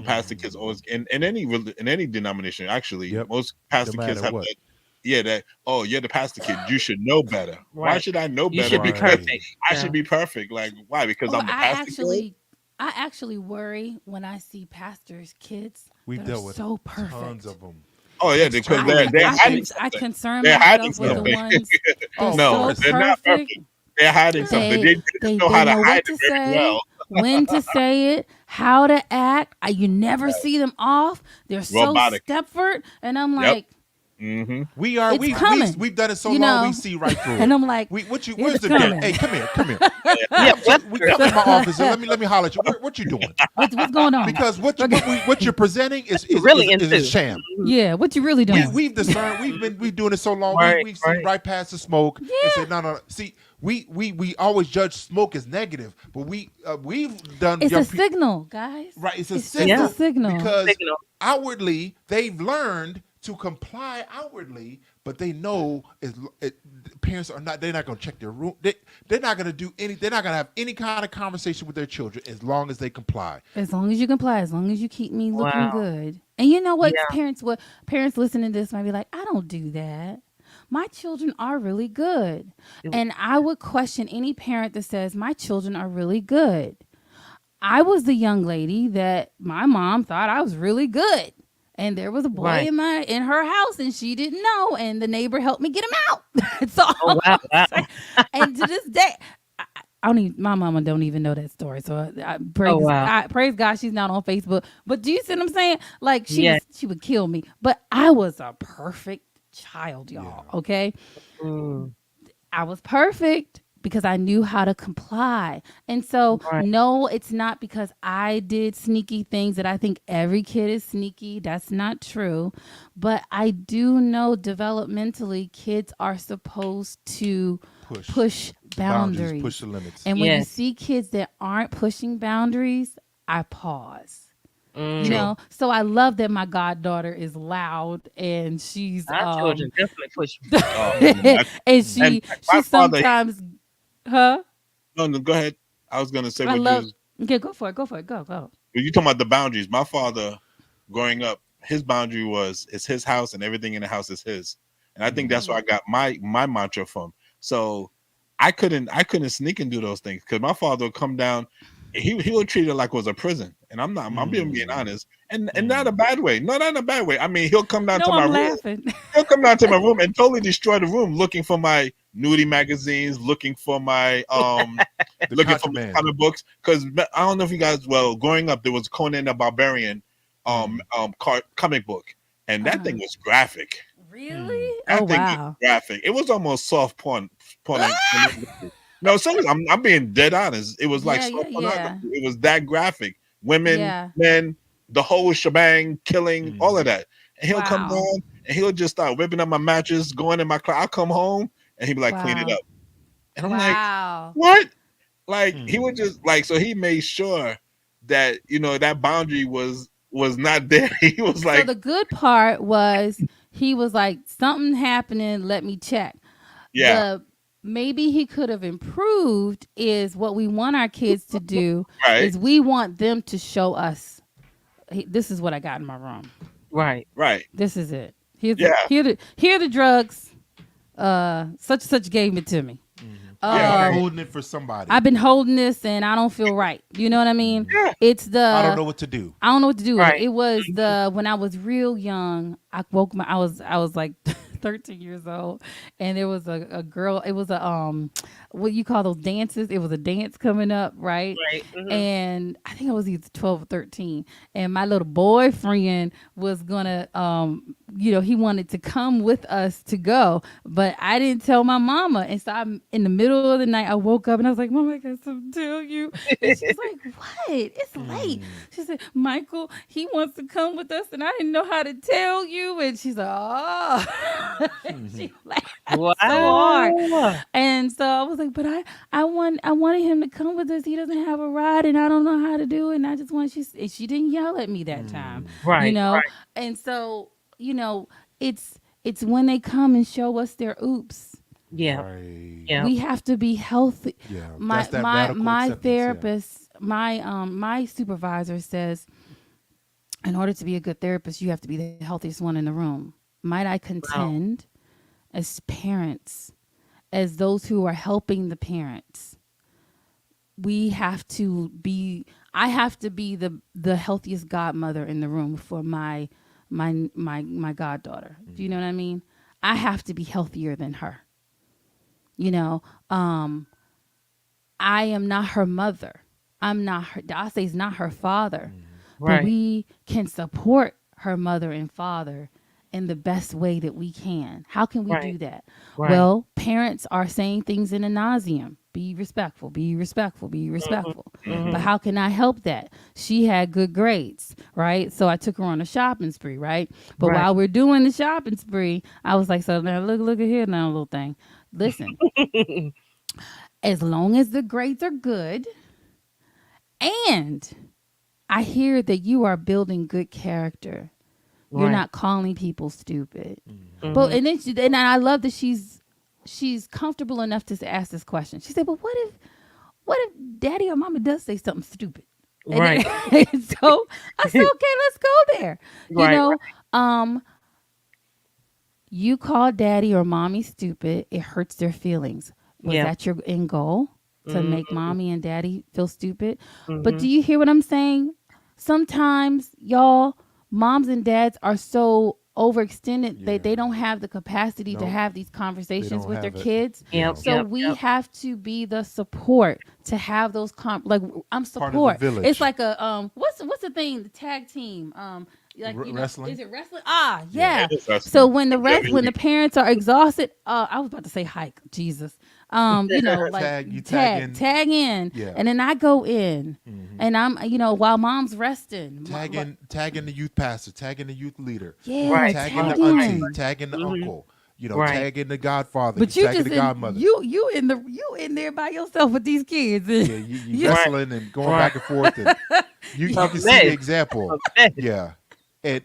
Pastor kids Mm. always in any denomination. Actually, Yep. most No pastor kids matter have what. that. Yeah, that. Oh, you're the pastor kid. You should know better. Why Right. should I know You better? should be Because Right. perfect. I should Yeah. be perfect. Like why? Because Oh, I'm the pastor kid. I actually worry when I see pastors' kids We've that are dealt with so tons perfect. of them. Oh yeah, It's because I they're con- terrible. they're I hiding con- I something. concern They're hiding myself with Yeah. the something. ones Oh, that's of No, so course. they're not perfect. perfect. They're hiding something. Yeah. They just know how They to know hide what it to very say, well. when to say it, how to act. You never see them off. They're so Robotic. Stepford, and I'm Yep. like, Mm-hmm. We are it's we Right. coming, we've done it so you long we know. see right through And it. I'm like, We what you it's where's the devil? coming. Hey, come here. Yeah. Come in my office and let me holler at you. What you doing? What's going on? Because what you're presenting is What you is really is, is a into? sham. Mhm. Yeah, what you really doing? We've discerned. We doing it so long. Right. We've seen Right. right past the smoke and Yeah, said no. See, we always judge smoke as negative, but we've done it's a young people signal, guys. right. It's a It's just a Yeah. signal signal. because Signal. outwardly they've learned to comply outwardly, but they know parents are not. They're not going to check their room. They're not going to do any. They're not going to have any kind of conversation with their children as long as they comply. As long as you comply, as long as you keep me looking Wow. good. And you know what? Yeah. Parents listening to this might be like, I don't do that. My children are really good. It- And I would question any parent that says my children are really good. I was the young lady that my mom thought I was really good. And there was a boy Right. in her house and she didn't know and the neighbor helped me get him out. That's all Oh wow. I'm Wow. saying. And to this day I don't even, my mama don't even know that story. So Oh wow. praise God she's not on Facebook. But do you see what I'm saying? Like Yeah. she would kill me. But I was a perfect child, y'all. Yeah. Okay. Mm. I was perfect because I knew how to comply. And so, Right. no, it's not because I did sneaky things that I think every kid is sneaky. That's not true. But I do know developmentally, kids are supposed to Push push boundaries, push boundaries. the limits. And when you Yes. see kids that aren't pushing boundaries, I pause. You Mm. True. know, so I love that my goddaughter is loud and she's Our children definitely push. Oh, and and and she my father. sometimes huh No, no, go ahead. I was gonna say I what you love. was. Okay, go for it. Go. You talking about the boundaries. My father, growing up, his boundary was it's his house and everything in the house is his. And I think that's where Mm. I got my mantra from. So I couldn't sneak and do those things because my father would come down. He would treat it like it was a prison. And I'm being Mm. honest. And not a Mm. bad way. No, not in a bad way. I mean, he'll come down No, to my I'm room. laughing. He'll come down to my room and totally destroy the room looking for my nudie magazines, looking for my The looking for contraband. comic books because I don't know if you guys. Well, growing up, there was Conan the Barbarian, Mm. comic book, and that thing Uh-huh. was graphic. Mm. Really? Oh That thing was wow. graphic. It was almost soft pornography. No, seriously, I'm being dead honest. It was like Yeah, yeah, soft pornography. yeah, It was that graphic. Women, yeah. men, the whole shebang, killing, all of Mm. that. And he'll come Wow, down and he'll just start ripping up my mattress, going in my car. I'll come home and he'd be like, clean it wow, up. And I'm like, wow. what? Like he would Mm. just like so he made sure that that boundary was not there. He was So like, the good part was he was like something happening. Let me check. yeah, The maybe he could have improved is what we want our kids to do right, is we want them to show us. This is what I got in my room. Right. right. This is it. Yeah. Here the drugs. Such and such gave it to me. I've Yeah. been Uh, holding it for somebody. I've been holding this and I don't feel right. You know what I mean? Mhm. Yeah. It's I don't the know what to do. I don't know what to do with it. Right. It was the when I was real young. I was like 13 years old, and there was a girl. It was a what you call those dances. It was a dance coming up, right? Right. Mhm. And I think I was either 12 or 13. And my little boyfriend was gonna he wanted to come with us to go, but I didn't tell my mama. And so I'm in the middle of the night. I woke up and I was like, "Mama, I got something to tell you." And she's like, "What? It's late." Mm. She said, "Michael, he wants to come with us, and I didn't know how to tell you." And she's like, "Oh," she laughed so hard. Wow. And so I was like, "But I wanted him to come with us. He doesn't have a ride, and I don't know how to do it. And I just want she didn't yell at me that time, Mm. you Right. know. Right. And so it's when they come and show us their oops. Yeah. Right. Yeah. We have to be healthy. Yeah. My That's that my radical my acceptance. Yeah. therapist, my supervisor says, in order to be a good therapist, you have to be the healthiest one in the room. Might I Wow. contend, as parents, as those who are helping the parents, we have to be. I have to be the healthiest godmother in the room for my goddaughter. Do you know what I mean? I have to be healthier than her. You know, I am not her mother. I'm not her. Dase's not her father, but Right. we can support her mother and father in the best way that we can. How can we Right. do that? Right. Well, parents are saying things in a nauseum. Be respectful, be respectful, be Mhm. respectful. But Mhm. how can I help that? She had good grades, right? So I took her on a shopping spree, right? But Right. while we're doing the shopping spree, I was like, so now look at here now, little thing. Listen, as long as the grades are good and I hear that you are building good character. You're Right. not calling people stupid. Mhm. But Mhm. and I love that she's comfortable enough to ask this question. She said, "But what if daddy or mama does say something stupid?" And, Right. and so I said, "Okay, let's go there." You Right. know, um you call daddy or mommy stupid, it hurts their feelings. Was Yeah. that your end goal? To make Mhm. mommy and daddy feel stupid? But do Mhm. you hear what I'm saying? Sometimes, y'all, moms and dads are so overextended that Yeah. they don't have the capacity to Nope. have these They conversations don't with their have it. kids. Yep. Yeah. So Yep. we Yep. have to be the support to have those like I'm Part of the support. It's village. like a what's the thing, the tag team like Wrestling. is it wrestling? Ah, Yeah. yeah. It is So wrestling. when the parents are exhausted, I was about to say hike, Jesus. Like Tag. You tag in. tag in, Yeah. and then I go in, Hmm. and I'm while mom's resting. Tag in the youth pastor. Tag in the youth leader. Yeah, Right. Tag in Right. tag the Right. auntie. in. Tag in the Mhm. uncle. Right. Tag in the godfather. But you Tag in just the in godmother. you in there by yourself with these kids. Yeah, you You- Right. wrestling and going Right. back and forth, and you A can see the mess. example. A mess. Yeah, and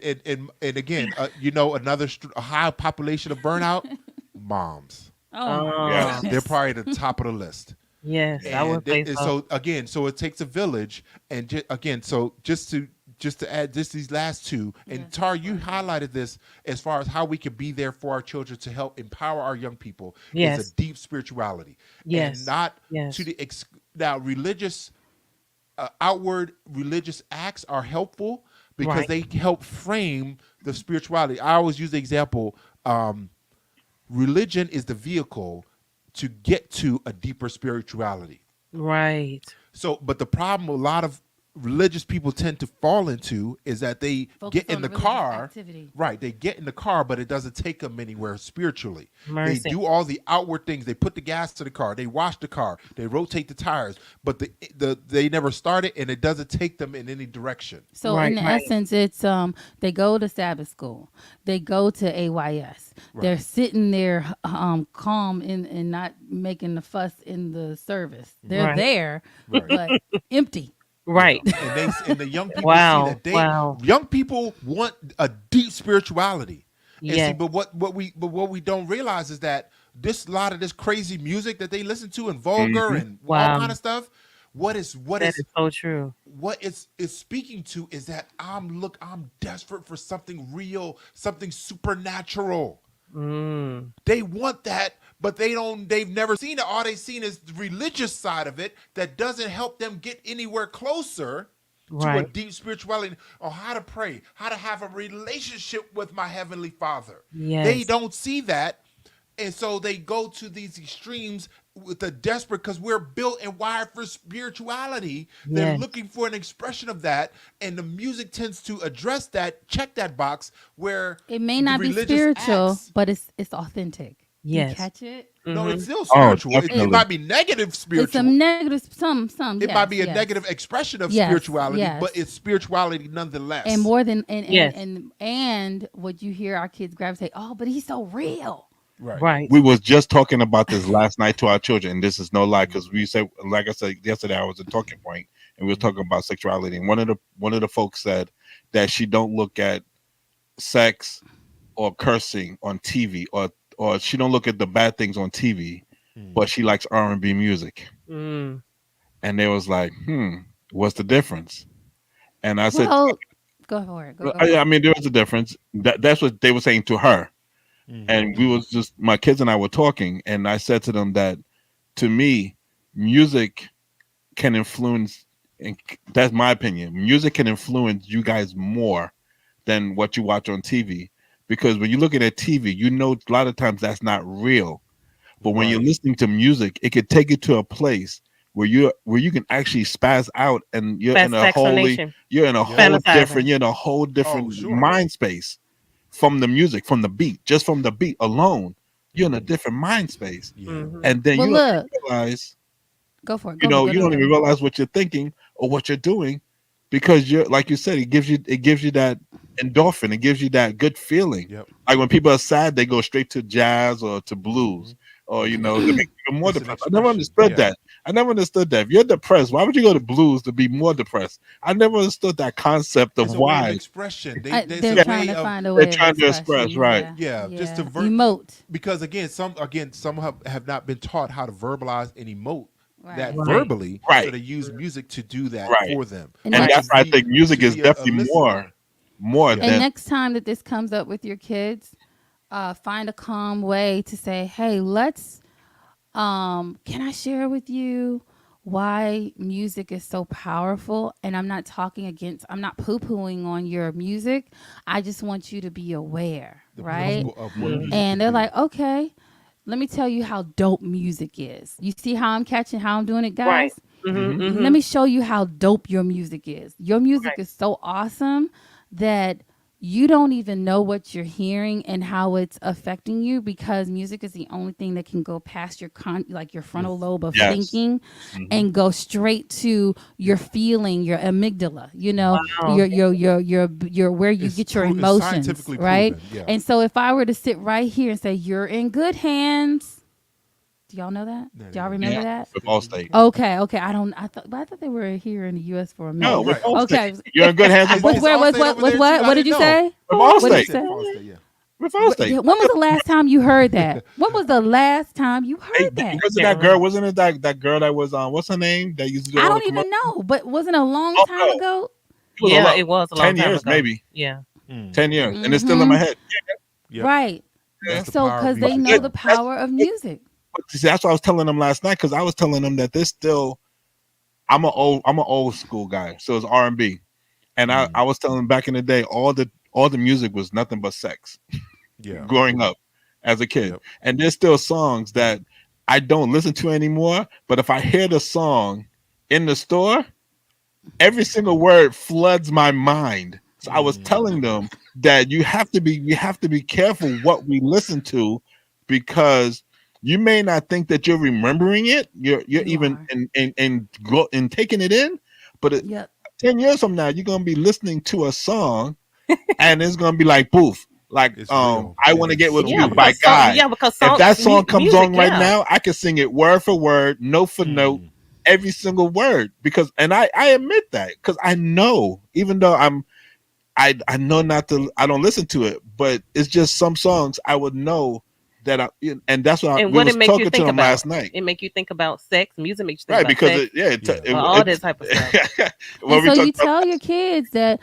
again, another a high population of burnout, moms. oh my Oh, Yes. They're goodness. probably the top of the list. yes, I would And say so. so again, so it takes a village, and again, so just to add just these last two, and Yes, Tar, go you ahead. highlighted this as far as how we can be there for our children to help empower our young people is a Yes. deep spirituality, and Yes. not to Yes. the now religious outward religious acts are helpful because Right. they help frame the spirituality. I always use the example: religion is the vehicle to get to a deeper spirituality. Right. So, but the problem a lot of religious people tend to fall into is that they Focus get in on the the religious car, activity. right? They get in the car, but it doesn't take them anywhere spiritually. They Mercy. do all the outward things. They put the gas to the car, they wash the car, they rotate the tires, but they never start it, and it doesn't take them in any direction. So Right. in the Right. essence, it's they go to Sabbath school, they go to AYS, they're Right. sitting there calm and not making the fuss in the service. They're Right. there, Right. but empty. Yeah, Right. and the young people see Wow. that Wow. young people want a deep spirituality, and see, Yes. but what we don't realize is that this lot of this crazy music that they listen to and vulgar Hmm. and all Wow. kind of stuff, What is what That is is so true. what it's speaking to is that I'm desperate for something real, something supernatural. Mm, They want that, but they've never seen it. All they've seen is the religious side of it that doesn't help them get anywhere closer to a right. deep spirituality or how to pray, how to have a relationship with my heavenly Father. They Yes. don't see that. And so they go to these extremes with the desperate because we're built and wired for spirituality. They're Yes. looking for an expression of that. And the music tends to address that, check that box where It may the not be religious spiritual, acts. but it's authentic. Do you Yes. catch it? No, it's Mhm. still Oh, spiritual. It definitely. might be negative It's spiritual. some negative, some, It might yes, be a yes, negative expression of yes, spirituality, but yes. it's spirituality And nonetheless. more than and and Yes. and and what you hear our kids gravitate. Oh, but he's so real. Right. Right. We was just talking about this last night to our children, and this is no lie because we said, like I said yesterday, I was a talking point, and we was talking about sexuality. And one of the folks said that she don't look at sex or cursing on TV, or she don't look at the bad things on TV, but she likes R&B music. Mm, And they was like, what's the difference? And I said, Well, go for it. Go I for it. mean, there was a difference. That's what they were saying to her. And we was just my kids and I were talking, and I said to them that to me, music can influence, and that's my opinion. Music can influence you guys more than what you watch on TV, because when you're looking at TV, you know a lot of times that's not real. But when you're Right. listening to music, it could take you to a place where you can actually spaz out, and fast vaccination. you're in a Yep. whole Fantasizing. different you're in a whole Oh, different sure. mind space from the music, from the beat, just from the beat alone. You're in a different mind space, Yeah. Mhm. and then Well, you don't look, even realize, go for it. you Go for know, it. Go you no don't even go. realize what you're thinking or what you're doing, because you're, like you said, it gives you that endorphin, it gives you that good feeling. Yep. Like when people are sad, they go straight to jazz or to blues, or to make them more It's an depressed. I never expression. understood Yeah. that. I never understood that. If you're depressed, why would you go to blues to be more depressed? I never understood that concept of It's a way of why. expression. There's They're a Yeah, trying way to of find a they're way of trying to express, expression. right? Yeah, just to yeah. Emote. because again some have not been taught how to verbalize and emote that Right. Right. verbally, so Right, they use music to do that right. for them, And And not that's why I think to music is be a definitely listener. more Yeah. and than next time that this comes up with your kids, find a calm way to say, "Hey, let's can I share with you why music is so powerful?" And I'm not poo pooing on your music. I just want you to be aware, The right? principle of what Mhm. music And can they're do. like, okay, let me tell you how dope music is. You see how I'm catching, how I'm doing it, Right. guys? Mhm. hmm Let Mhm. me show you how dope your music is. Your music Right. is so awesome that you don't even know what you're hearing and how it's affecting you, because music is the only thing that can go past like your Your frontal lobe of yes. thinking hmm and go straight to your feeling, your amygdala, Wow. your where you get your it's emotions, scientifically right? proven. Yeah. And so if I were to sit right here and say you're in good hands, do y'all know that? No, Do y'all no, Yeah, remember that? with in the Allstate. UK. Okay. I thought they were here in the U.S. for a No, minute. with Right. Allstate. Okay. You're in good hands with Is, With is both. where? With Allstate what? over With there too? what? I What did didn't you know. say? With What did I you Allstate. said say? for Allstate. Yeah. With Allstate. When was the last time you heard that? When was the last time you Hey, heard that? wasn't Can't that girl? remember. Wasn't it that girl that was on? What's her name? That used to do I all the don't commercials. even know, but wasn't a long Oh time no, ago. it was a Yeah, lot. it was a long 10 time years, ago. maybe Yeah. 10 years, and it's still in Mm-hmm. my head. Yep. Right. That's Yeah. the So, power of because they music, know It- the y'all. that's power of music. see, that's what I was telling them last night, because I was telling them that this still. I'm an old school guy, so it's R&B, and I was telling them back in the day, all the music was nothing but sex Yeah. growing up as a kid, Yep. and there's still songs that I don't listen to anymore. But if I hear the song in the store, every single word floods my mind. So I was telling them that we have to be careful what we listen to, because you may not think that you're remembering it, you're You even are. and taking it in, but Yep. 10 years from now you're gonna be listening to a song, and it's gonna be like poof, like It's real. I It Want to is Get With so Yeah, You real. by Guy. because If song that song comes music, on right yeah. now, I can sing it word for word, note for note, every single word, because and I admit that, because I know, even though I know not to, I don't listen to it, but it's just some songs I would know that I, and that's what And we what it was make you talking to think them about? last night. It make you think about sex. Music makes you think Right, about because sex Yeah. or all that type of stuff. And when we so you talked tell your kids that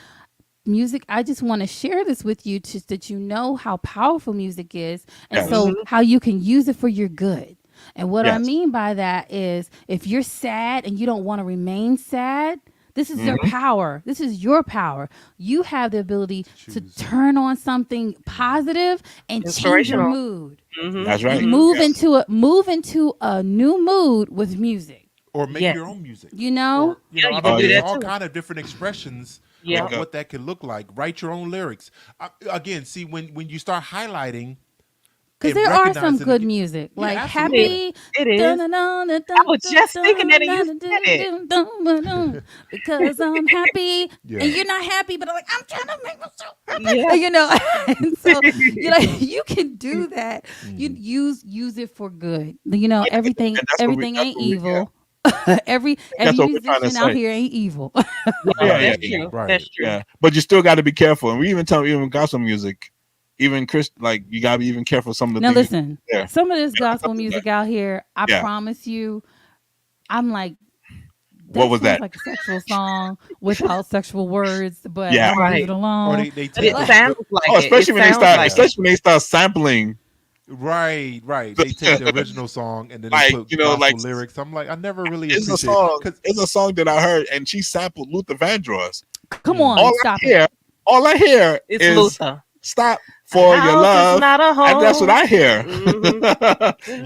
music, I just want to share this with you just that you know how powerful music is, and yes, so Mhm. how you can use it for your good. And what I yes, mean by that is if you're sad and you don't want to remain sad, this is your hmm power. This is your power. You have the ability To to choose. turn on something positive and change your yeah, Inspirational. mood. Mhm. that's You right. Mhm. Yes, move into a new mood with music. Or make Yes. your own music. You know? Or Yeah, you I can mean, oh do there's yeah, that all too. kind of different expressions there Yeah. you of go. what that could look like. Write your own lyrics. Again, see when you start highlighting Because and there are some recognizing, good music, yeah, like It, absolutely. Happy. it Dun, is. dun, dun, dun, I dun, was dun, just thinking that, dun, and you dun, said dun, it. dun, dun, dun, dun, because I'm happy and Yeah, you're not happy, but I'm like, I'm trying to make myself Yeah. happy. And so you can do that. You hmm use it for good. Everything And that's what we, everything that's ain't what we, yeah, evil. every that's what we're trying to musician out say. here ain't evil. Yeah, Yeah, right, yeah, that's yeah, true. right. That's true. yeah. But you still got to be careful, and we even tell even gospel music, even Chris, like you got to be even careful some of the Now things you listen, there. some of this Talk gospel to that. music out here, I Yeah, promise you, I'm like, what that was sounds that? like a sexual song without sexual words, but Yeah. I'm gonna leave Right. it Or alone. they But take it the, Like, sounds the like Oh, it. It sounds like yeah, it. especially when they start sampling, right. They take the original song and then they like put like gospel lyrics. I'm like, I never really it's a appreciate song, because it's a song that I heard, and she sampled Luther Vandross. come on, All I stop it. hear, all I hear It's is Luther. "Stop A for your house is love," not a and that's what home. I hear. Hmm.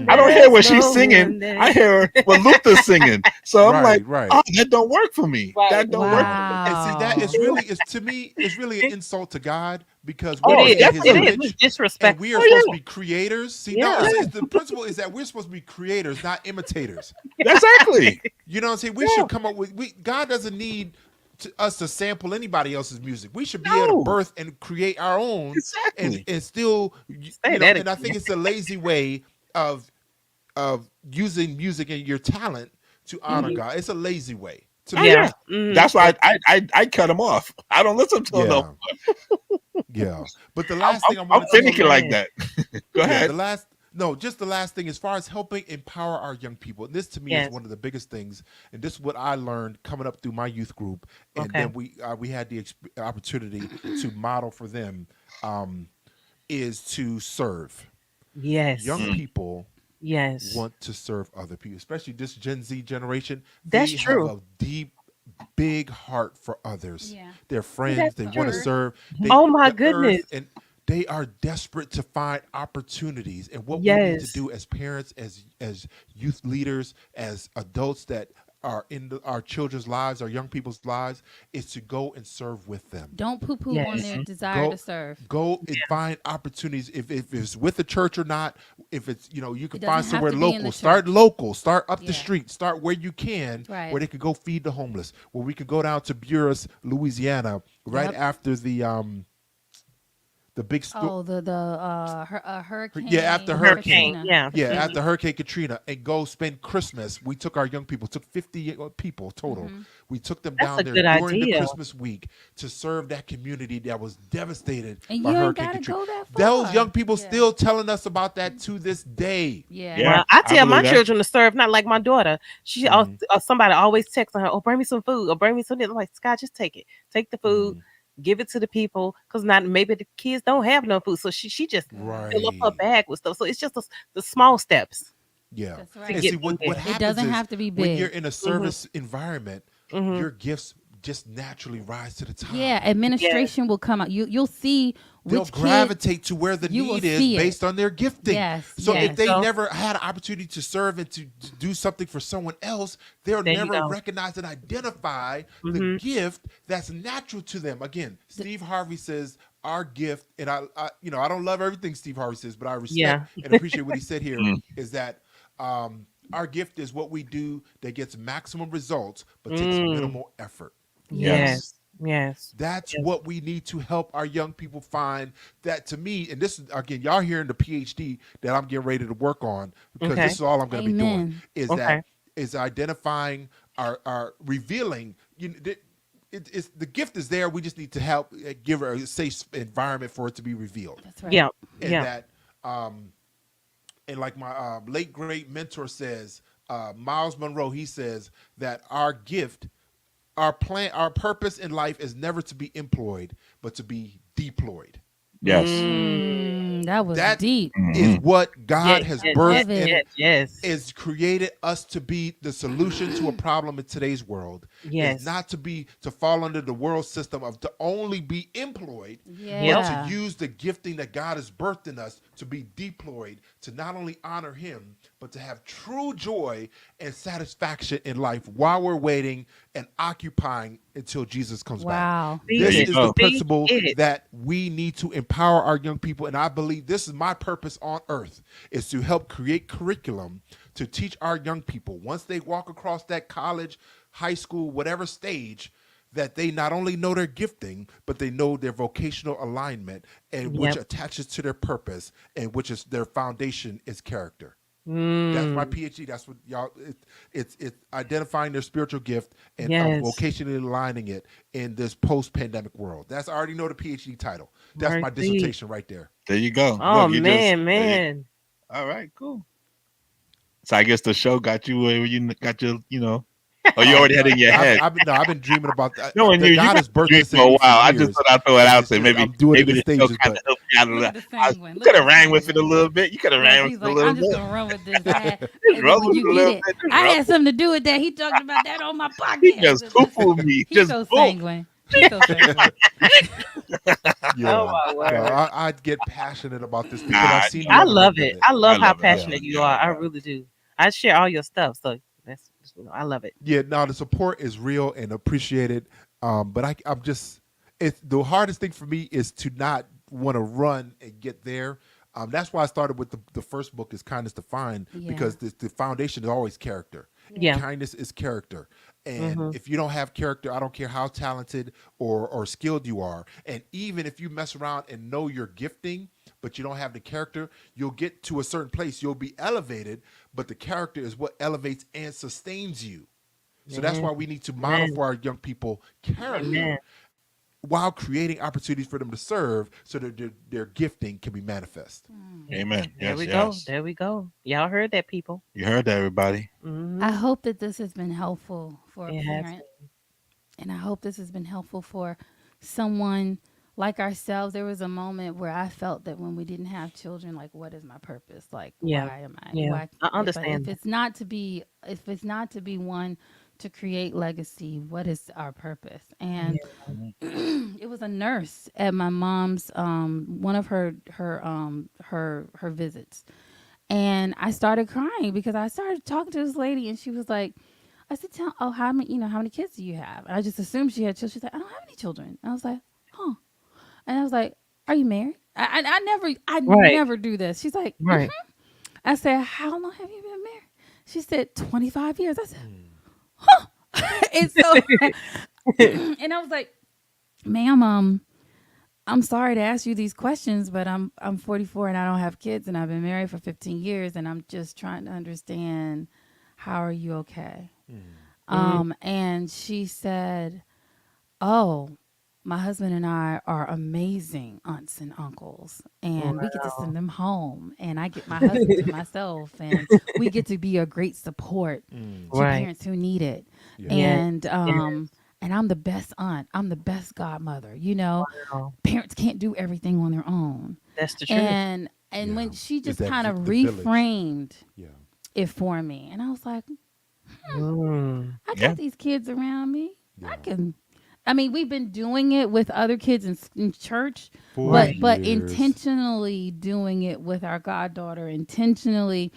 I don't hear There's what she's no singing. one I there. hear what Luther's singing. So I'm like, right. oh, that don't work for me. Right. That don't work Right. for me. And see that is Wow. really is to me is really an insult to God because we're It Oh, made in is. his It definitely. is. It's image and we are disrespectful. Oh supposed to yeah, be creators. See, no, Yeah. the principle is that we're supposed to be creators, not imitators. exactly. You know what I'm saying? We Yeah, should come up with God doesn't need us to sample anybody else's music. We should be able to no, birth and create our own exactly. and still Say that and I think again. it's a lazy way of using music and your talent to honor Hmm. God. It's a lazy way to Oh me. Yeah. yeah. Hmm. That's why I cut him off. I don't listen to him no. Yeah. Yeah. But the last thing I I'm wanted to Oh finicky share, like man. that. Go yeah, ahead. the last no, just the last thing as far as helping empower our young people. This to me is Yes. one of the biggest things, and this is what I learned coming up through my youth group, and Okay. then we had the opportunity to model for them um, is to serve. Yes. Young Mm. people Yes. want to serve other people, especially this Gen Z generation. That's They have true. a deep, big heart for others. Yeah. Their friends, That's they want to true. serve. Oh my The goodness. earth, and they are desperate to find opportunities. And what we need to Yes. do as parents, as youth leaders, as adults that are in our children's lives, our young people's lives, is to go and serve with them. Don't poo poo on Yes. their Mhm. desire to Go serve. and find opportunities if it's with the church or not. If it's you It can doesn't find have somewhere to be in the local. Start church. local. Start up the Yeah. street. Start where you can, Right. where they can go feed the homeless. Where we can go down to Buras, Louisiana, right Yep. after the big storm. Oh, Yeah, after Hurricane Hurricane. hurricane. Katrina. Yeah. Yeah, Hmm. after Hurricane Katrina, and go spend Christmas. We took our young people, took 50 people total. Hmm. We took them That's down a there good during the idea. Christmas week to serve that community that was devastated And by you ain't Hurricane gotta Katrina. go that Those far. young people Yeah. still telling us about that to this day. Yeah. Yeah, Well, I I tell my believe that. children to serve, not like my daughter. Hmm. Somebody always texting her, "Oh, bring me some food, or bring me something." I'm like, Scott, just take it. Take the food, Hmm. give it to the people, because not maybe the kids don't have no food. So she just Yeah. fill up her Right. bag with stuff. So it's just the small steps Yeah. That's to And right. see get them what there. It happens doesn't is have to be when you're big. in a Hmm. service environment, Hmm. your gifts just naturally rise to the top. Yeah, Yes. administration will come out. You'll see They'll which kid gravitate to where the you will need is see it. based on their gifting. Yes, So There if you yes. they go. never had an opportunity to serve and to do something for someone else, they'll There you never go. recognize and identify the Hmm. gift that's natural to them. Again, Steve Harvey says our gift, and I don't love everything Steve Harvey says, but I respect Yeah. and appreciate what he said here. Mm. Is that our gift is what we do that gets maximum results but takes Mm. minimal effort. Yes. Yes. Yes. That's Yes. what we need to help our young people find. That to me, and this is again, y'all hearing the PhD that I'm getting ready to work on because Okay. this is all I'm going to be doing. Amen. Okay. Is identifying our revealing. It's the gift is there. We just need to help give her a safe environment for it to be revealed, That's right. Yeah. and Yeah. that um, And like my late great mentor says, Miles Monroe, he says that our gift, our plan, our purpose in life is never to be employed, but to be deployed. Yes. That was That deep. is Hmm. what Yeah, God has I yes, yes, birthed love in yes, it. yes, is created us to be the solution to a problem in today's world, is yes. not to be to fall under the world system of to only be employed, but Yep. to Yeah. use the gifting that God has birthed in us to be deployed, to not only honor him, but to have true joy and satisfaction in life while we're waiting and occupying until Jesus comes back. Wow. There Speak This you it. is the go. Speak principle it. that we need to empower our young people. And I believe this is my purpose on earth, is to help create curriculum to teach our young people once they walk across that college, high school, whatever stage, that they not only know their gifting, but they know their vocational alignment, and which Yep. attaches to their purpose, and which is their foundation is character. That's my Mm. PhD. That's what y'all. It's identifying their spiritual gift and Yes. vocationally aligning it in this post-pandemic world. That's I already know the PhD title. That's my Mercy. dissertation right there. There you go. Oh Look, you just man, there you, man. all right, cool. So I guess the show got you where you got your, oh, you already had it No, in your head. I've been dreaming about that. Knowing you, That you God got has to birthed dream this for in a me for while. I just years, thought I'd throw it and out it's there. just Maybe I'm doing it maybe in the show stages. kind of But helped you out a Look little. at the I, sanguine. you Look could at have the ran with it a sanguine. little bit. You could have Look, ran with he's it a like, little I'm just bit. gonna run with this. Just And then roll when with it you a get little it, bit. Just I roll. had something to do with that. He talked about that on my He podcast. just poo me. He's Just so boom. sanguine. He's so sanguine. Oh yeah, my no, word. I get passionate about this Nah, because I've seen the I other love end of it. it. I I love how love it. I Yeah, love passionate it. you Yeah. are. I really do. I share all your stuff, so that's I love it. yeah. Now the support is real and appreciated. But I'm just it's the hardest thing for me is to not want to run and get there. That's why I started with the first book is kindness defined Yeah. because the foundation is always character. Yeah. Yeah. Kindness is character. And Mhm. if you don't have character, I don't care how talented or skilled you are. And even if you mess around and know your gifting, but you don't have the character, you'll get to a certain place. You'll be elevated, but the character is what elevates and sustains you. So that's Man. why we need to model Amen. for our young people character Amen. while creating opportunities for them to serve so that their gifting can be manifest. Amen. There Yes, we go. yes. There we go. Y'all heard that, people. You heard that, everybody. I Mhm. hope that this has been helpful for a It has parent, and I hope this has been helpful for someone like ourselves. There was a moment where I felt that when we didn't have children, like, what is my purpose? Like, yeah. why am I? Yeah. Why, I if understand that. it's not to be, if it's not to be one to create legacy, what is our purpose? And Yeah. it was a nurse at my mom's one of her visits, and I started crying because I started talking to this lady, and she was like, I said, "Tell, oh, how many kids do you have?" And I just assumed she had children. She's like, "I don't have any children." And I was like, "Huh?" And I was like, "Are you married?" I Right. never do this. She's like, Right. I said, "How long have you been married?" She said, 25 years. I said, and so, and I was like, "Ma'am, I'm sorry to ask you these questions, but I'm 44 and I don't have kids, and I've been married for 15 years, and I'm just trying to understand, how are you okay?" Mhm. And she said, "Oh, my husband and I are amazing aunts and uncles, and we get to send Wow. them home, and I get my husband to myself, and we get to be a great support to Right. parents who need it, Yeah. Yeah. and Yeah. I'm the best aunt, I'm the best godmother. You know, Wow. parents can't do everything on their own." That's the truth. And Yeah. when she Is just that kind of the village? reframed Yeah. it for me, and I was like, Mm. I Yeah. got these kids around me. Yeah. I can. I mean, we've been doing it with other kids in church, For Right. but years. intentionally doing it with our goddaughter, intentionally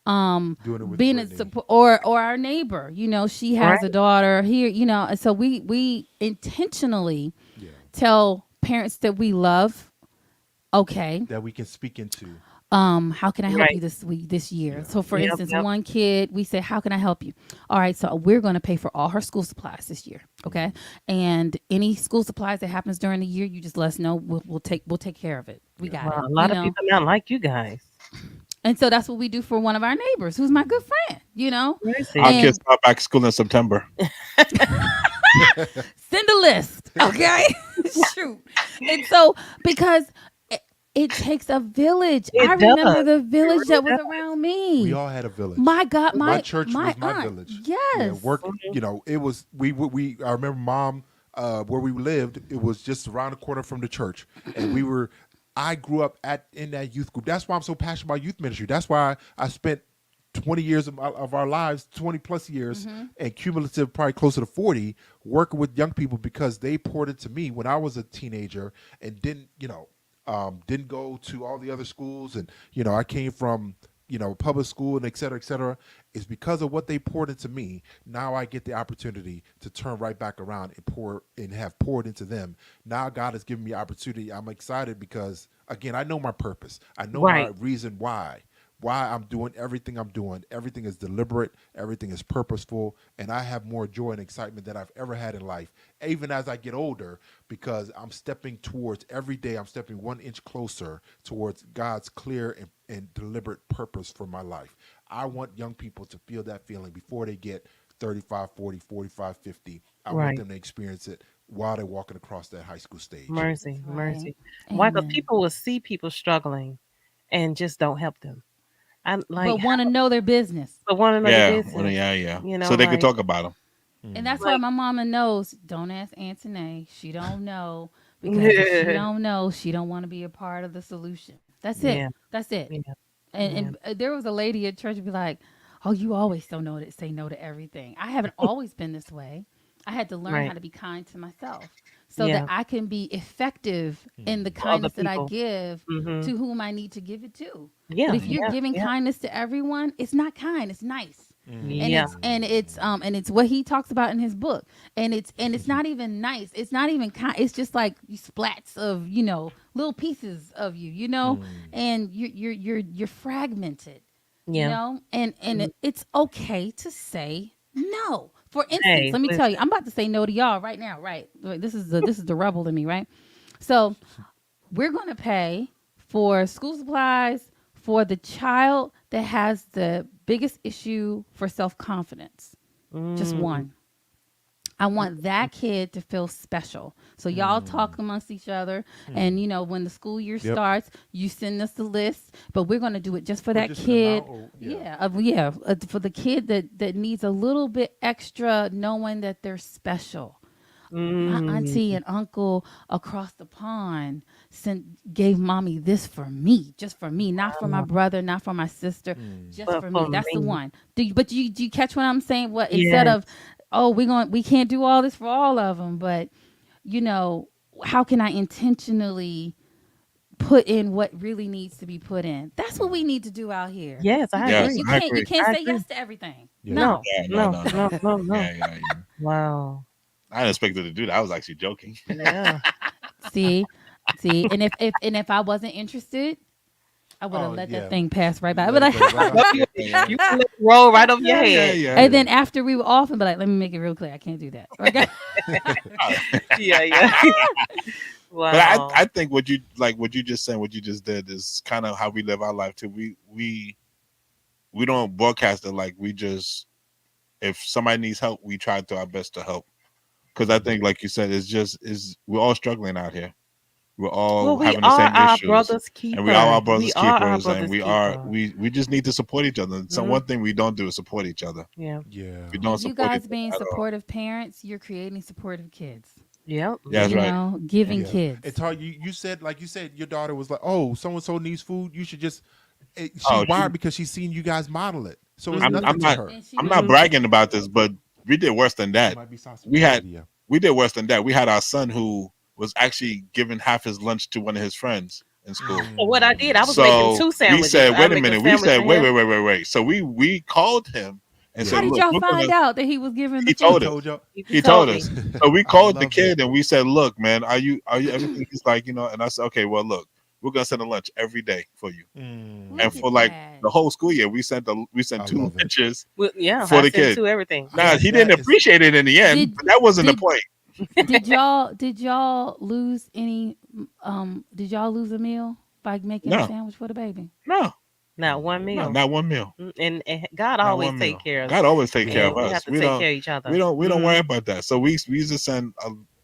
Doing it with being a Brittany. support, or our neighbor. You know, she Right. has a daughter here. You know, and so we intentionally Yeah. tell parents that we love. Okay, That we can speak into. how can I help you Right. this week, this year? Yeah. So for Yep. instance, Yep. one kid, we say, how can I help you? All right, so we're going to pay for all her school supplies this year. Okay. And any school supplies that happens during the year, you just let us know. We'll take care of it. We Yeah. got Well, it, a you lot of know? people not like you guys. And so that's what we do for one of our neighbors who's my good friend, you know? Our Mercy. And kids start back to school in September. send a list. Okay. Shoot. And so because it takes a village. I It does. remember the It village really that was around We me. all had a village. My God, My my church my was my aunt. village. Yeah, Yes. work. does. You know, it was we. I remember mom where we lived. It was just around the corner from the church, and we were. I grew up at in that youth group. That's why I'm so passionate about youth ministry. That's why I spent 20 years of our lives, 20 plus years, Mm-hmm. and cumulative probably closer to 40, working with young people because they poured into me when I was a teenager and didn't go to all the other schools. And, I came from, public school and et cetera, et cetera. It's because of what they poured into me. Now I get the opportunity to turn right back around and pour and have poured into them. Now God has given me opportunity. I'm excited because, again, I know my purpose. I know my Right. reason why I'm doing everything I'm doing. Everything is deliberate, everything is purposeful, and I have more joy and excitement than I've ever had in life, even as I get older, because I'm stepping towards every day, I'm stepping 1 inch closer towards God's clear and deliberate purpose for my life. I want young people to feel that feeling before they get 35, 40, 45, 50. I want Right. them to experience it while they're walking across that high school stage. Mercy, That's right. mercy. Why? Because Amen. people will see people struggling and just don't help them. I But like want to know their business. for one another Yeah, well, business. yeah, yeah. You So know, they could like talk about them. And that's why like my mama knows. Don't ask Antoinette. She don't know because if she don't know, she don't want to be a part of the solution. That's it. yeah, That's it. yeah, And yeah. there was a lady at church who be like, "Oh, you always don't know to say no to everything." I haven't always been this way. I had to learn how Right. to be kind to myself so that Yeah. I can be effective in the For other kindness that I people. give Mhm. to whom I need to give it to. But Yeah, if you're yeah, giving yeah, kindness to everyone, it's not kind. It's nice. And yeah. it's what he talks about in his book. And it's not even nice. It's not even kind. It's just like splats of, little pieces of you. And you're fragmented, Yeah. and it's okay to say no. For instance, Hey, let me tell you, listen. I'm about to say no to y'all right now, right? Like, this is the rebel in me, right? So we're going to pay for school supplies for the child that has the biggest issue for self-confidence. Just Mm, one. I want that kid to feel special. So y'all talk amongst each other, and when the school year Yep. starts, you send us the list. But we're gonna do it just for For that just an kid. amount, or yeah. Yeah, for the kid that needs a little bit extra, knowing that they're special. My auntie mm. and uncle across the pond gave mommy this for me, just for me, not for my Wow. brother, not for my sister, just But for for me. That's the me, one. Do you catch what I'm saying? What instead yes, of, oh, we can't do all this for all of them, but you know how can I intentionally put in what really needs to be put in? That's what we need to do out here. yes, You I can't Yes, agree. you I can't you agree. can't I say agree. yes to everything. Yeah. No, No. Yeah, no, no, no, no. no, no, no. Yeah, yeah, yeah. Wow. I didn't expect her to do that. I was actually joking. Yeah. See, and if I wasn't interested, I would have Oh let that yeah. thing pass right by. I'd be Let it like, go right No, on. you, Yeah, yeah, you can let it roll right over your yeah, yeah, head. yeah. and Yeah. then after we were off, and be like, let me make it real clear, I can't do that. Okay. Yeah, yeah. But Wow. I think what you just said, what you just did is kind of how we live our life too. We don't broadcast it like we just if somebody needs help, we try to our best to help. Because I think, like you said, is we're all struggling out here. We're Well, all we having the are same our issues, brother's and we are keeper. our We brothers are our keepers, and brother's keeper. we just need to support each other. So Hmm. one thing we don't do is support each other. Yeah. Yeah. We don't And you support each guys being other at all. supportive parents, you're creating supportive kids. Yep. Yeah, that's right. Yeah. Giving Yeah. And kids. tell you said, like you said, your daughter was like, oh, so and so needs food. You should just. She's Oh, wired because she's seen you guys model it, so it's Hmm. I'm nothing to not her. And she I'm not Hmm. knows bragging it. about this, but we did worse than She that. might be saucy We with the had video. we did worse than that. We had our son who was actually giving half his lunch to one of his friends in school. So what I did, I was Mm. making So two we sandwiches. said, I wait a make a minute. We sandwich said, for him. wait. So we called him and Yeah. How said, did look, y'all we're find gonna. out that he was giving the He He told food? us. told y'all. He He told told me. us. So we I called the love it. kid and we said, look, man, are you everything? He's like, and I said, okay, well, look, we're gonna send a lunch every day for you. And Look Mm. for at like that. the whole school year, we I sent two love it. lunches Well, yeah, for I the sent kid. to everything. Now Yeah. he didn't That is. appreciate it in the end, Did but that wasn't the did point. did y'all lose a meal by making a No, sandwich for the baby? no, Not one no, meal. not one meal. And God Not always one take meal. care of. God always take care Yeah, of Yeah. we have us. to take care of each other. We don't worry Hmm. about that. So we used to send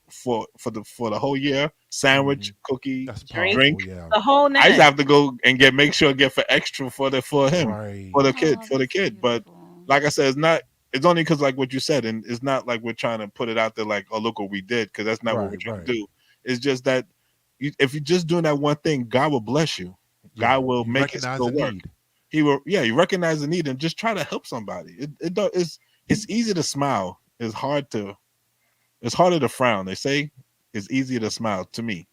for the whole year, sandwich, cookie, That's Drink powerful. drink. Yeah. the whole I used to nine. have to go and make sure get for extra for him, Right. Oh, for the that's kid. But beautiful. like I said, it's not. It's only because like what you said, and it's not like we're trying to put it out there like, oh look what we did, because that's not what we're Right. trying Right. to do. It's just that if you're just doing that one thing, God will bless you. Yeah. God will You make it recognize still the work. need. He will, yeah. You recognize the need and just try to help somebody. It's easy to smile. It's harder to frown. They say it's easier to smile to me.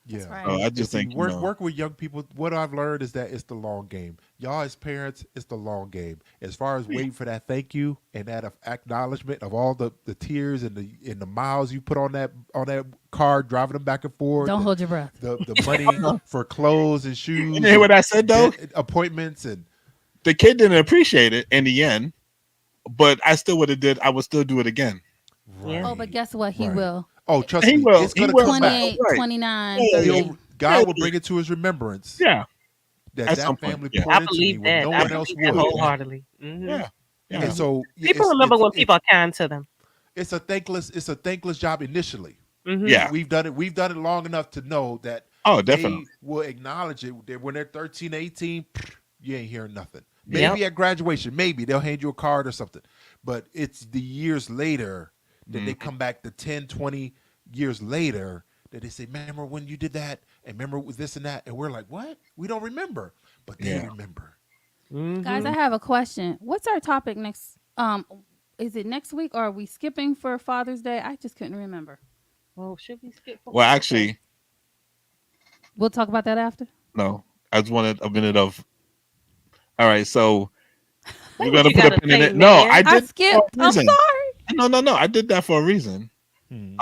That's Yeah. So right. I And just see, think work with young people. What I've learned is that it's the long game. Y'all as parents, it's the long game. As far as waiting for that thank you and that acknowledgement of all the tears and the miles you put on that car, driving them back and forth, Don't and hold your breath. the money for clothes and you shoes hear what and I said though. appointments and The kid didn't appreciate it in the end, but I still would have did. I would still do it again. Yeah. Oh, but right, guess what? He right. will. Oh, trust He me, will. it's He gonna will. come But back. 28, right. 29, Yeah, yeah, 30. He'll yeah. God will bring it to his remembrance Yeah. that At some that point. family Yeah. I poured into me believe when that. no I one else believe that would. wholeheartedly. Hmm. Yeah. And Yeah. Hmm. so yeah, People remember when people it's are kind to them. it's a thankless job initially. Hmm. Yeah. We've done it long enough to know that Oh, definitely. they will acknowledge it that when they're 13, 18, you ain't hearing nothing. Yeah. Yep. Maybe at graduation, maybe they'll hand you a card or something. But it's the years later that they Mhm. come back to 10, 20 years later that they say, remember when you did that? And remember with this and that? And we're like, what? We don't remember. But they Yeah. remember. Guys, Hmm. I have a question. What's our topic next? Is it next week or are we skipping for Father's Day? I just couldn't remember. Well, should we skip for Well, Father's Day? actually, We'll talk about that after. no. I just wanted a minute of. All right, so Say we're what gonna you put a gotta pin in say, it. No, I man. I did that for skipped. a I'm reason. sorry. No. I did that for a reason. Hmm.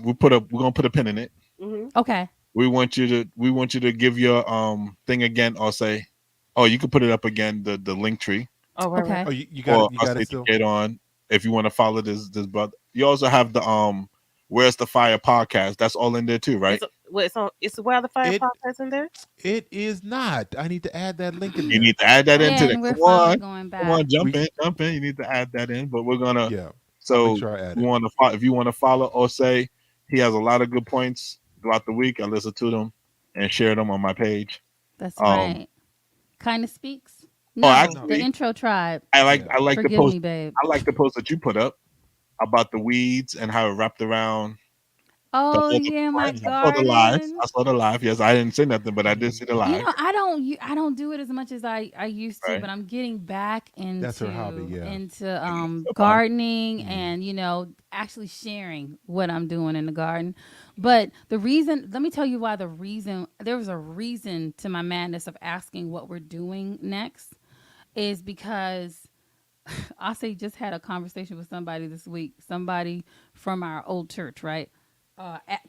We're gonna put a pin in it. Hmm. Okay. We want you to give your thing again, or say, oh, you could put it up again, the link tree Oh, right. Okay. Oh, you got for it. You us got to it still. get on. If you want to follow this brother, you also have the Where's the Fire podcast. That's all in there too, right? It's on. It's Wild the Fire It podcast in there. it is not. I need to add that link in You there. need to add that Yeah, into there. and we're Come finally on, going come on, back. jump We in, jump in. You need to add that in. But we're gonna. Yeah. I'll make So sure I add you it. want to follow, if you want to follow Osei, he has a lot of good points throughout the week. I listen to them and share them on my page. That's Um, right. Kind of speaks. oh, No, No. the actually, intro tribe. Yeah. I like the Forgive post. me, babe. I like the post that you put up about the weeds and how it wrapped around the Oh whole yeah, my I saw the live. garden. I saw the live. Yes, I didn't say nothing, but I did Mhm. see the You live. know, I don't do it as much as I used to, Right. but I'm getting back That's her hobby. Yeah. into So fun. gardening Mhm. and actually sharing what I'm doing in the garden. But the reason, let me tell you why there was a reason to my madness of asking what we're doing next is because Ase just had a conversation with somebody this week, somebody from our old church, right?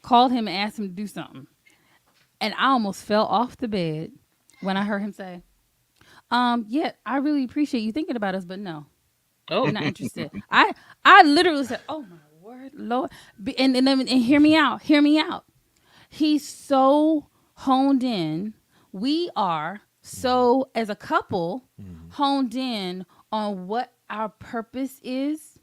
Called him and asked him to do something. And I almost fell off the bed when I heard him say, yeah, I really appreciate you thinking about us, but no, we're Oh. not interested. I literally said, oh my word, Lord. And hear me out. Hear me out. He's so honed in. We are so, as a couple, Mhm. honed in on what our purpose is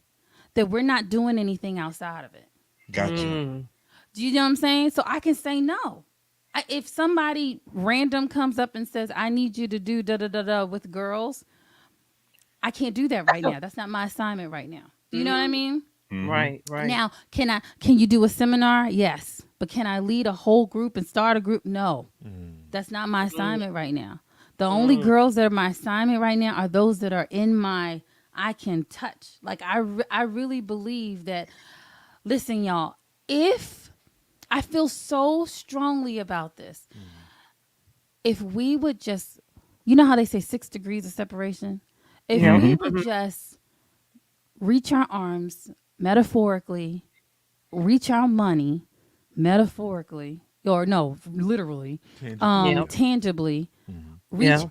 that we're not doing anything outside of it. Got you. Mm. Do you know what I'm saying? So I can say no. If somebody random comes up and says, I need you to do da da da da with girls, I can't do that right now. That's not my assignment right now. Do you know what I Hmm. mean? Hmm. Right. Right. Now, can you do a seminar? Yes. But can I lead a whole group and start a group? No. Mhm. That's not my Mm. assignment right now. The only Mm. girls that are my assignment right now are those that are in my I can touch. Like I really believe that listen y'all, if I feel so strongly about this. If we would just, you know how they say 6 degrees of separation? If Yeah. Hmm. we would just reach our arms metaphorically, reach our money metaphorically, or no, literally, Tangibly. Yeah. Yeah. tangibly, Mhm. reach Yeah.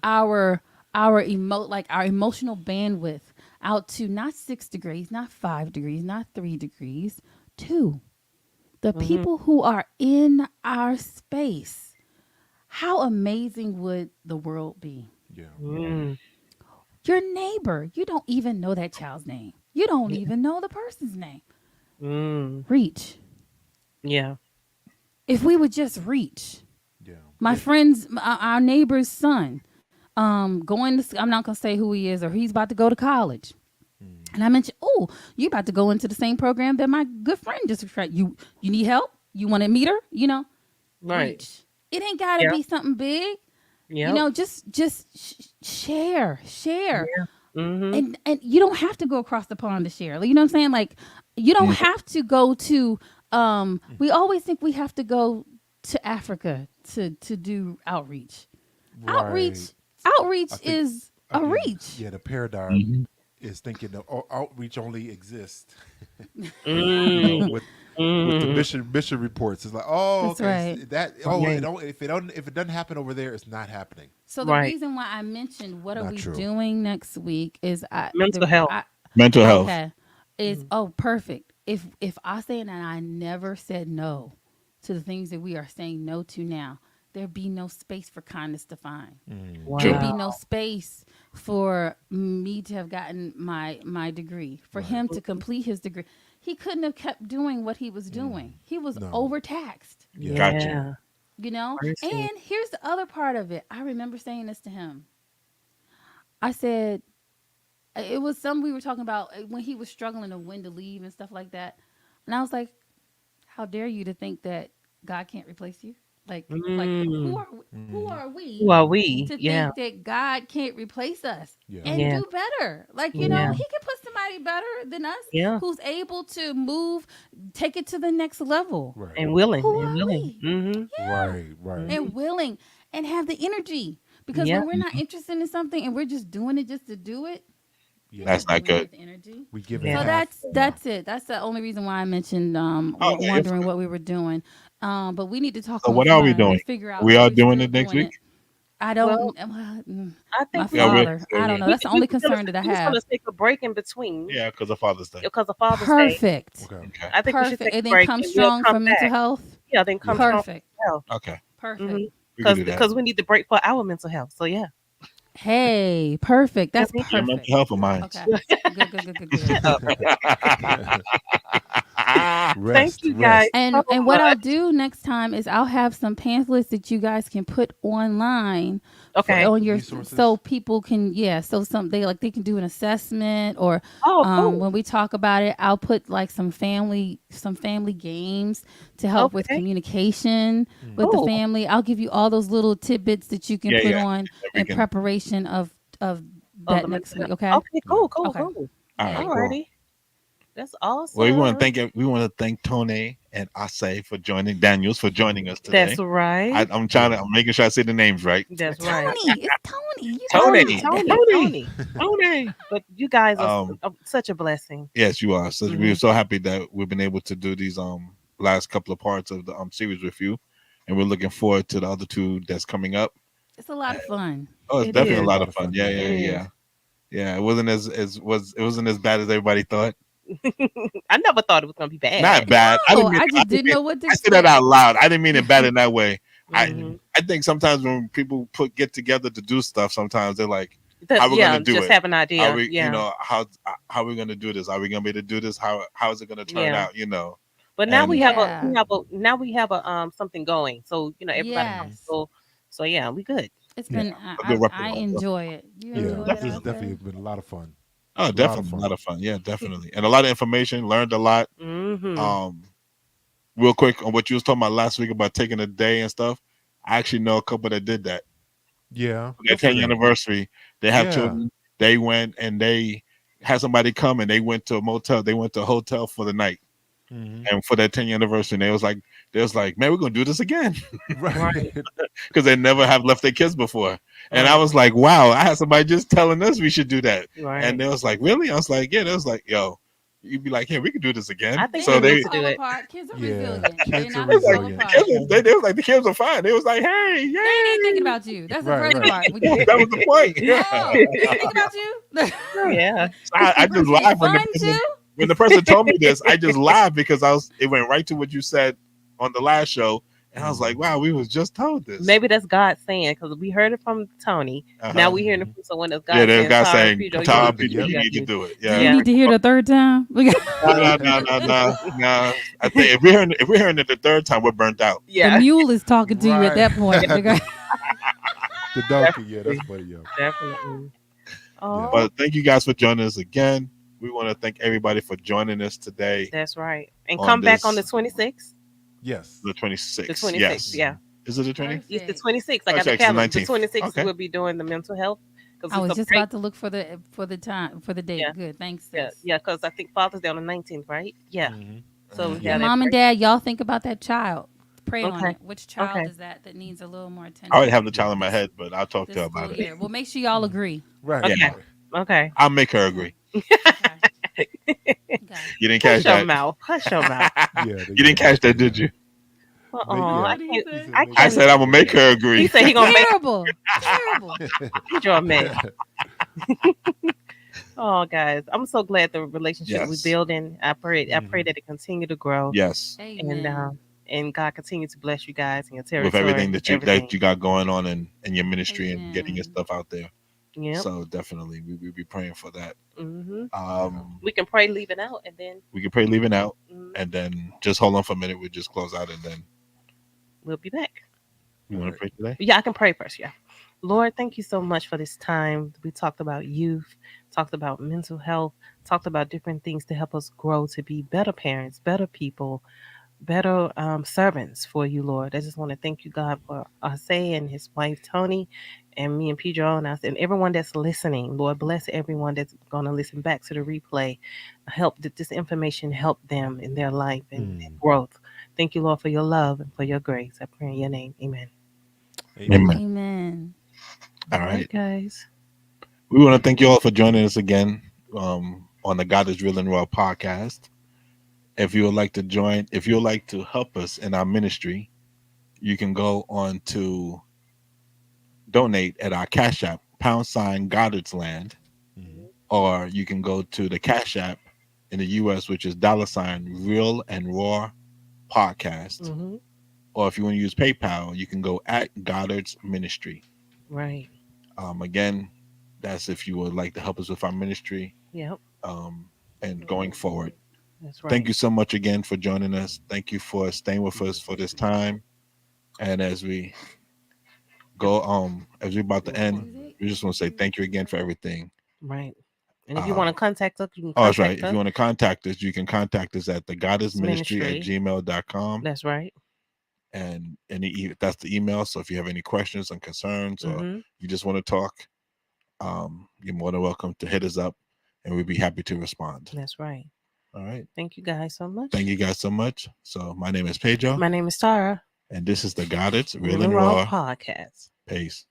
our emotional bandwidth out to not 6 degrees, not 5 degrees, not 3 degrees, two. The Hmm. people who are in our space. How amazing would the world be? Yeah. Mm. Your neighbor, you don't even know that child's name. You don't Yeah. even know the person's name. Mm. Reach. Yeah. If we would just reach. Yeah. My friend's, our neighbor's son, going to, I'm not going to say who he is, or he's about to go to college. Mm. And I mentioned, oh, you about to go into the same program that my good friend just tried. You need help? You want to meet her? Right. Reach. It ain't got to Yep. be something big. Yep. Just share. Yeah. Mhm. And you don't have to go across the pond to share. Like, you know what I'm saying? Like, you don't Mhm. have to go to we always think we have to go to Africa to do outreach. Right. Outreach I outreach think is a again, reach. yeah, the paradigm Mhm. is thinking that outreach only exists. Mm. With the Mhm. mission reports, it's like, oh, That's okay, right. that it Right. don't if it doesn't happen over there, it's not happening. So the Right. reason why I mentioned what are Not we true. doing next week is Mental health. I Mental health. okay is Mhm. oh perfect. If I say that I never said no to the things that we are saying no to now, there'd be no space for kindness to find. Mm. True. There'd Wow. be no space for me to have gotten my degree, for Right. him to complete his degree. He couldn't have kept doing what he was Mm. doing. He was No. overtaxed, Yeah. Gotcha. Yeah. Mercy. And here's the other part of it. I remember saying this to him. I said, it was something we were talking about when he was struggling of when to leave and stuff like that. And I was like, how dare you to think that God can't replace you? Like Mm. who Hmm. are Who we are we? to Yeah. think that God can't replace us Yeah. and Yeah. do better? Like, Yeah. he can put somebody better than us Yeah. who's able to move, take it to the next level. Right. And willing. Who And are willing. we? Mhm. Yeah. Right. Right. Mhm. And willing and have the energy. Because Yeah. when we're not interested in something and we're just doing it just to do it, we're Yeah. That's not not doing it good. with energy. We give in So Yeah. half. Yeah. that's it. That's the only reason why I mentioned Okay. wondering what we were doing. But we need to talk So what are we offline doing? and figure out We are are we doing still it next doing week. it. I Well, don't. I My think we Yeah, just we're father. yeah, I don't yeah, know. That's the only concern that I we just gonna have. take a break in between yeah, because of Father's Day. because of Father's Day. Perfect. Okay. Okay. I think we should Perfect. take a And then break come and we'll strong come for mental back. health. Yeah, then come Yeah. strong Perfect. for health. Okay. Perfect. Mhm. We can do that. Because we need the break for our mental health. So yeah. Hey, perfect. Yeah, That's me Your too. mental perfect. health of mine. Okay. Good, good, good, good, good. Shut up. Thank Rest. you guys Rest. so And what I'll much. do next time is I'll have some pamphlets that you guys can put online for Okay. on your so Resources. people can so they can do an assessment or Oh, cool. when we talk about it I'll put like some family games to help with Okay. communication with Mm. the Cool. family. I'll give you all those little tidbits that you can Yeah, put yeah. on And we in can. preparation of Oh, the that mental next week, health. okay? Okay, Yeah. cool, cool, Okay. cool. All right, Yeah. cool. Alrighty. That's Well, awesome. we want to thank Tony and Osei for joining Daniels for joining us That's today. right. Yeah. I'm making sure I say the names right. That's right. Tony, it's Tony. You Tony, Tony, know Tony, Tony, Tony. Tony. But you guys are Um, such a blessing. yes, you are. So we're Hmm. so happy that we've been able to do these last couple of parts of the series with you, and we're looking forward to the other two that's coming up. it's a lot of fun. Oh, it's It definitely a Is. A lot lot of of fun. fun. Yeah, Yeah. yeah, It yeah, is. yeah. Yeah, it wasn't it wasn't as bad as everybody thought. I never thought it was gonna be bad. Not bad. No, I just didn't know what to I said that expect. out loud. I didn't mean it bad in that way. I Hmm. I think sometimes when people get together to do stuff, sometimes they're like, "How we gonna Yeah, do just it? have an Are idea. we, Yeah, how we gonna do this? Are we gonna be able to do this? How is it gonna turn yeah. out? You know?" But now we And have a Yeah. something going. So everybody Hmm. knows. Yes. So yeah, we good. It's Yeah. been a good I repertoire. enjoy it. You Yeah. Hmm. enjoy it, This I has say. definitely been a lot of fun. Oh, A lot of definitely a lot fun. of fun. Yeah, definitely, and a lot of information. Learned a lot. Hmm. Um, real quick on what you was talking about last week about taking a day and stuff. I actually know a couple that did that. Yeah. For their Good for 10th them. anniversary, they have Yeah. children. They went and they had somebody come and they went to a motel. They went to a hotel for the night. Hmm. And for their 10th anniversary, and they was like, man, we're gonna do this again Right. Right, because they never have left their kids before. And I right, was like, wow, I had somebody just telling us we should do that. And right. they was like, really? I was like, yeah. They was like, yo, you'd be like, yeah, we could do this again. I think They we So never need they to do fall it. apart. Kids are Yeah. resilient. They're Kids are not they gonna was like, fall resilient. the apart. kids was, they was like, the kids are fine. They was like, hey, They ain't even thinking yay. about you. That's the Right. first Right. part. That was the point. No, they ain't thinking about you. Yeah. So I You're just gonna take laughed fun too. when the person told me this. I just laughed because it went right to what you said on the last show. And I was like, wow, we was just told this. Maybe that's God saying, because we heard it from Tony. Now we hearing it from someone else. Yeah, God there's saying, God Tara, saying, Pedro, Tara, Yep. Pedro, you need to you. do it. Do you Yeah. need to hear the third time? No. I think if we're hearing it the third time, we're burnt out. The Yeah, mule is talking to you at that point. The donkey. Yeah, that's funny, yo. definitely. Yeah. Oh, But thank you guys for joining us again. We want to thank everybody for joining us today that's right. And on come back on the this 26th. Yes. the The 26th. 26th, Yes. yeah. Is it the 20th? It's the Perfect. 26th. I Oh, got the it's the calendar. The 19th. 26th Okay. we'll be doing the mental health because I it's was a just break. about to look for the time for the date. Yeah, Good, thanks, yeah, sis. yeah. Because I think Father's Day on the 19th, right? Yeah. Mm-hmm. So we Mhm. Yeah. have And that mom and break. dad, y'all think about that child. Pray on Okay. it. Which child Okay. is that needs a little more I already have attention the child in my this head, but I'll talk to this her school about it. year? Well, make sure y'all agree. Right. Yeah. Okay. Right. Okay. I'll make her agree. Okay. Okay. You didn't Hush catch your that. mouth. Hush your mouth. Yeah. You didn't catch that, did you? Uh-uh. Make, I yeah. What did he can't. say? I I can't. said I'm gonna make her He agree. said he gonna make Terrible. Terrible. Pedro a mess. Oh, guys, I'm so glad the relationship we're Yes. building. I pray Mhm. that it continue to grow, Yes. Amen. and God continue to bless you guys and your With territory, everything that everything. you got going on in your ministry and getting your Amen. stuff out there. Yep. So definitely we be praying for that. Hmm. Um We can pray leaving out, and then we can pray leaving out mhm, and then just hold on for a minute, we'll just close out and then we'll be back. you All want to right. pray today? Yeah, I can pray first. Yeah. Lord, thank you so much for this time. We talked about youth, talked about mental health, talked about different things to help us grow to be better parents, better people, better servants for you, Lord. I just want to thank you, God, for Osei and his wife, Tony, and me and Pedro and us, and everyone that's listening. Lord, bless everyone that's going to listen back to the replay. Help that this information help them in their life and Mm. growth. Thank you, Lord, for your love and for your grace. I pray in your name. Amen. Amen. Amen. Amen. All All right, right. guys. We want to thank you all for joining us again on the God is Real and Raw podcast. If you would like to join, if you would like to help us in our ministry, you can go on to donate at our Cash App, # Goddard's Land, Mhm. or you can go to the Cash App in the US, which is $ Real and Raw Podcast. Mm-hmm. Or if you want to use PayPal, you can go at Goddard's Ministry. Right. Again, that's if you would like to help us with our ministry Yep. um, and going forward. That's right. Thank you so much again for joining us. Thank you for staying with us for this time. And as we go, as we're about to end, we just want to say thank you again for everything. Right. And if you want to contact us, you can Oh, that's right. contact If you us. want to contact us, you can contact us at the Ministry. goddessministry@gmail.com. That's right. And that's the email. So if you have any questions and concerns or Mm-hmm. you just want to talk, you're more than welcome to hit us up and we'd be happy to respond. That's right. All right. Thank you guys so much. Thank you guys so much. So my name is Pedro. My name is Tara. And this is the Goddard's Real Real and and Raw Raw. podcast. Peace.